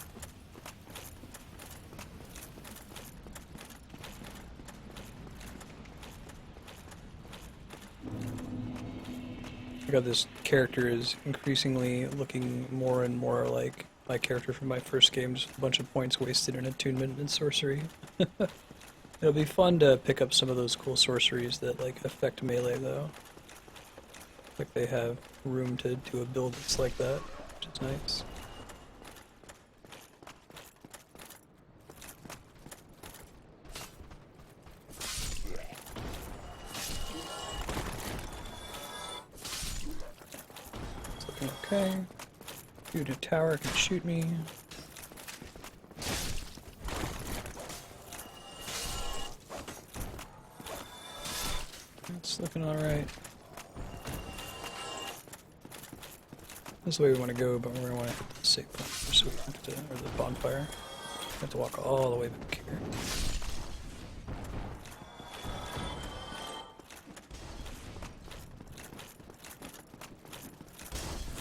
I got this character is increasingly looking more and more like my character from my first game, just a bunch of points wasted in attunement and sorcery. It'll be fun to pick up some of those cool sorceries that like affect melee though. Like they have room to do a build that's like that, which is nice. Okay. Dude, a tower can shoot me. It's looking alright. This is the way we want to go, but we're going to want to hit the safe point first, so we have to, or the bonfire. We have to walk all the way back here.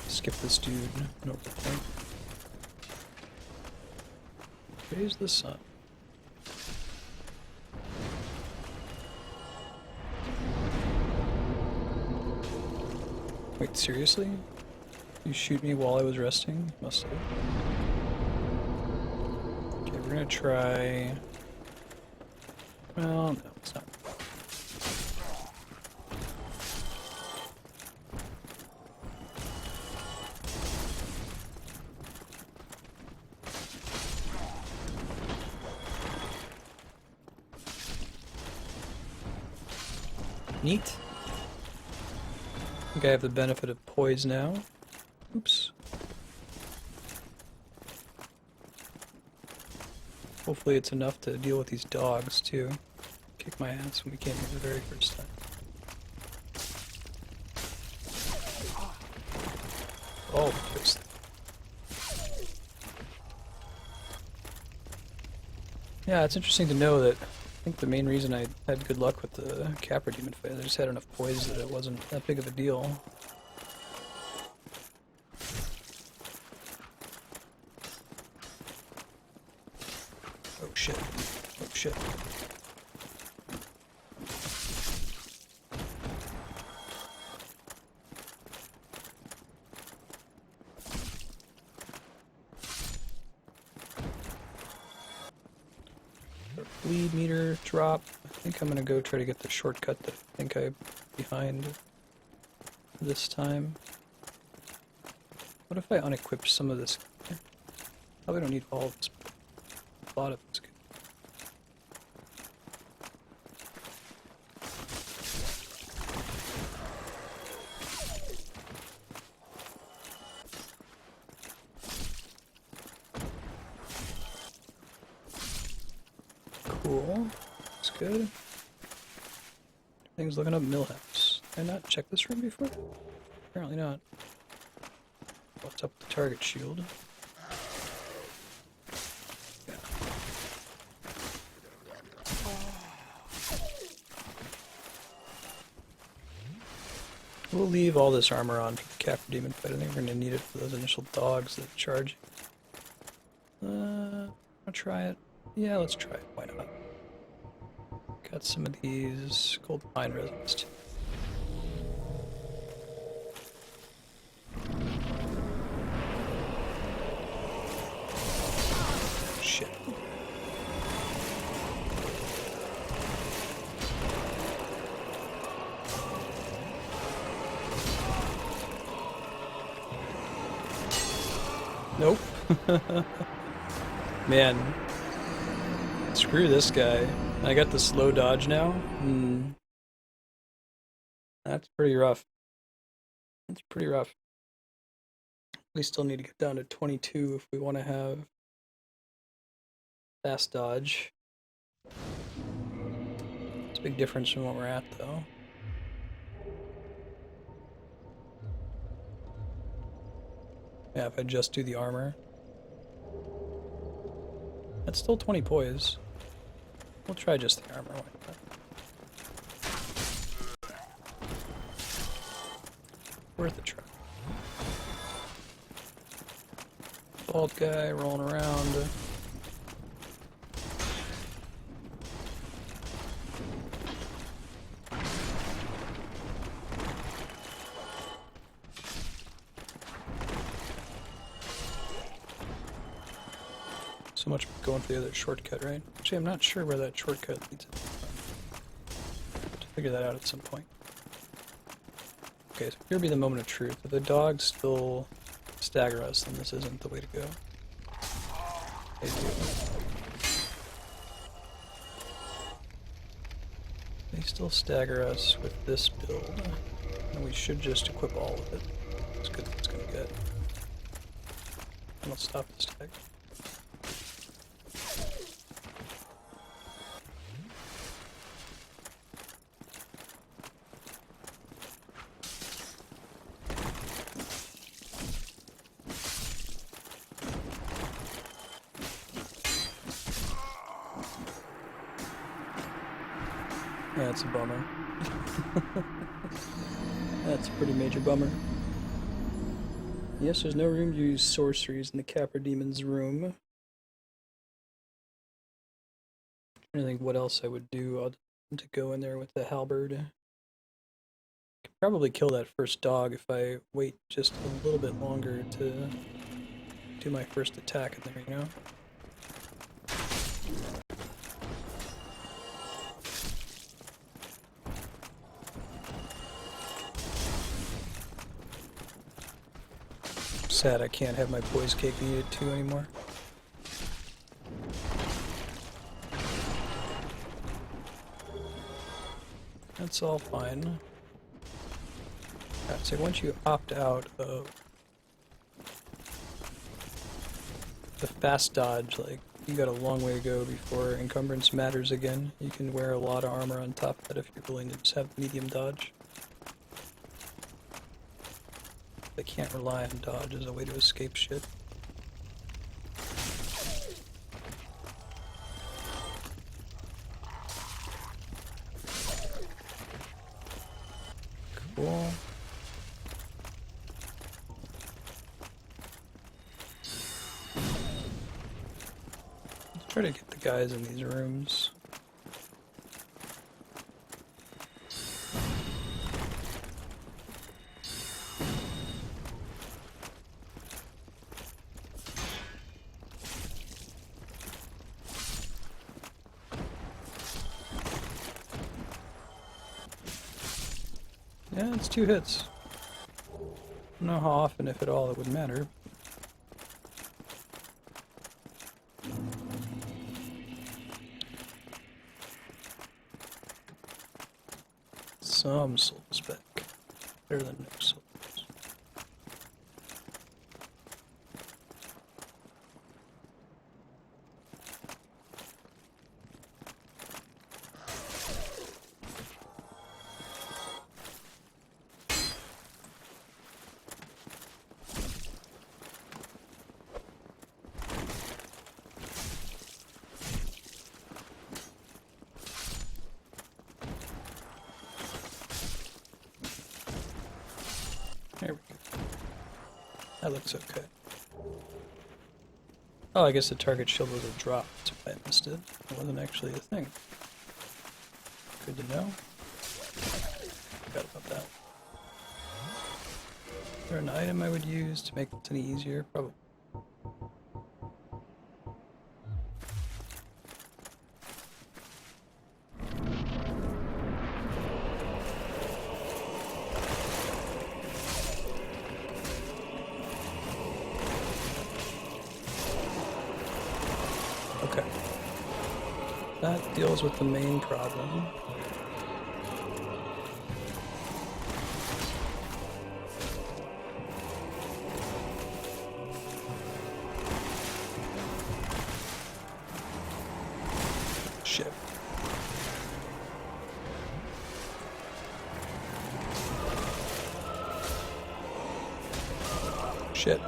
Skip this dude, no point. Raise the sun. Wait, seriously? You shoot me while I was resting? Must have. Okay, we're gonna try... Well, no, it's not. Neat. I think I have the benefit of poise now. Oops. Hopefully it's enough to deal with these dogs too. Kick my ass when we came here the very first time. Oh, fix that. Yeah, it's interesting to know that I think the main reason I had good luck with the Capra Demon fight, I just had enough poise that it wasn't that big of a deal. shit. Oh shit. Bleed meter drop. I think I'm gonna go try to get the shortcut that I think I'm behind this time. What if I unequip some of this? Probably don't need all of this, but a lot of it's good. Cool. That's good. Things looking up Millhouse. Did I not check this room before? Apparently not. What's up with the target shield? Yeah. We'll leave all this armor on for the Capra Demon fight. I think we're gonna need it for those initial dogs that charge. I'll try it. Yeah, let's try it. Why not? Got some of these gold pine resins too. Shit. Nope. Man. Screw this guy. I got the slow dodge now. That's pretty rough. That's pretty rough. We still need to get down to 22 if we want to have fast dodge. It's a big difference from what we're at, though. Yeah, if I just do the armor. That's still 20 poise. We'll try just the armor. Worth a try. Bald guy rolling around. So much going for the other shortcut, right? Actually, I'm not sure where that shortcut leads. To figure that out at some point. Okay, so here be the moment of truth. If the dogs still stagger us, then this isn't the way to go. They do. They still stagger us with this build, and we should just equip all of it. It's good that it's gonna get. And let's stop the stag. That's a bummer. That's a pretty major bummer. Yes, there's no room to use sorceries in the Capra Demon's room. I don't think what else I would do. I'll to go in there with the halberd. Could probably kill that first dog if I wait just a little bit longer to do my first attack in there, you know? Sad I can't have my poise cake needed to anymore. That's all fine. Alright, so once you opt out of the fast dodge, like, you got a long way to go before encumbrance matters again. You can wear a lot of armor on top of that if you're willing to just have medium dodge. I can't rely on dodge as a way to escape shit. Cool. Let's try to get the guys in these rooms. Yeah, it's 2 hits. I don't know how often, if at all, it would matter. Some souls back. Better than no souls. There we go. That looks okay. Oh, I guess the target shield was a drop. That's why I missed it. It wasn't actually a thing. Good to know. Forgot about that. Is there an item I would use to make this any easier? Probably. Okay. That deals with the main problem. Shit. Shit.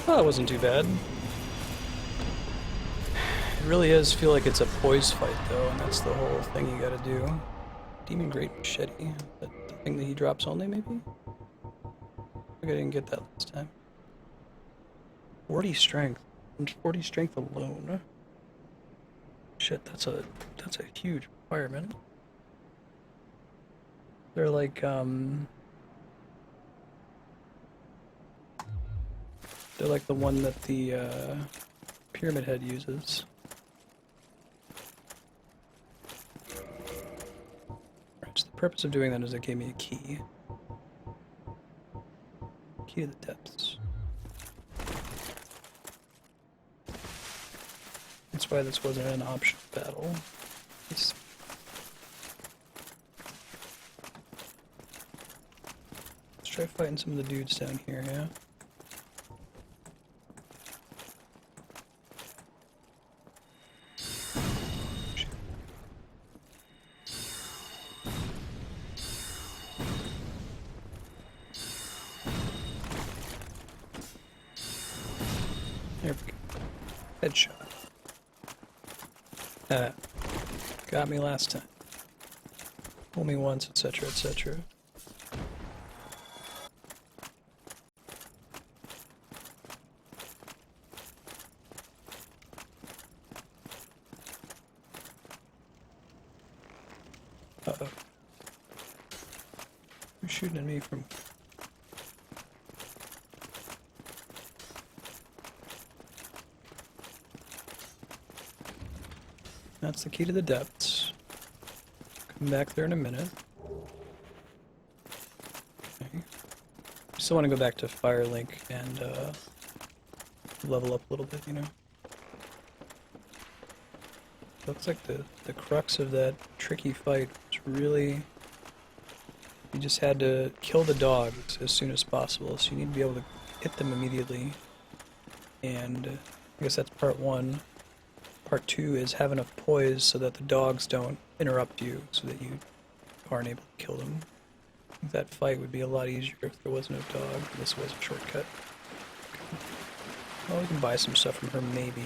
Oh, that wasn't too bad. It really does feel like it's a poise fight, though, and that's the whole thing you gotta do. Demon Great Machete. That the thing that he drops only, maybe? I think I didn't get that last time. 40 strength. And 40 strength alone. Shit, that's a huge requirement. They're like, they're like the one that the Pyramid Head uses. Right, so the purpose of doing that is it gave me a key. Key to the depths. That's why this wasn't an optional battle. Let's try fighting some of the dudes down here, yeah? There we go. Headshot. Got me last time. Fool me once, etc., etc. Uh-oh. Who's shooting at me from... That's the key to the depths. Come back there in a minute. Okay. Still want to go back to Firelink and level up a little bit, you know. Looks like the crux of that tricky fight was really... You just had to kill the dogs as soon as possible, so you need to be able to hit them immediately. And I guess that's part one. Part two is have enough poise so that the dogs don't interrupt you, so that you aren't able to kill them. That fight would be a lot easier if there was no dog and this was a shortcut. Well, we can buy some stuff from her, maybe.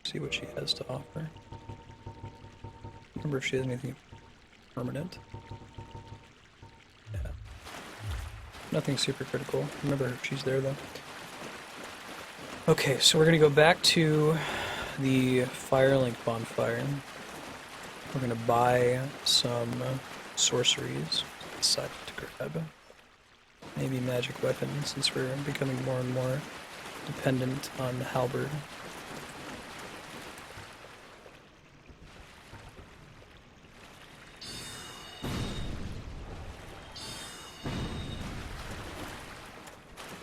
See what she has to offer. Remember if she has anything permanent. Yeah. Nothing super critical. Remember, she's there though. Okay, so we're gonna go back to the Firelink bonfire. We're gonna buy some sorceries. Decided to grab maybe magic weapons since we're becoming more and more dependent on the halberd.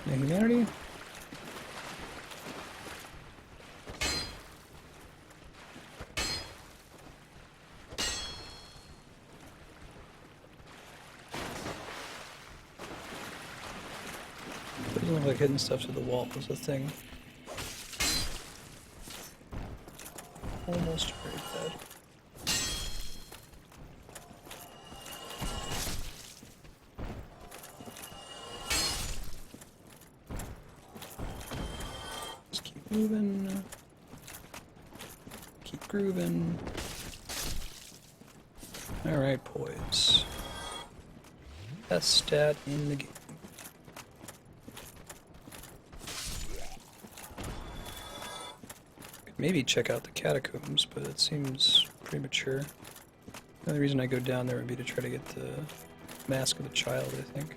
No humanity? Doesn't look like hitting stuff to the wall was a thing. Almost very bad. Just keep moving. Keep grooving. Alright, poise. Best stat in the game. Maybe check out the catacombs, but it seems premature. The only reason I go down there would be to try to get the Mask of the Child, I think.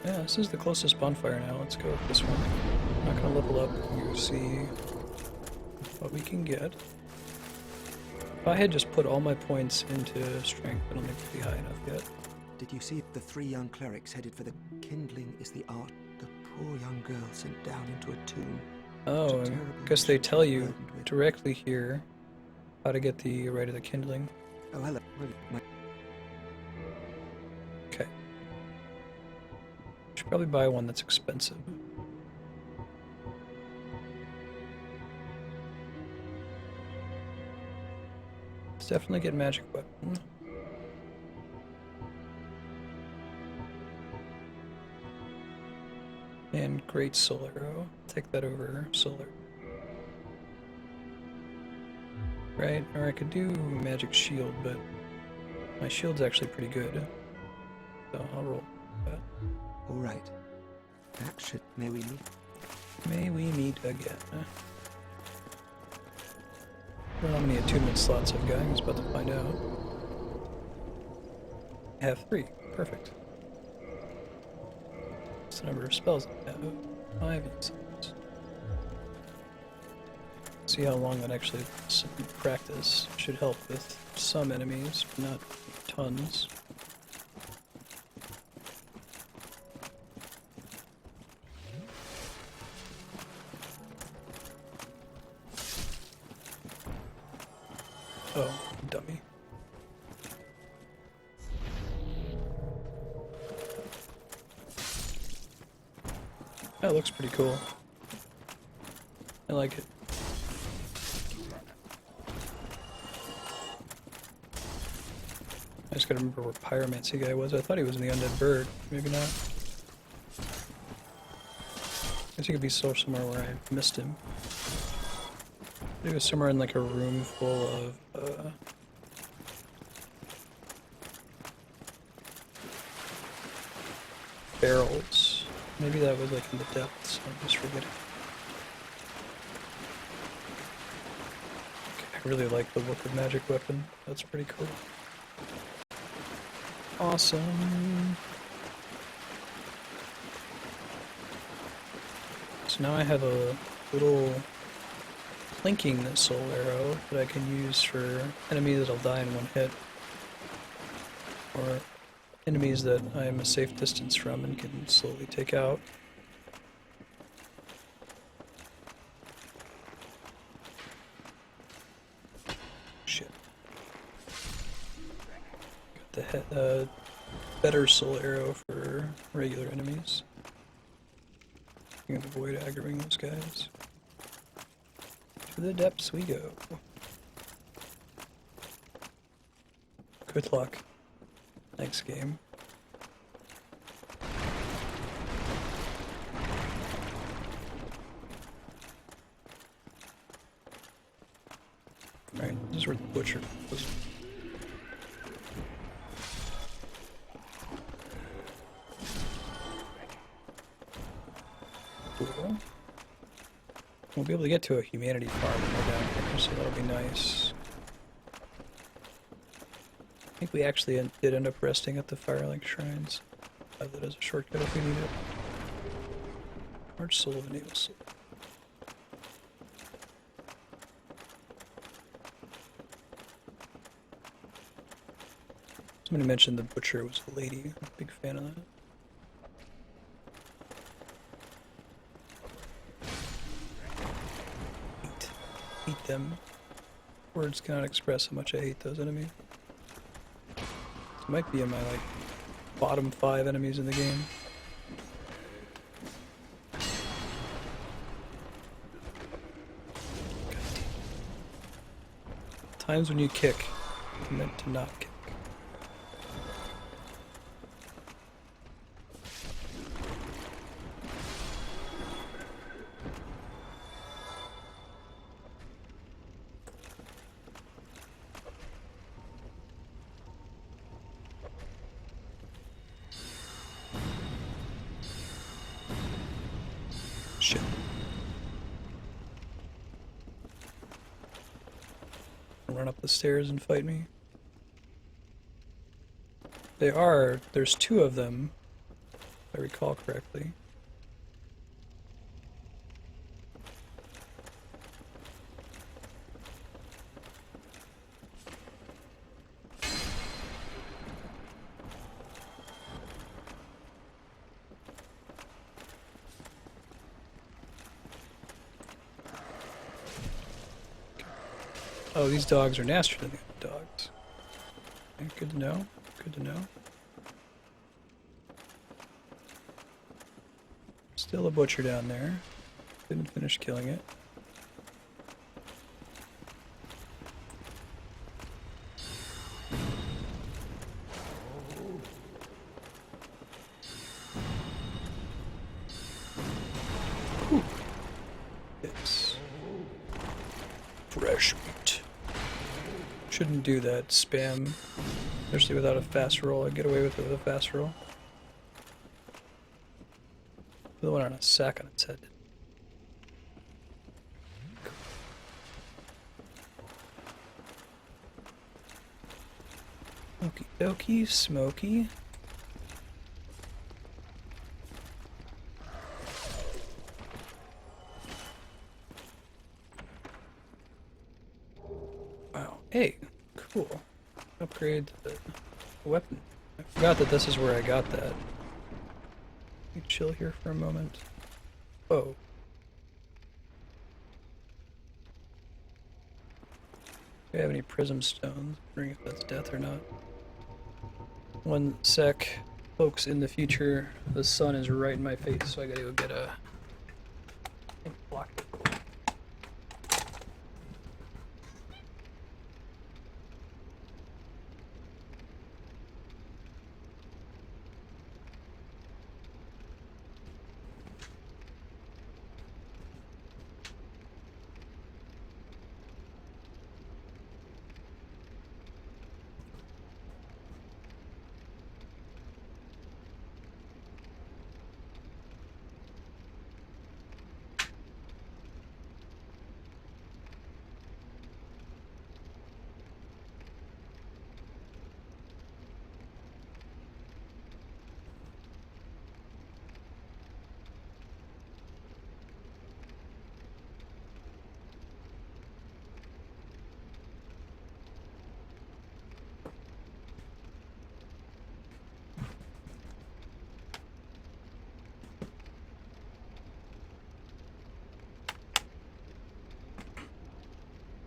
Yeah, this is the closest bonfire now. Let's go with this one. I'm not gonna level up. We'll see what we can get. If I had just put all my points into strength, I don't think it'd be high enough yet. Did you see the 3 young clerics headed for the kindling is the art the poor young girl sent down into a tomb? Oh, I guess they tell you directly here how to get the Rite of the Kindling. Oh, hello. Okay. Should probably buy one that's expensive. Let's definitely get magic weapon. And great soul arrow. Take that over solar. Right, or I could do magic shield, but my shield's actually pretty good. So I'll roll that. Alright. That should... May we meet? May we meet again. I don't know how many attunement slots I've got. I was about to find out. I have 3. Perfect. What's the number of spells I have? 5 uses. See how long that actually practice should help with some enemies, but not tons. Oh, dummy. That looks pretty cool. I like it. I just gotta remember where Pyromancy guy was. I thought he was in the Undead Bird. Maybe not. I guess he could be somewhere where I missed him. He was somewhere in like a room full of barrels. Maybe that was like in the depths. I'm just forgetting. Okay, I really like the look of magic weapon. That's pretty cool. Awesome. So now I have a little plinking soul arrow that I can use for enemies that'll die in one hit. Or enemies that I am a safe distance from and can slowly take out. Shit. Got the better soul arrow for regular enemies. You can avoid aggroing those guys. To the depths we go. Good luck. Next game. Alright, this is where the butcher was. Cool. We'll be able to get to a humanity farm when we're down here, so that'll be nice. I think we actually did end up resting at the Firelink Shrines. Have that as a shortcut if we need it. Large Soul of an Evil Soul. Somebody mentioned the butcher was a lady. I'm a big fan of that. Hate them. Words cannot express how much I hate those enemies. This might be in my like bottom 5 enemies in the game. Times when you kick, you meant to not kick. Shit. Run up the stairs and fight me. There's 2 of them, if I recall correctly. Oh, these dogs are nastier than the other dogs. Okay, good to know. Good to know. Still a butcher down there. Didn't finish killing it. Whew. Yes. Fresh meat. Shouldn't do that spam, especially without a fast roll. I'd get away with it with a fast roll. The one on a sack on its head. Okie dokie, smoky. Wow. Hey, cool. Upgrade the weapon. I forgot that this is where I got that. Let me chill here for a moment. Whoa. Do we have any prism stones? Wondering if that's death or not. 1 sec. Folks, in the future, the sun is right in my face, so I gotta go get a... block it.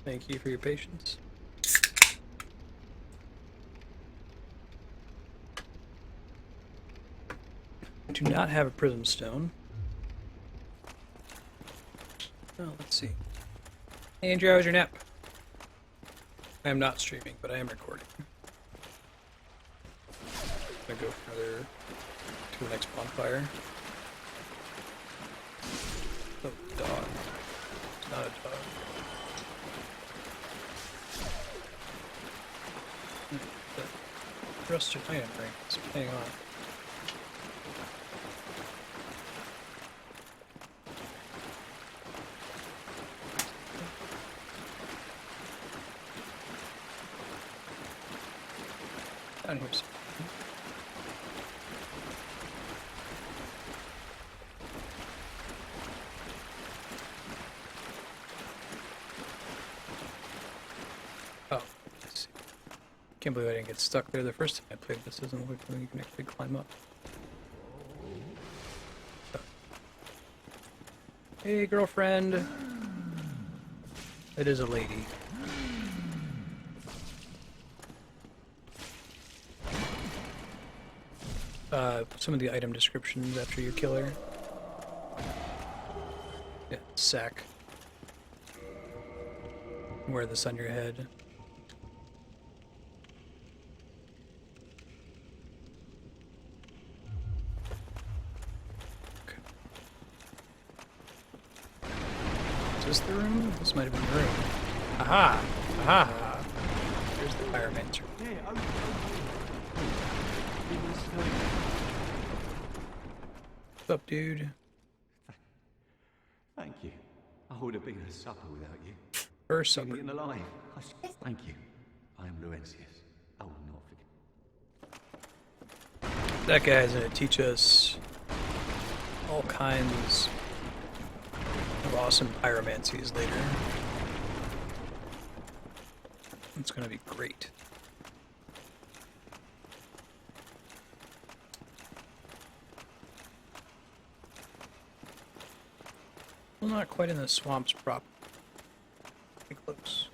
Thank you for your patience. I do not have a prism stone. Oh, let's see. Hey Andrew, how was your nap? I am not streaming, but I am recording. Gonna go further to the next bonfire. Oh, dog. It's not a dog. The rusted iron ring is paying off. Down here. Oh, I see. Can't believe I didn't get stuck there the first time I played this. Doesn't look like you can actually climb up. Oh. Hey, girlfriend. It is a lady. Some of the item descriptions after you kill her. Yeah, sack. Wear this on your head. Okay. Is this the room? This might have been the room. Aha! Aha! Here's the pyromancer. What's up, dude? Thank you. I would have been at supper without you. First supper. Getting alive. Thank you. I am Luencius. I will not forget. That guy's gonna teach us all kinds of awesome pyromancies later. It's gonna be great. Well, not quite in the swamps proper. Pretty close.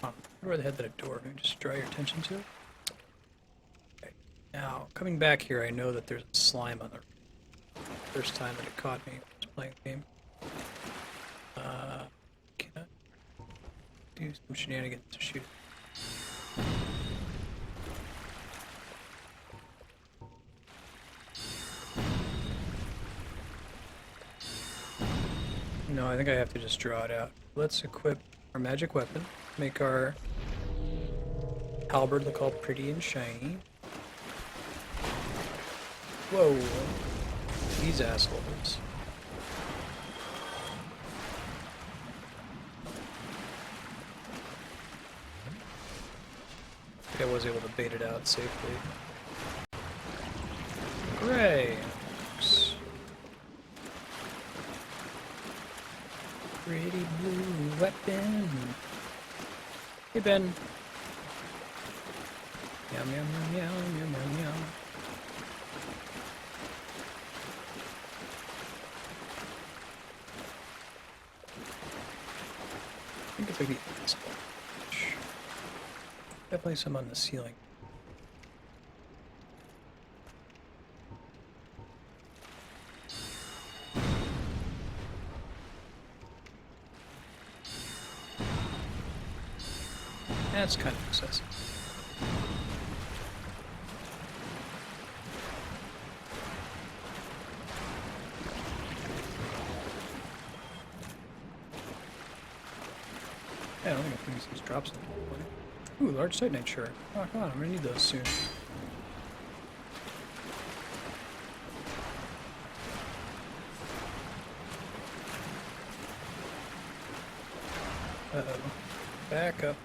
Huh. Where the head that a door? Maybe just draw your attention to it. Okay. Now, coming back here, I know that there's a slime on the first time that it caught me when I was playing the game. Can I do some shenanigans to shoot? No, I think I have to just draw it out. Let's equip our magic weapon, make our halberd look all pretty and shiny. Whoa, these assholes. I think I was able to bait it out safely. Hooray! Pretty blue weapon. Hey, Ben. Yum, yum, yum, yum, yum, yum, yum. I think it's like the definitely some on the ceiling. That's kind of excessive. Yeah, I don't think I can use these drops in the way. Ooh, large titanite shirt. Oh, come on, I'm gonna need those soon. Uh-oh. Back up.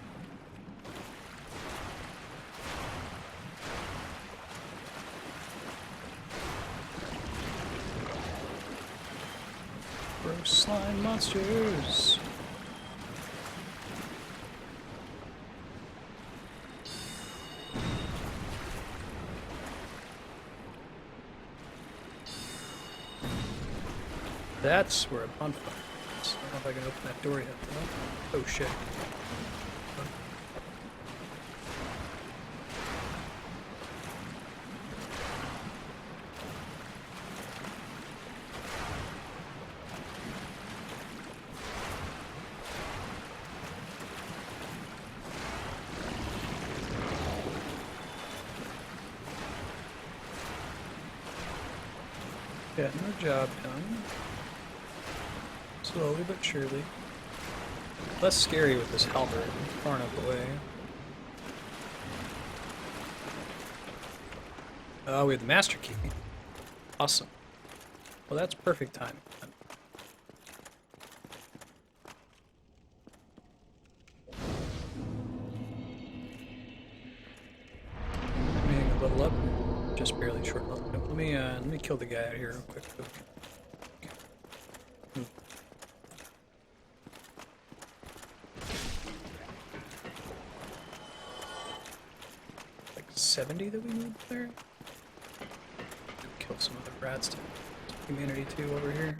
Gross slime monsters. That's where a bonfire is. I don't know if I can open that door yet, though. Oh shit. Getting the job done. Slowly but surely. Less scary with this halberd far enough away. Oh, we have the master key. Awesome. Well, that's perfect timing. Being a level up, just barely short level. Let me kill the guy out here real quick. Like 70 that we need there. Kill some of the rats to humanity too over here.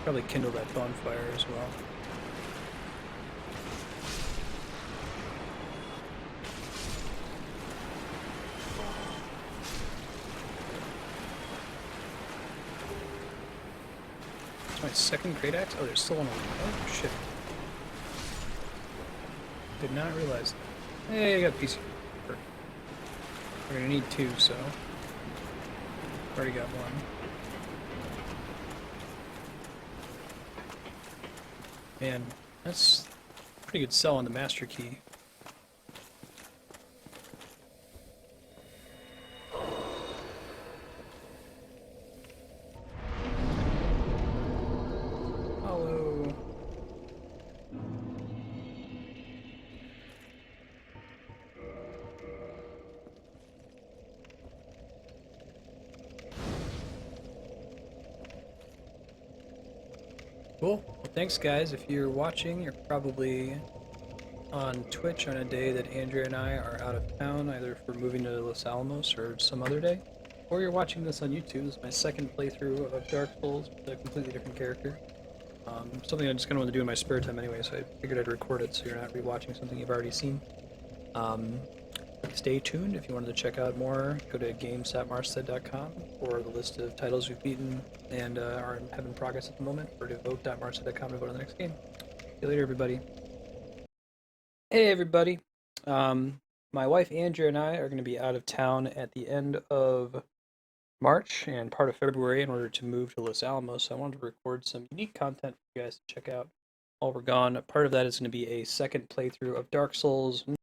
Probably kindle that bonfire as well. It's my second great axe. Oh, there's still one over there. Oh shit! Did not realize that. Hey, I got PC. Perfect. We're gonna need two, so already got one. Man, that's a pretty good sell on the master key. Hello. Cool. Well, thanks, guys. If you're watching, you're probably on Twitch on a day that Andrea and I are out of town, either for moving to Los Alamos or some other day. Or you're watching this on YouTube. This is my second playthrough of Dark Souls with a completely different character. Something I just kind of want to do in my spare time anyway, so I figured I'd record it so you're not rewatching something you've already seen. Stay tuned. If you wanted to check out more, go to games.marstead.com for the list of titles we've beaten and are in progress at the moment, or to vote.marstead.com to vote on the next game. See you later, everybody. Hey, everybody. My wife Andrea and I are going to be out of town at the end of March and part of February in order to move to Los Alamos. So I wanted to record some unique content for you guys to check out while we're gone. Part of that is going to be a second playthrough of Dark Souls.